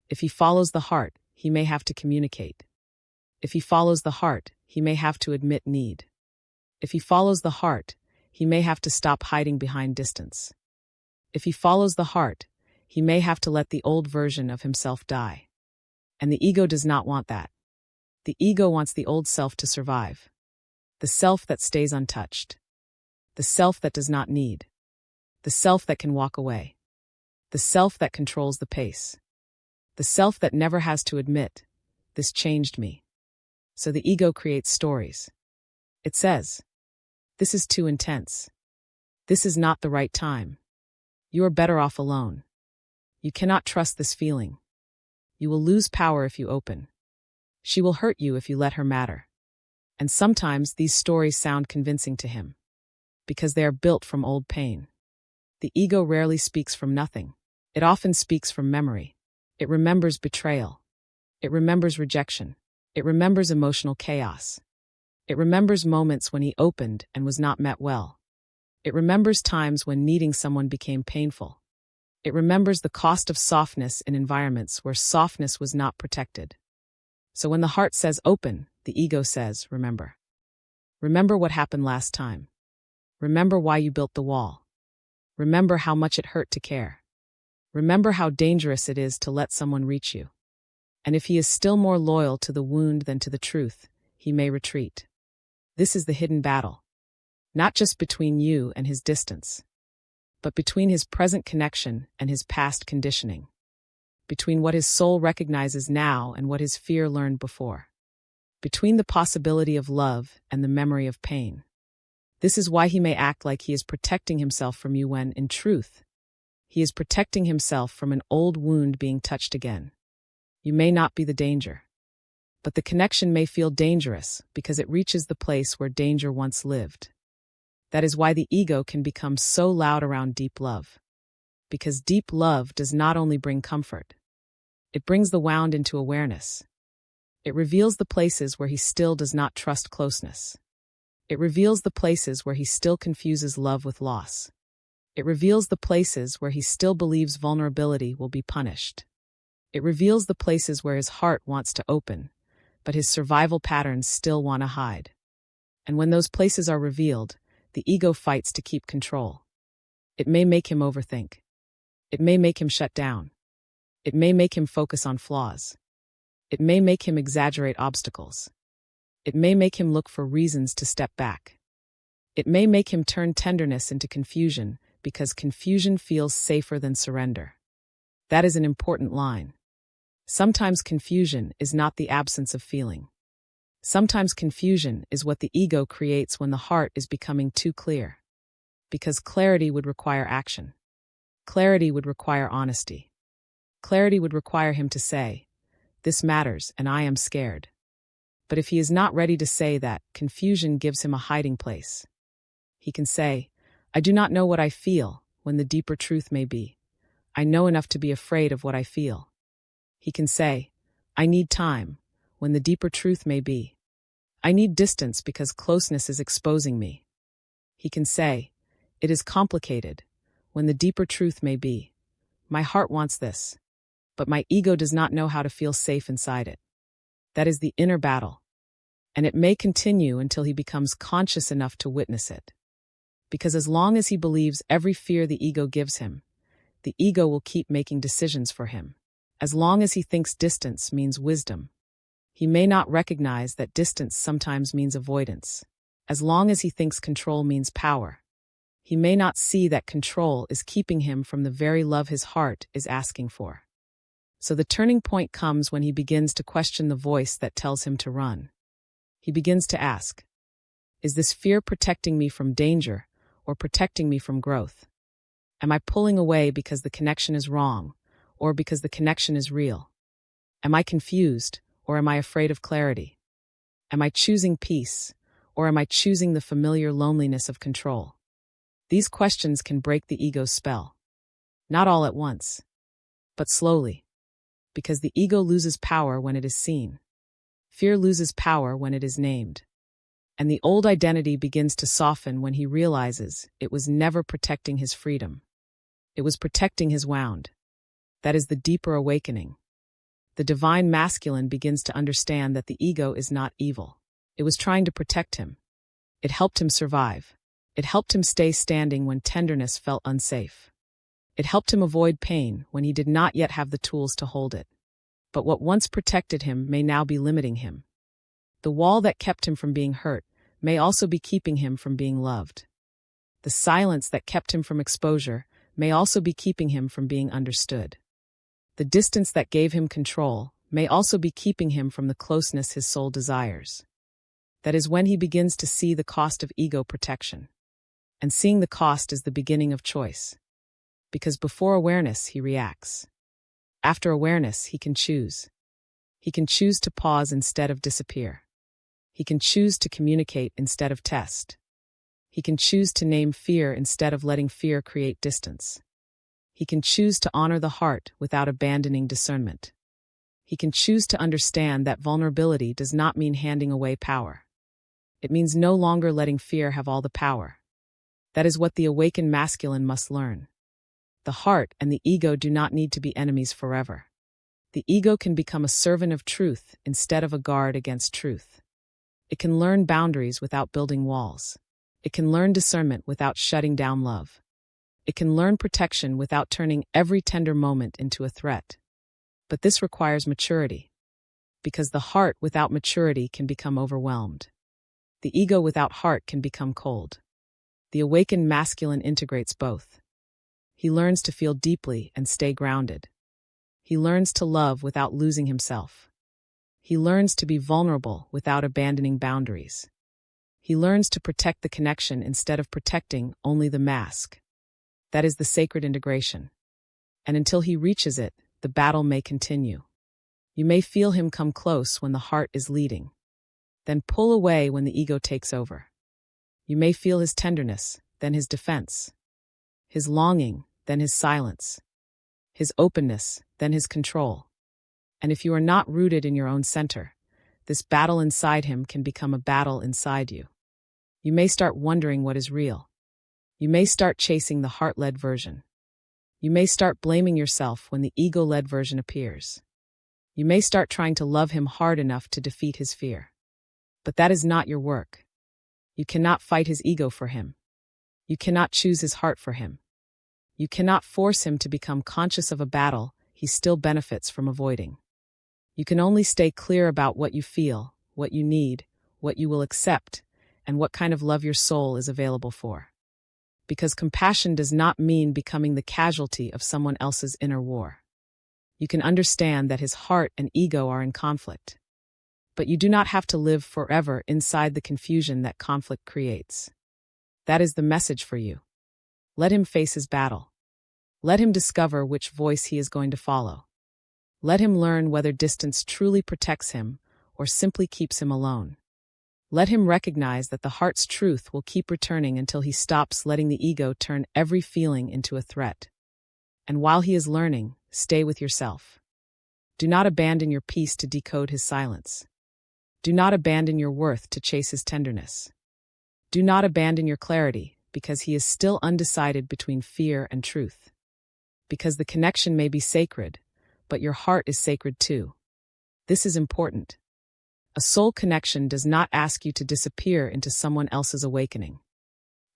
If he follows the heart, he may have to communicate. If he follows the heart, he may have to admit need. If he follows the heart, he may have to stop hiding behind distance. If he follows the heart, he may have to let the old version of himself die. And the ego does not want that. The ego wants the old self to survive. The self that stays untouched. The self that does not need. The self that can walk away. The self that controls the pace. The self that never has to admit, this changed me. So the ego creates stories. It says, this is too intense. This is not the right time. You are better off alone. You cannot trust this feeling. You will lose power if you open. She will hurt you if you let her matter. And sometimes these stories sound convincing to him, because they are built from old pain. The ego rarely speaks from nothing. It often speaks from memory. It remembers betrayal. It remembers rejection. It remembers emotional chaos. It remembers moments when he opened and was not met well. It remembers times when needing someone became painful. It remembers the cost of softness in environments where softness was not protected. So when the heart says open, the ego says remember. Remember what happened last time. Remember why you built the wall. Remember how much it hurt to care. Remember how dangerous it is to let someone reach you. And if he is still more loyal to the wound than to the truth, he may retreat. This is the hidden battle. Not just between you and his distance, but between his present connection and his past conditioning. Between what his soul recognizes now and what his fear learned before. Between the possibility of love and the memory of pain. This is why he may act like he is protecting himself from you when, in truth, he is protecting himself from an old wound being touched again. You may not be the danger, but the connection may feel dangerous because it reaches the place where danger once lived. That is why the ego can become so loud around deep love. Because deep love does not only bring comfort, it brings the wound into awareness. It reveals the places where he still does not trust closeness. It reveals the places where he still confuses love with loss. It reveals the places where he still believes vulnerability will be punished. It reveals the places where his heart wants to open, but his survival patterns still want to hide. And when those places are revealed, the ego fights to keep control. It may make him overthink. It may make him shut down. It may make him focus on flaws. It may make him exaggerate obstacles. It may make him look for reasons to step back. It may make him turn tenderness into confusion because confusion feels safer than surrender. That is an important line. Sometimes confusion is not the absence of feeling. Sometimes confusion is what the ego creates when the heart is becoming too clear. Because clarity would require action. Clarity would require honesty. Clarity would require him to say, "This matters and I am scared." But if he is not ready to say that, confusion gives him a hiding place. He can say, "I do not know what I feel," when the deeper truth may be, "I know enough to be afraid of what I feel." He can say, "I need time," when the deeper truth may be, "I need distance because closeness is exposing me." He can say, "It is complicated," when the deeper truth may be, "My heart wants this, but my ego does not know how to feel safe inside it." That is the inner battle, and it may continue until he becomes conscious enough to witness it. Because as long as he believes every fear the ego gives him, the ego will keep making decisions for him. As long as he thinks distance means wisdom, he may not recognize that distance sometimes means avoidance. As long as he thinks control means power, he may not see that control is keeping him from the very love his heart is asking for. So the turning point comes when he begins to question the voice that tells him to run. He begins to ask, is this fear protecting me from danger or protecting me from growth? Am I pulling away because the connection is wrong or because the connection is real? Am I confused or am I afraid of clarity? Am I choosing peace or am I choosing the familiar loneliness of control? These questions can break the ego's spell. Not all at once, but slowly. Because the ego loses power when it is seen. Fear loses power when it is named. And the old identity begins to soften when he realizes it was never protecting his freedom. It was protecting his wound. That is the deeper awakening. The divine masculine begins to understand that the ego is not evil. It was trying to protect him. It helped him survive. It helped him stay standing when tenderness felt unsafe. It helped him avoid pain when he did not yet have the tools to hold it. But what once protected him may now be limiting him. The wall that kept him from being hurt may also be keeping him from being loved. The silence that kept him from exposure may also be keeping him from being understood. The distance that gave him control may also be keeping him from the closeness his soul desires. That is when he begins to see the cost of ego protection. And seeing the cost is the beginning of choice. Because before awareness, he reacts. After awareness, he can choose. He can choose to pause instead of disappear. He can choose to communicate instead of test. He can choose to name fear instead of letting fear create distance. He can choose to honor the heart without abandoning discernment. He can choose to understand that vulnerability does not mean handing away power. It means no longer letting fear have all the power. That is what the awakened masculine must learn. The heart and the ego do not need to be enemies forever. The ego can become a servant of truth instead of a guard against truth. It can learn boundaries without building walls. It can learn discernment without shutting down love. It can learn protection without turning every tender moment into a threat. But this requires maturity. Because the heart without maturity can become overwhelmed. The ego without heart can become cold. The awakened masculine integrates both. He learns to feel deeply and stay grounded. He learns to love without losing himself. He learns to be vulnerable without abandoning boundaries. He learns to protect the connection instead of protecting only the mask. That is the sacred integration. And until he reaches it, the battle may continue. You may feel him come close when the heart is leading. Then pull away when the ego takes over. You may feel his tenderness, then his defense. His longing, then his silence. His openness, then his control. And if you are not rooted in your own center, this battle inside him can become a battle inside you. You may start wondering what is real. You may start chasing the heart-led version. You may start blaming yourself when the ego-led version appears. You may start trying to love him hard enough to defeat his fear. But that is not your work. You cannot fight his ego for him. You cannot choose his heart for him. You cannot force him to become conscious of a battle he still benefits from avoiding. You can only stay clear about what you feel, what you need, what you will accept, and what kind of love your soul is available for. Because compassion does not mean becoming the casualty of someone else's inner war. You can understand that his heart and ego are in conflict. But you do not have to live forever inside the confusion that conflict creates. That is the message for you. Let him face his battle. Let him discover which voice he is going to follow. Let him learn whether distance truly protects him or simply keeps him alone. Let him recognize that the heart's truth will keep returning until he stops letting the ego turn every feeling into a threat. And while he is learning, stay with yourself. Do not abandon your peace to decode his silence. Do not abandon your worth to chase his tenderness. Do not abandon your clarity because he is still undecided between fear and truth. Because the connection may be sacred, but your heart is sacred too. This is important. A soul connection does not ask you to disappear into someone else's awakening.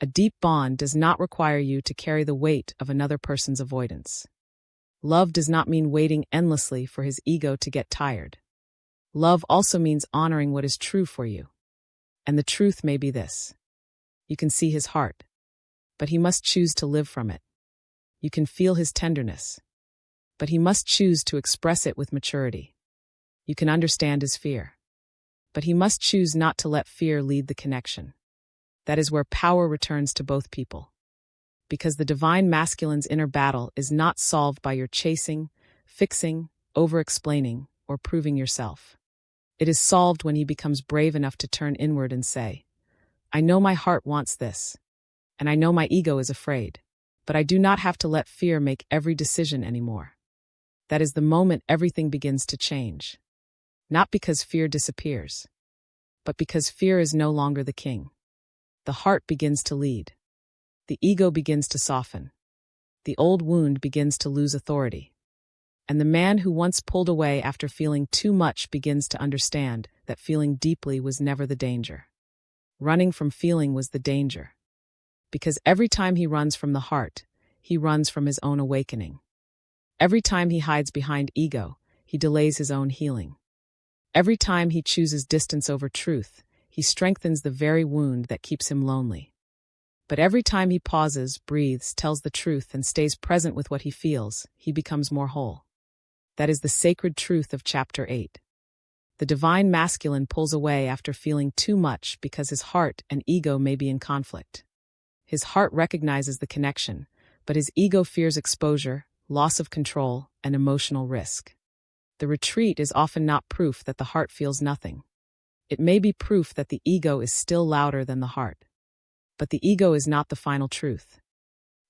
A deep bond does not require you to carry the weight of another person's avoidance. Love does not mean waiting endlessly for his ego to get tired. Love also means honoring what is true for you. And the truth may be this. You can see his heart, but he must choose to live from it. You can feel his tenderness, but he must choose to express it with maturity. You can understand his fear, but he must choose not to let fear lead the connection. That is where power returns to both people. Because the divine masculine's inner battle is not solved by your chasing, fixing, over-explaining, or proving yourself. It is solved when he becomes brave enough to turn inward and say, I know my heart wants this, and I know my ego is afraid, but I do not have to let fear make every decision anymore. That is the moment everything begins to change. Not because fear disappears, but because fear is no longer the king. The heart begins to lead. The ego begins to soften. The old wound begins to lose authority. And the man who once pulled away after feeling too much begins to understand that feeling deeply was never the danger. Running from feeling was the danger. Because every time he runs from the heart, he runs from his own awakening. Every time he hides behind ego, he delays his own healing. Every time he chooses distance over truth, he strengthens the very wound that keeps him lonely. But every time he pauses, breathes, tells the truth, and stays present with what he feels, he becomes more whole. That is the sacred truth of Chapter 8. The divine masculine pulls away after feeling too much because his heart and ego may be in conflict. His heart recognizes the connection, but his ego fears exposure, loss of control, and emotional risk. The retreat is often not proof that the heart feels nothing. It may be proof that the ego is still louder than the heart. But the ego is not the final truth.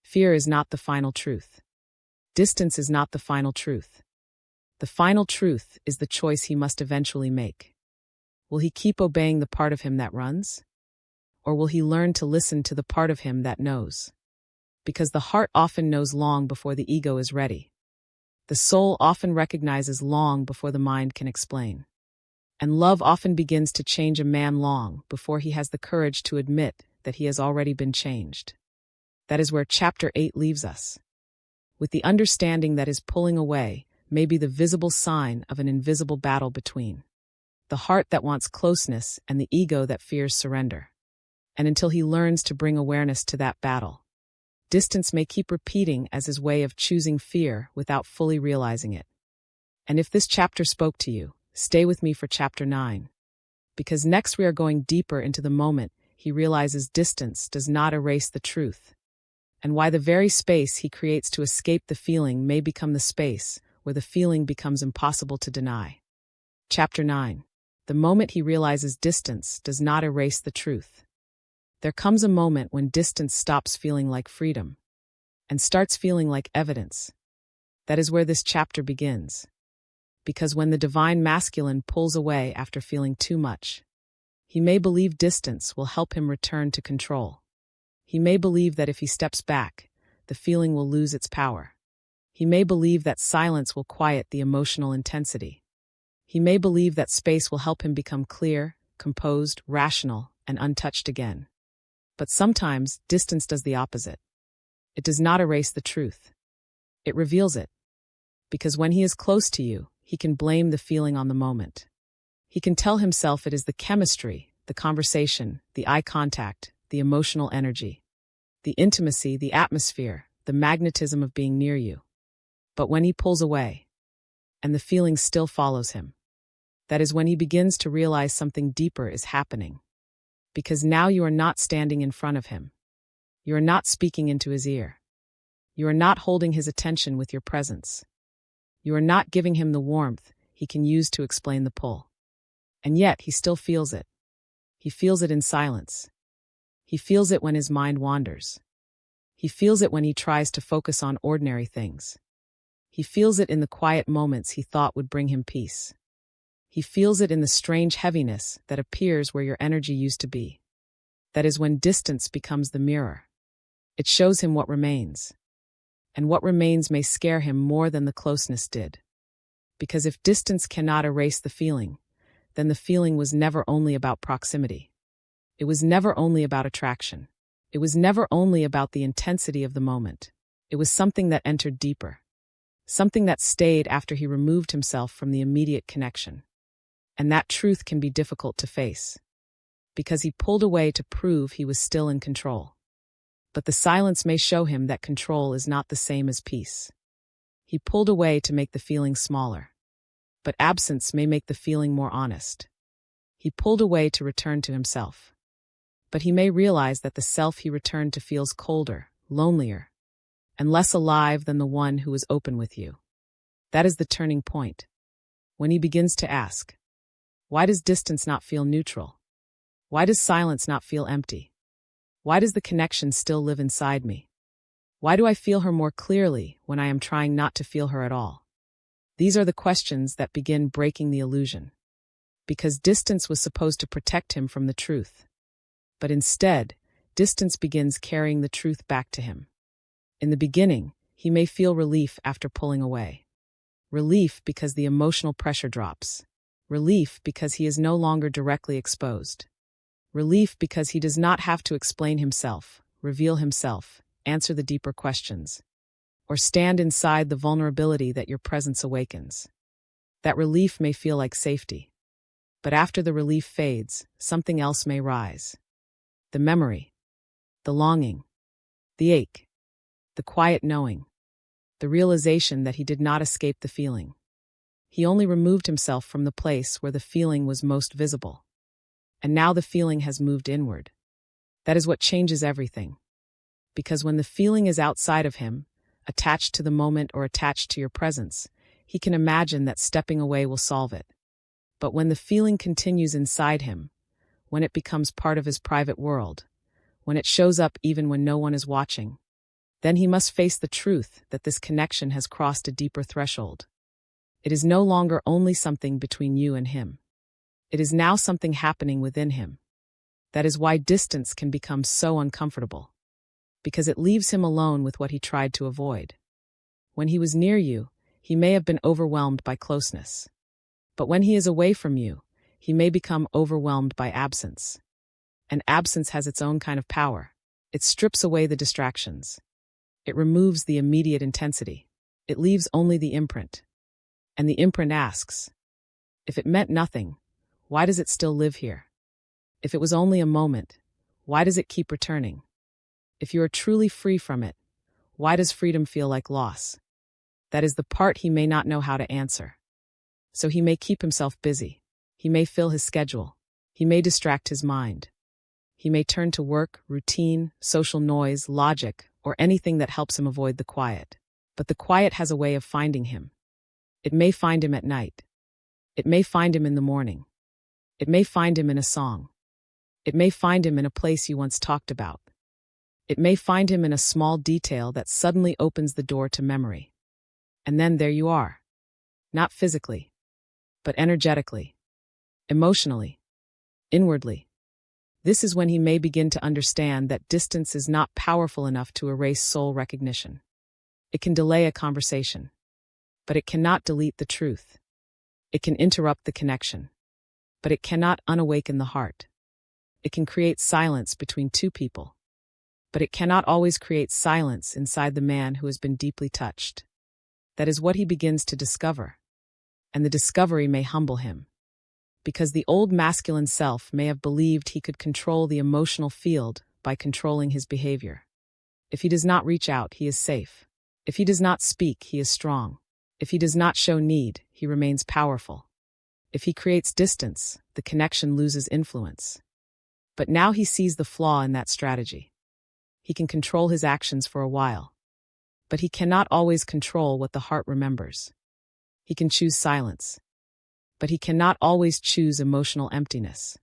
Fear is not the final truth. Distance is not the final truth. The final truth is the choice he must eventually make. Will he keep obeying the part of him that runs? Or will he learn to listen to the part of him that knows? Because the heart often knows long before the ego is ready. The soul often recognizes long before the mind can explain. And love often begins to change a man long before he has the courage to admit that he has already been changed. That is where Chapter 8 leaves us. With the understanding that his pulling away may be the visible sign of an invisible battle between the heart that wants closeness and the ego that fears surrender. And until he learns to bring awareness to that battle, distance may keep repeating as his way of choosing fear without fully realizing it. And if this chapter spoke to you, stay with me for Chapter 9. Because next we are going deeper into the moment he realizes distance does not erase the truth, and why the very space he creates to escape the feeling may become the space where the feeling becomes impossible to deny. Chapter 9. The moment he realizes distance does not erase the truth. There comes a moment when distance stops feeling like freedom and starts feeling like evidence. That is where this chapter begins. Because when the divine masculine pulls away after feeling too much, he may believe distance will help him return to control. He may believe that if he steps back, the feeling will lose its power. He may believe that silence will quiet the emotional intensity. He may believe that space will help him become clear, composed, rational, and untouched again. But sometimes, distance does the opposite. It does not erase the truth. It reveals it. Because when he is close to you, he can blame the feeling on the moment. He can tell himself it is the chemistry, the conversation, the eye contact, the emotional energy, the intimacy, the atmosphere, the magnetism of being near you. But when he pulls away, and the feeling still follows him, that is when he begins to realize something deeper is happening. Because now you are not standing in front of him. You are not speaking into his ear. You are not holding his attention with your presence. You are not giving him the warmth he can use to explain the pull. And yet he still feels it. He feels it in silence. He feels it when his mind wanders. He feels it when he tries to focus on ordinary things. He feels it in the quiet moments he thought would bring him peace. He feels it in the strange heaviness that appears where your energy used to be. That is when distance becomes the mirror. It shows him what remains. And what remains may scare him more than the closeness did. Because if distance cannot erase the feeling, then the feeling was never only about proximity. It was never only about attraction. It was never only about the intensity of the moment. It was something that entered deeper. Something that stayed after he removed himself from the immediate connection. And that truth can be difficult to face. Because he pulled away to prove he was still in control. But the silence may show him that control is not the same as peace. He pulled away to make the feeling smaller. But absence may make the feeling more honest. He pulled away to return to himself. But he may realize that the self he returned to feels colder, lonelier, and less alive than the one who was open with you. That is the turning point. When he begins to ask, why does distance not feel neutral? Why does silence not feel empty? Why does the connection still live inside me? Why do I feel her more clearly when I am trying not to feel her at all? These are the questions that begin breaking the illusion. because distance was supposed to protect him from the truth. But instead, distance begins carrying the truth back to him. In the beginning, he may feel relief after pulling away. Relief because the emotional pressure drops. Relief because he is no longer directly exposed. Relief because he does not have to explain himself, reveal himself, answer the deeper questions, or stand inside the vulnerability that your presence awakens. That relief may feel like safety. But after the relief fades, something else may rise. The memory, the longing, the ache, the quiet knowing, the realization that he did not escape the feeling. He only removed himself from the place where the feeling was most visible. And now the feeling has moved inward. That is what changes everything. Because when the feeling is outside of him, attached to the moment or attached to your presence, he can imagine that stepping away will solve it. But when the feeling continues inside him, when it becomes part of his private world, when it shows up even when no one is watching, then he must face the truth that this connection has crossed a deeper threshold. It is no longer only something between you and him. It is now something happening within him. That is why distance can become so uncomfortable. Because it leaves him alone with what he tried to avoid. When he was near you, he may have been overwhelmed by closeness. But when he is away from you, he may become overwhelmed by absence. And absence has its own kind of power. It strips away the distractions. It removes the immediate intensity. It leaves only the imprint. And the imprint asks, if it meant nothing, why does it still live here? If it was only a moment, why does it keep returning? If you are truly free from it, why does freedom feel like loss? That is the part he may not know how to answer. So he may keep himself busy. He may fill his schedule. He may distract his mind. He may turn to work, routine, social noise, logic, or anything that helps him avoid the quiet. But the quiet has a way of finding him. It may find him at night. It may find him in the morning. It may find him in a song. It may find him in a place you once talked about. It may find him in a small detail that suddenly opens the door to memory. And then there you are. Not physically, but energetically, emotionally, inwardly. This is when he may begin to understand that distance is not powerful enough to erase soul recognition. It can delay a conversation, but it cannot delete the truth. It can interrupt the connection, but it cannot unawaken the heart. It can create silence between two people, but it cannot always create silence inside the man who has been deeply touched. That is what he begins to discover. And the discovery may humble him. Because the old masculine self may have believed he could control the emotional field by controlling his behavior. If he does not reach out, he is safe. If he does not speak, he is strong. If he does not show need, he remains powerful. If he creates distance, the connection loses influence. But now he sees the flaw in that strategy. He can control his actions for a while, but he cannot always control what the heart remembers. He can choose silence, but he cannot always choose emotional emptiness.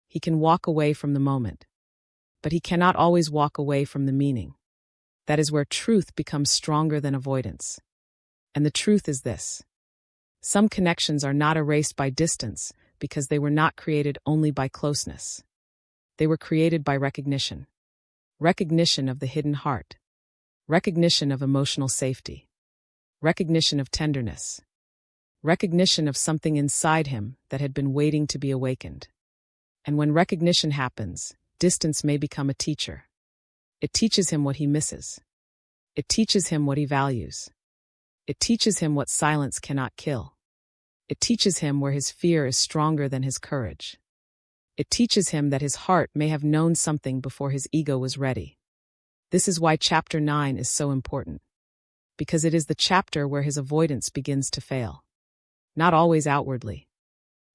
He can walk away from the moment, but he cannot always walk away from the meaning. That is where truth becomes stronger than avoidance. And the truth is this: some connections are not erased by distance because they were not created only by closeness. They were created by recognition. Recognition of the hidden heart. Recognition of emotional safety. Recognition of tenderness. Recognition of something inside him that had been waiting to be awakened. And when recognition happens, distance may become a teacher. It teaches him what he misses. It teaches him what he values. It teaches him what silence cannot kill. It teaches him where his fear is stronger than his courage. It teaches him that his heart may have known something before his ego was ready. This is why chapter 9 is so important. Because it is the chapter where his avoidance begins to fail. Not always outwardly.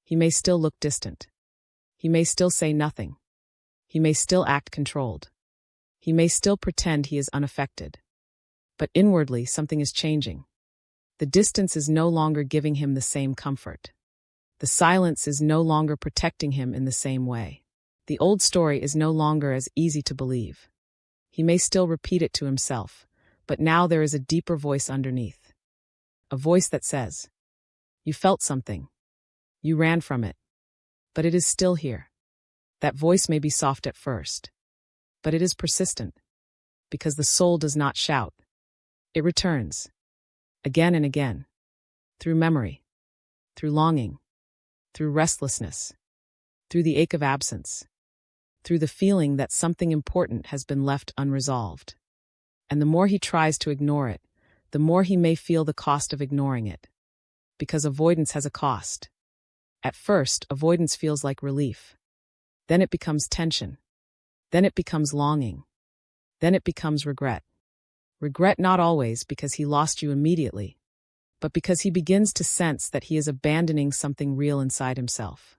He may still look distant. He may still say nothing. He may still act controlled. He may still pretend he is unaffected. But inwardly, something is changing. The distance is no longer giving him the same comfort. The silence is no longer protecting him in the same way. The old story is no longer as easy to believe. He may still repeat it to himself, but now there is a deeper voice underneath. A voice that says, "You felt something. You ran from it. but it is still here. That voice may be soft at first, but it is persistent, because the soul does not shout. It returns, again and again, through memory, through longing, through restlessness, through the ache of absence, through the feeling that something important has been left unresolved. And the more he tries to ignore it, the more he may feel the cost of ignoring it. Because avoidance has a cost. At first, avoidance feels like relief. Then it becomes tension. Then it becomes longing. Then it becomes regret. Regret not always because he lost you immediately, but because he begins to sense that he is abandoning something real inside himself.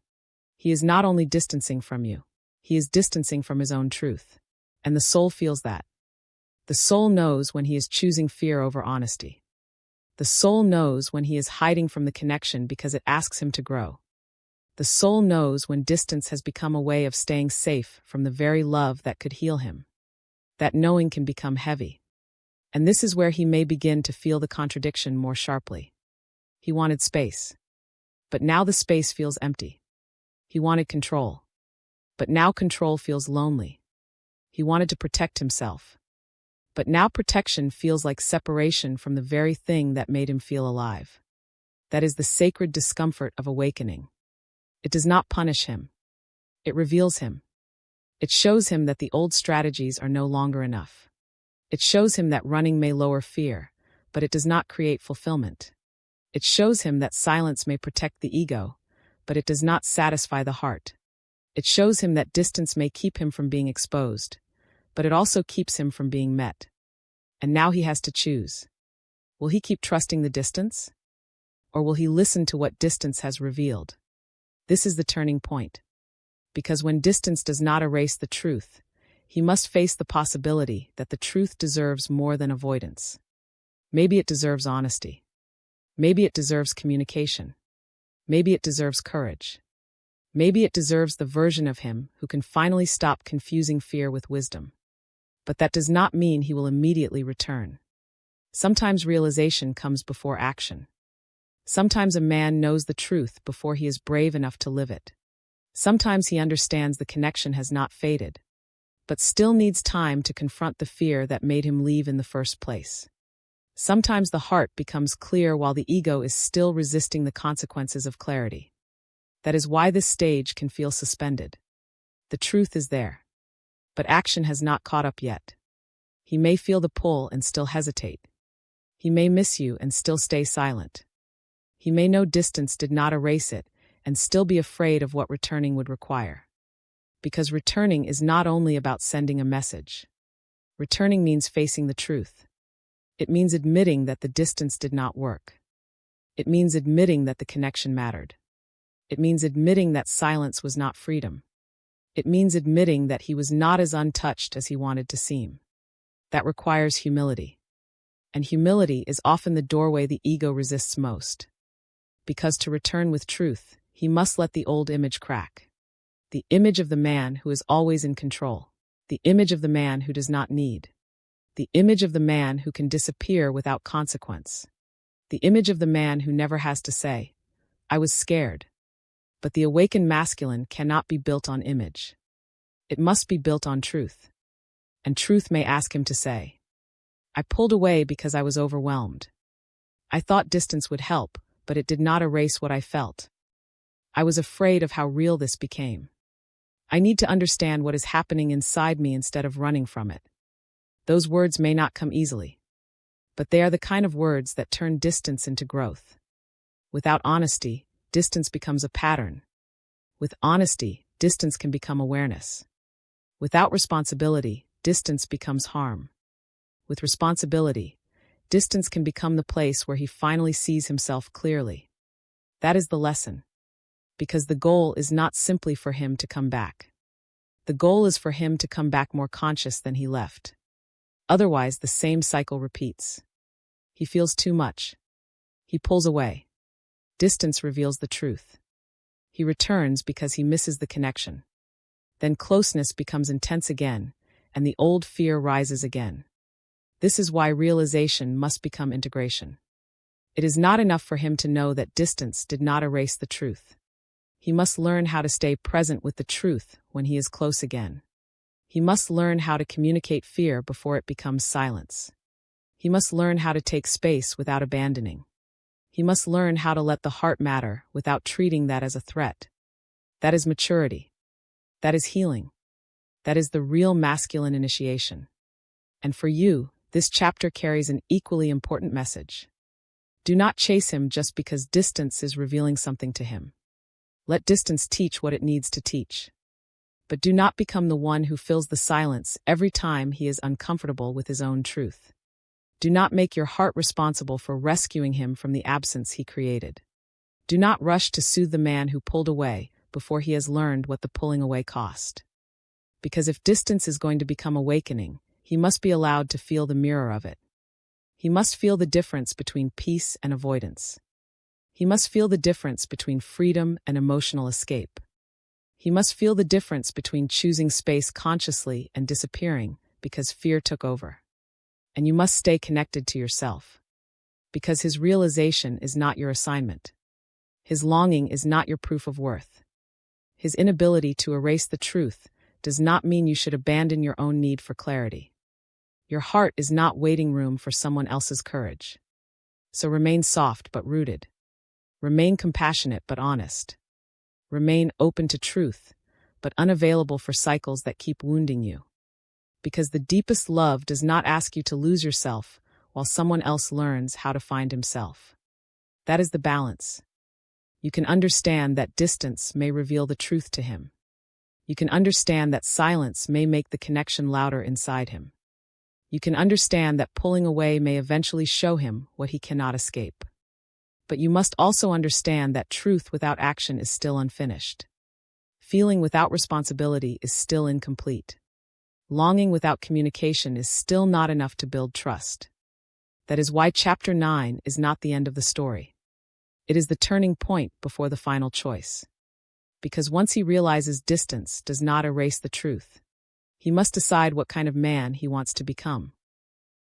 He is not only distancing from you, he is distancing from his own truth. And the soul feels that. The soul knows when he is choosing fear over honesty. The soul knows when he is hiding from the connection because it asks him to grow. The soul knows when distance has become a way of staying safe from the very love that could heal him. That knowing can become heavy. And this is where he may begin to feel the contradiction more sharply. He wanted space, but now the space feels empty. He wanted control, but now control feels lonely. He wanted to protect himself, but now protection feels like separation from the very thing that made him feel alive. That is the sacred discomfort of awakening. It does not punish him. It reveals him. It shows him that the old strategies are no longer enough. It shows him that running may lower fear, but it does not create fulfillment. It shows him that silence may protect the ego, but it does not satisfy the heart. It shows him that distance may keep him from being exposed, but it also keeps him from being met. And now he has to choose. Will he keep trusting the distance? Or will he listen to what distance has revealed? This is the turning point. Because when distance does not erase the truth, he must face the possibility that the truth deserves more than avoidance. Maybe it deserves honesty. Maybe it deserves communication. Maybe it deserves courage. Maybe it deserves the version of him who can finally stop confusing fear with wisdom. But that does not mean he will immediately return. Sometimes realization comes before action. Sometimes a man knows the truth before he is brave enough to live it. Sometimes he understands the connection has not faded, but still needs time to confront the fear that made him leave in the first place. Sometimes the heart becomes clear while the ego is still resisting the consequences of clarity. That is why this stage can feel suspended. The truth is there, but action has not caught up yet. He may feel the pull and still hesitate. He may miss you and still stay silent. He may know distance did not erase it and still be afraid of what returning would require. Because returning is not only about sending a message. Returning means facing the truth. It means admitting that the distance did not work. It means admitting that the connection mattered. It means admitting that silence was not freedom. It means admitting that he was not as untouched as he wanted to seem. That requires humility. And humility is often the doorway the ego resists most. Because to return with truth, he must let the old image crack. The image of the man who is always in control. The image of the man who does not need. The image of the man who can disappear without consequence. The image of the man who never has to say, "I was scared." But the awakened masculine cannot be built on image. It must be built on truth. And truth may ask him to say, "I pulled away because I was overwhelmed. I thought distance would help, but it did not erase what I felt. I was afraid of how real this became. I need to understand what is happening inside me instead of running from it." Those words may not come easily, but they are the kind of words that turn distance into growth. Without honesty, distance becomes a pattern. With honesty, distance can become awareness. Without responsibility, distance becomes harm. With responsibility, distance can become the place where he finally sees himself clearly. That is the lesson. Because the goal is not simply for him to come back. The goal is for him to come back more conscious than he left. Otherwise, the same cycle repeats. He feels too much. He pulls away. Distance reveals the truth. He returns because he misses the connection. Then closeness becomes intense again, and the old fear rises again. This is why realization must become integration. It is not enough for him to know that distance did not erase the truth. He must learn how to stay present with the truth when he is close again. He must learn how to communicate fear before it becomes silence. He must learn how to take space without abandoning. He must learn how to let the heart matter without treating that as a threat. That is maturity. That is healing. That is the real masculine initiation. And for you, this chapter carries an equally important message. Do not chase him just because distance is revealing something to him. Let distance teach what it needs to teach. But do not become the one who fills the silence every time he is uncomfortable with his own truth. Do not make your heart responsible for rescuing him from the absence he created. Do not rush to soothe the man who pulled away before he has learned what the pulling away cost. Because if distance is going to become awakening, he must be allowed to feel the mirror of it. He must feel the difference between peace and avoidance. He must feel the difference between freedom and emotional escape. He must feel the difference between choosing space consciously and disappearing because fear took over. And you must stay connected to yourself. Because his realization is not your assignment. His longing is not your proof of worth. His inability to erase the truth does not mean you should abandon your own need for clarity. Your heart is not waiting room for someone else's courage. So remain soft but rooted. Remain compassionate but honest. Remain open to truth, but unavailable for cycles that keep wounding you. Because the deepest love does not ask you to lose yourself while someone else learns how to find himself. That is the balance. You can understand that distance may reveal the truth to him. You can understand that silence may make the connection louder inside him. You can understand that pulling away may eventually show him what he cannot escape. But you must also understand that truth without action is still unfinished. Feeling without responsibility is still incomplete. Longing without communication is still not enough to build trust. That is why Chapter 9 is not the end of the story. It is the turning point before the final choice. Because once he realizes distance does not erase the truth, he must decide what kind of man he wants to become.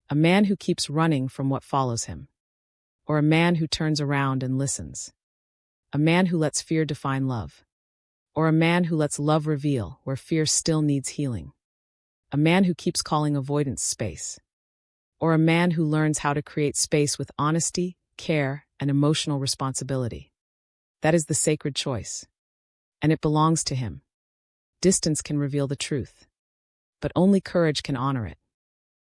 A man who keeps running from what follows him. Or a man who turns around and listens. A man who lets fear define love. Or a man who lets love reveal where fear still needs healing. A man who keeps calling avoidance space. Or a man who learns how to create space with honesty, care, and emotional responsibility. That is the sacred choice. And it belongs to him. Distance can reveal the truth. But only courage can honor it.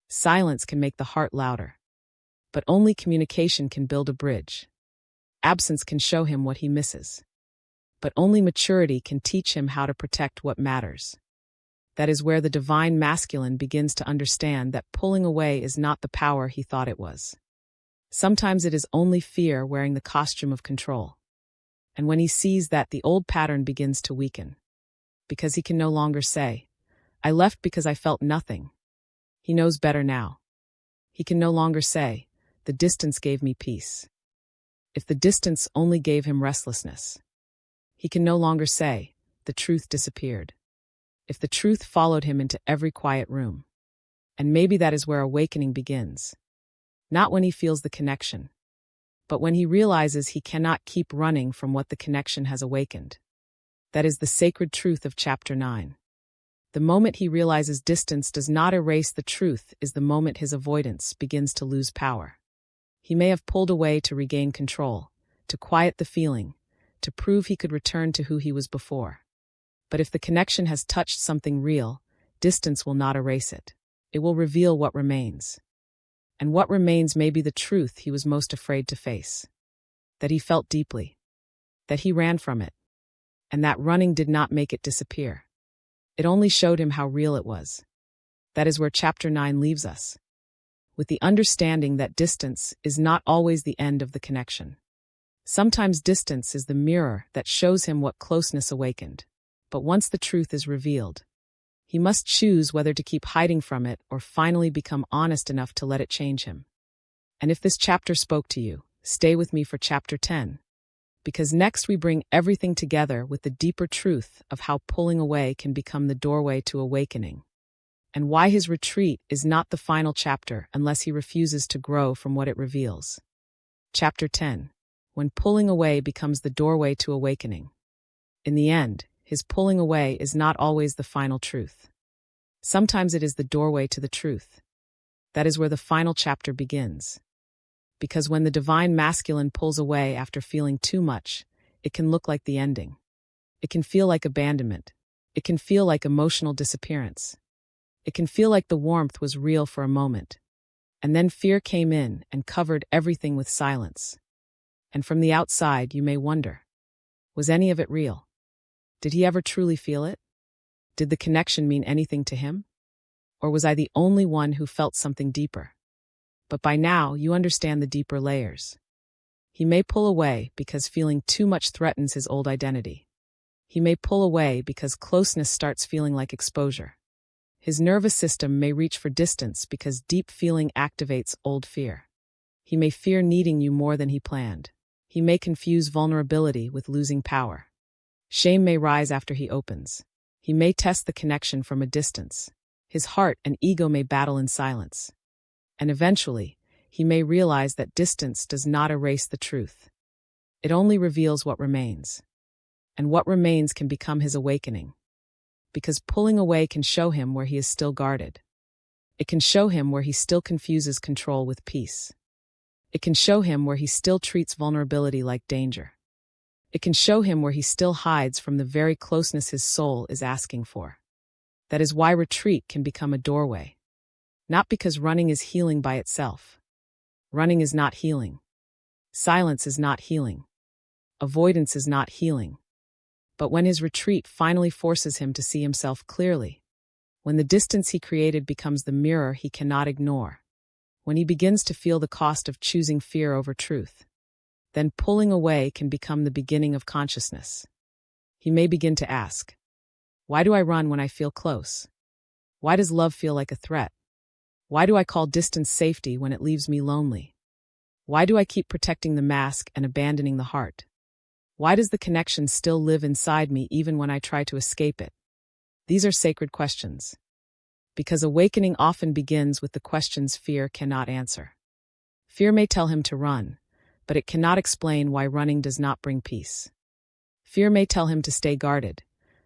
Silence can make the heart louder. But only communication can build a bridge. Absence can show him what he misses. But only maturity can teach him how to protect what matters. That is where the divine masculine begins to understand that pulling away is not the power he thought it was. Sometimes it is only fear wearing the costume of control. And when he sees that, the old pattern begins to weaken. Because he can no longer say, "I left because I felt nothing." He knows better now. He can no longer say, "The distance gave me peace." If the distance only gave him restlessness. He can no longer say, "The truth disappeared." If the truth followed him into every quiet room. And maybe that is where awakening begins. Not when he feels the connection, but when he realizes he cannot keep running from what the connection has awakened. That is the sacred truth of Chapter 9. The moment he realizes distance does not erase the truth is the moment his avoidance begins to lose power. He may have pulled away to regain control, to quiet the feeling, to prove he could return to who he was before. But if the connection has touched something real, distance will not erase it. It will reveal what remains. And what remains may be the truth he was most afraid to face. That he felt deeply. That he ran from it. And that running did not make it disappear. It only showed him how real it was. That is where Chapter 9 leaves us. With the understanding that distance is not always the end of the connection. Sometimes distance is the mirror that shows him what closeness awakened. But once the truth is revealed, he must choose whether to keep hiding from it or finally become honest enough to let it change him. And if this chapter spoke to you, stay with me for Chapter 10. Because next we bring everything together with the deeper truth of how pulling away can become the doorway to awakening. And why his retreat is not the final chapter unless he refuses to grow from what it reveals. Chapter 10. When pulling away becomes the doorway to awakening. In the end, his pulling away is not always the final truth. Sometimes it is the doorway to the truth. That is where the final chapter begins. Because when the divine masculine pulls away after feeling too much, it can look like the ending. It can feel like abandonment. It can feel like emotional disappearance. It can feel like the warmth was real for a moment. And then fear came in and covered everything with silence. And from the outside, you may wonder, was any of it real? Did he ever truly feel it? Did the connection mean anything to him? Or was I the only one who felt something deeper? But by now, you understand the deeper layers. He may pull away because feeling too much threatens his old identity. He may pull away because closeness starts feeling like exposure. His nervous system may reach for distance because deep feeling activates old fear. He may fear needing you more than he planned. He may confuse vulnerability with losing power. Shame may rise after he opens. He may test the connection from a distance. His heart and ego may battle in silence. And eventually, he may realize that distance does not erase the truth. It only reveals what remains. And what remains can become his awakening. Because pulling away can show him where he is still guarded. It can show him where he still confuses control with peace. It can show him where he still treats vulnerability like danger. It can show him where he still hides from the very closeness his soul is asking for. That is why retreat can become a doorway. Not because running is healing by itself. Running is not healing. Silence is not healing. Avoidance is not healing. But when his retreat finally forces him to see himself clearly, when the distance he created becomes the mirror he cannot ignore, when he begins to feel the cost of choosing fear over truth, then pulling away can become the beginning of consciousness. He may begin to ask, why do I run when I feel close? Why does love feel like a threat? Why do I call distance safety when it leaves me lonely? Why do I keep protecting the mask and abandoning the heart? Why does the connection still live inside me even when I try to escape it? These are sacred questions. Because awakening often begins with the questions fear cannot answer. Fear may tell him to run, but it cannot explain why running does not bring peace. Fear may tell him to stay guarded,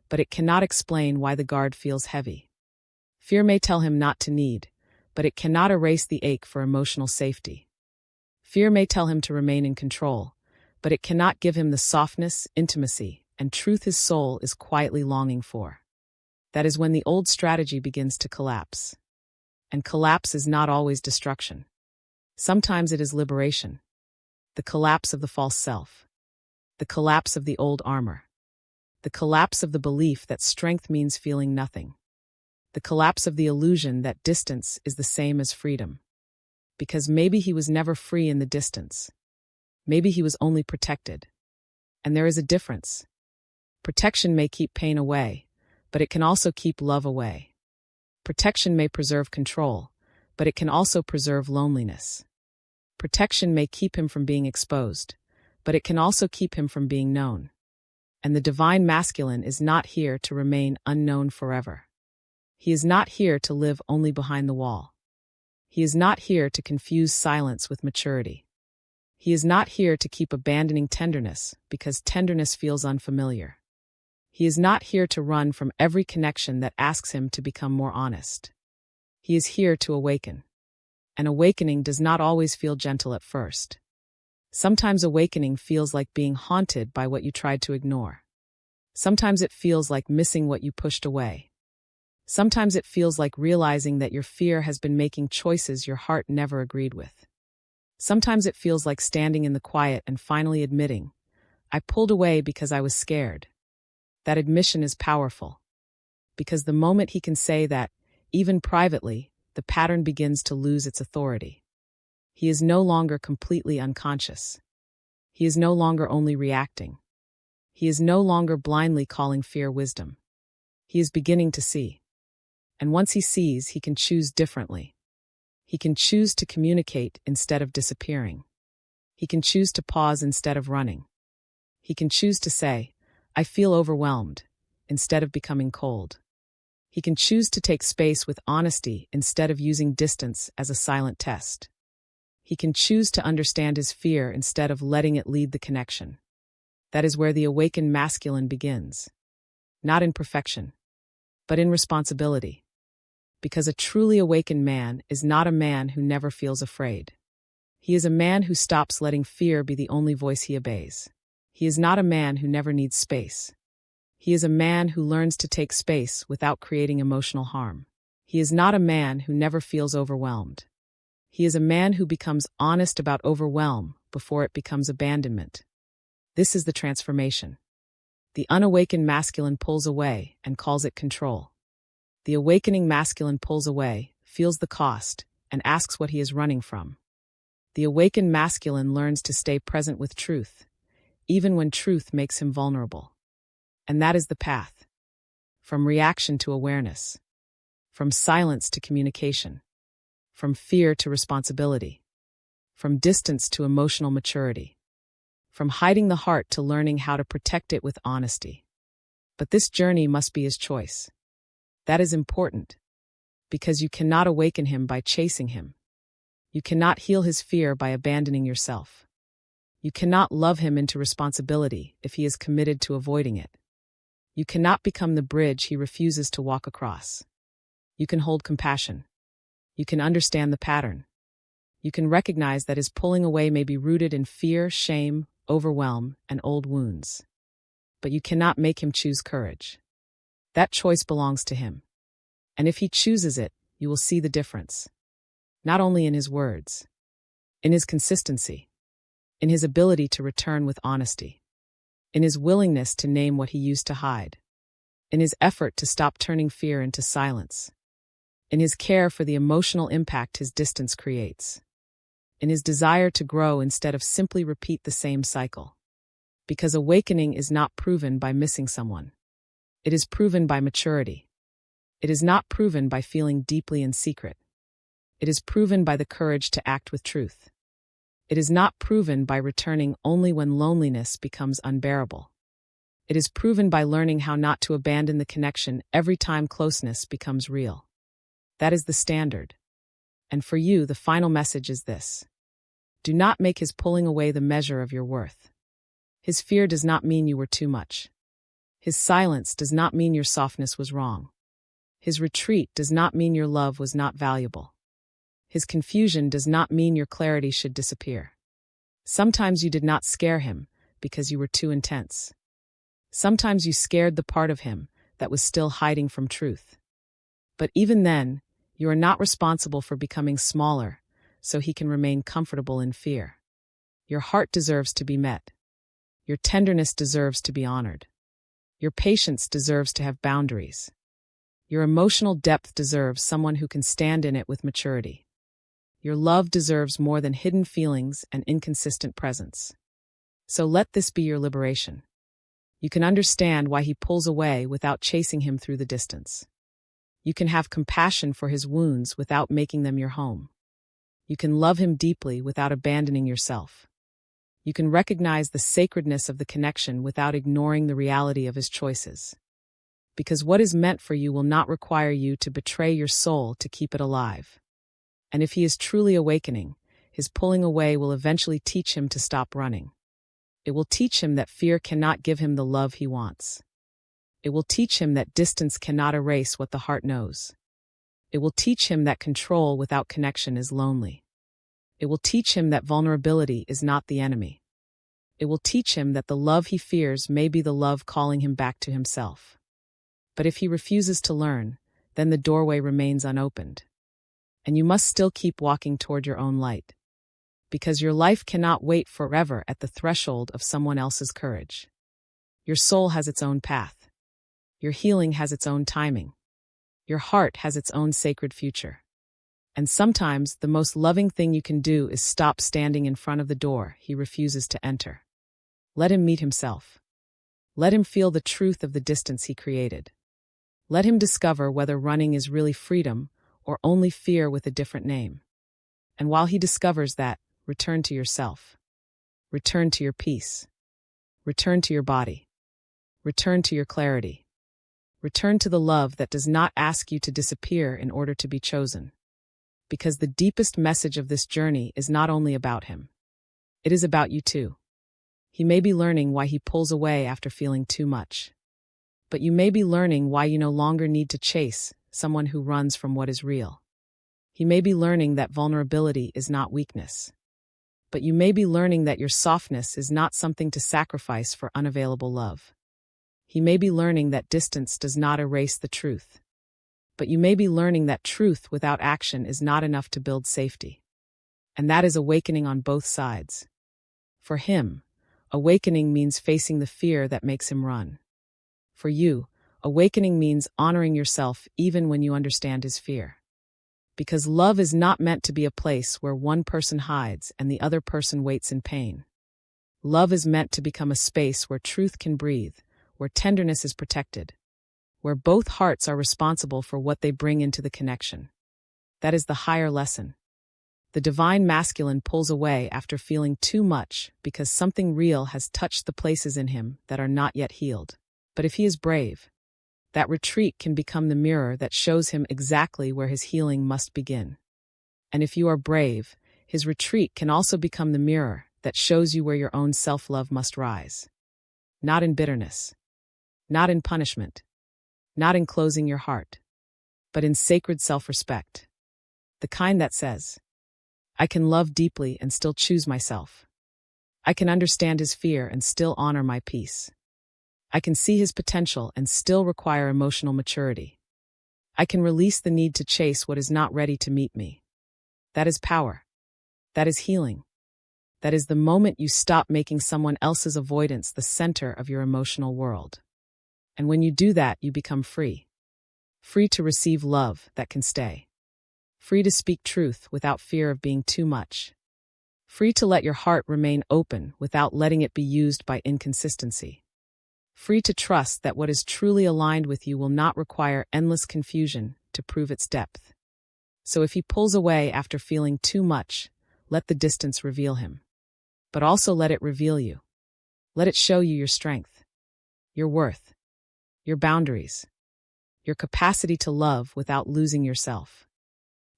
but it cannot explain why the guard feels heavy. Fear may tell him not to need, but it cannot erase the ache for emotional safety. Fear may tell him to remain in control, but it cannot give him the softness, intimacy, and truth his soul is quietly longing for. That is when the old strategy begins to collapse. And collapse is not always destruction. Sometimes it is liberation. The collapse of the false self. The collapse of the old armor. The collapse of the belief that strength means feeling nothing. The collapse of the illusion that distance is the same as freedom. Because maybe he was never free in the distance. Maybe he was only protected. And there is a difference. Protection may keep pain away, but it can also keep love away. Protection may preserve control, but it can also preserve loneliness. Protection may keep him from being exposed, but it can also keep him from being known. And the divine masculine is not here to remain unknown forever. He is not here to live only behind the wall. He is not here to confuse silence with maturity. He is not here to keep abandoning tenderness because tenderness feels unfamiliar. He is not here to run from every connection that asks him to become more honest. He is here to awaken. And awakening does not always feel gentle at first. Sometimes awakening feels like being haunted by what you tried to ignore. Sometimes it feels like missing what you pushed away. Sometimes it feels like realizing that your fear has been making choices your heart never agreed with. Sometimes it feels like standing in the quiet and finally admitting, I pulled away because I was scared. That admission is powerful. Because the moment he can say that, even privately, the pattern begins to lose its authority. He is no longer completely unconscious. He is no longer only reacting. He is no longer blindly calling fear wisdom. He is beginning to see. And once he sees, he can choose differently. He can choose to communicate instead of disappearing. He can choose to pause instead of running. He can choose to say, I feel overwhelmed, instead of becoming cold. He can choose to take space with honesty instead of using distance as a silent test. He can choose to understand his fear instead of letting it lead the connection. That is where the awakened masculine begins. Not in perfection, but in responsibility. Because a truly awakened man is not a man who never feels afraid. He is a man who stops letting fear be the only voice he obeys. He is not a man who never needs space. He is a man who learns to take space without creating emotional harm. He is not a man who never feels overwhelmed. He is a man who becomes honest about overwhelm before it becomes abandonment. This is the transformation. The unawakened masculine pulls away and calls it control. The awakening masculine pulls away, feels the cost, and asks what he is running from. The awakened masculine learns to stay present with truth, even when truth makes him vulnerable. And that is the path. From reaction to awareness. From silence to communication. From fear to responsibility. From distance to emotional maturity. From hiding the heart to learning how to protect it with honesty. But this journey must be his choice. That is important, because you cannot awaken him by chasing him. You cannot heal his fear by abandoning yourself. You cannot love him into responsibility if he is committed to avoiding it. You cannot become the bridge he refuses to walk across. You can hold compassion. You can understand the pattern. You can recognize that his pulling away may be rooted in fear, shame, overwhelm, and old wounds. But you cannot make him choose courage. That choice belongs to him. And if he chooses it, you will see the difference. Not only in his words, in his consistency, in his ability to return with honesty, in his willingness to name what he used to hide, in his effort to stop turning fear into silence, in his care for the emotional impact his distance creates, in his desire to grow instead of simply repeat the same cycle. Because awakening is not proven by missing someone. It is proven by maturity. It is not proven by feeling deeply in secret. It is proven by the courage to act with truth. It is not proven by returning only when loneliness becomes unbearable. It is proven by learning how not to abandon the connection every time closeness becomes real. That is the standard. And for you, the final message is this. Do not make his pulling away the measure of your worth. His fear does not mean you were too much. His silence does not mean your softness was wrong. His retreat does not mean your love was not valuable. His confusion does not mean your clarity should disappear. Sometimes you did not scare him because you were too intense. Sometimes you scared the part of him that was still hiding from truth. But even then, you are not responsible for becoming smaller so he can remain comfortable in fear. Your heart deserves to be met. Your tenderness deserves to be honored. Your patience deserves to have boundaries. Your emotional depth deserves someone who can stand in it with maturity. Your love deserves more than hidden feelings and inconsistent presence. So let this be your liberation. You can understand why he pulls away without chasing him through the distance. You can have compassion for his wounds without making them your home. You can love him deeply without abandoning yourself. You can recognize the sacredness of the connection without ignoring the reality of his choices. Because what is meant for you will not require you to betray your soul to keep it alive. And if he is truly awakening, his pulling away will eventually teach him to stop running. It will teach him that fear cannot give him the love he wants. It will teach him that distance cannot erase what the heart knows. It will teach him that control without connection is lonely. It will teach him that vulnerability is not the enemy. It will teach him that the love he fears may be the love calling him back to himself. But if he refuses to learn, then the doorway remains unopened. And you must still keep walking toward your own light. Because your life cannot wait forever at the threshold of someone else's courage. Your soul has its own path. Your healing has its own timing. Your heart has its own sacred future. And sometimes the most loving thing you can do is stop standing in front of the door he refuses to enter. Let him meet himself. Let him feel the truth of the distance he created. Let him discover whether running is really freedom or only fear with a different name. And while he discovers that, return to yourself. Return to your peace. Return to your body. Return to your clarity. Return to the love that does not ask you to disappear in order to be chosen. Because the deepest message of this journey is not only about him. It is about you too. He may be learning why he pulls away after feeling too much. But you may be learning why you no longer need to chase someone who runs from what is real. He may be learning that vulnerability is not weakness. But you may be learning that your softness is not something to sacrifice for unavailable love. He may be learning that distance does not erase the truth. But you may be learning that truth without action is not enough to build safety. And that is awakening on both sides. For him, awakening means facing the fear that makes him run. For you, awakening means honoring yourself even when you understand his fear. Because love is not meant to be a place where one person hides and the other person waits in pain. Love is meant to become a space where truth can breathe, where tenderness is protected, where both hearts are responsible for what they bring into the connection. That is the higher lesson. The divine masculine pulls away after feeling too much because something real has touched the places in him that are not yet healed. But if he is brave, that retreat can become the mirror that shows him exactly where his healing must begin. And if you are brave, his retreat can also become the mirror that shows you where your own self-love must rise. Not in bitterness, not in punishment, not in closing your heart, but in sacred self-respect. The kind that says, I can love deeply and still choose myself. I can understand his fear and still honor my peace. I can see his potential and still require emotional maturity. I can release the need to chase what is not ready to meet me. That is power. That is healing. That is the moment you stop making someone else's avoidance the center of your emotional world. And when you do that, you become free. Free to receive love that can stay. Free to speak truth without fear of being too much. Free to let your heart remain open without letting it be used by inconsistency. Free to trust that what is truly aligned with you will not require endless confusion to prove its depth. So if he pulls away after feeling too much, let the distance reveal him. But also let it reveal you. Let it show you your strength, your worth, your boundaries, your capacity to love without losing yourself,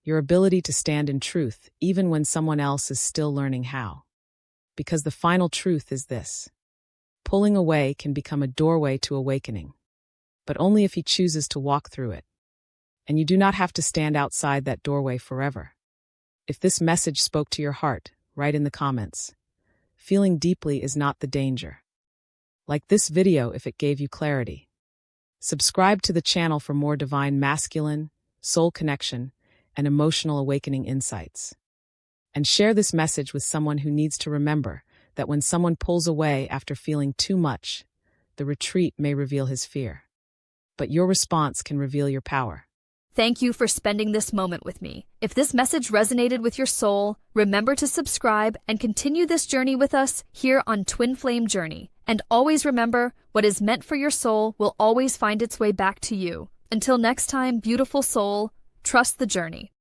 your ability to stand in truth even when someone else is still learning how. Because the final truth is this. Pulling away can become a doorway to awakening, but only if he chooses to walk through it. And you do not have to stand outside that doorway forever. If this message spoke to your heart, write in the comments. Feeling deeply is not the danger. Like this video if it gave you clarity. Subscribe to the channel for more divine masculine, soul connection, and emotional awakening insights. And share this message with someone who needs to remember that when someone pulls away after feeling too much, the retreat may reveal his fear. But your response can reveal your power. Thank you for spending this moment with me. If this message resonated with your soul, remember to subscribe and continue this journey with us here on Twin Flame Journey. And always remember, what is meant for your soul will always find its way back to you. Until next time, beautiful soul, trust the journey.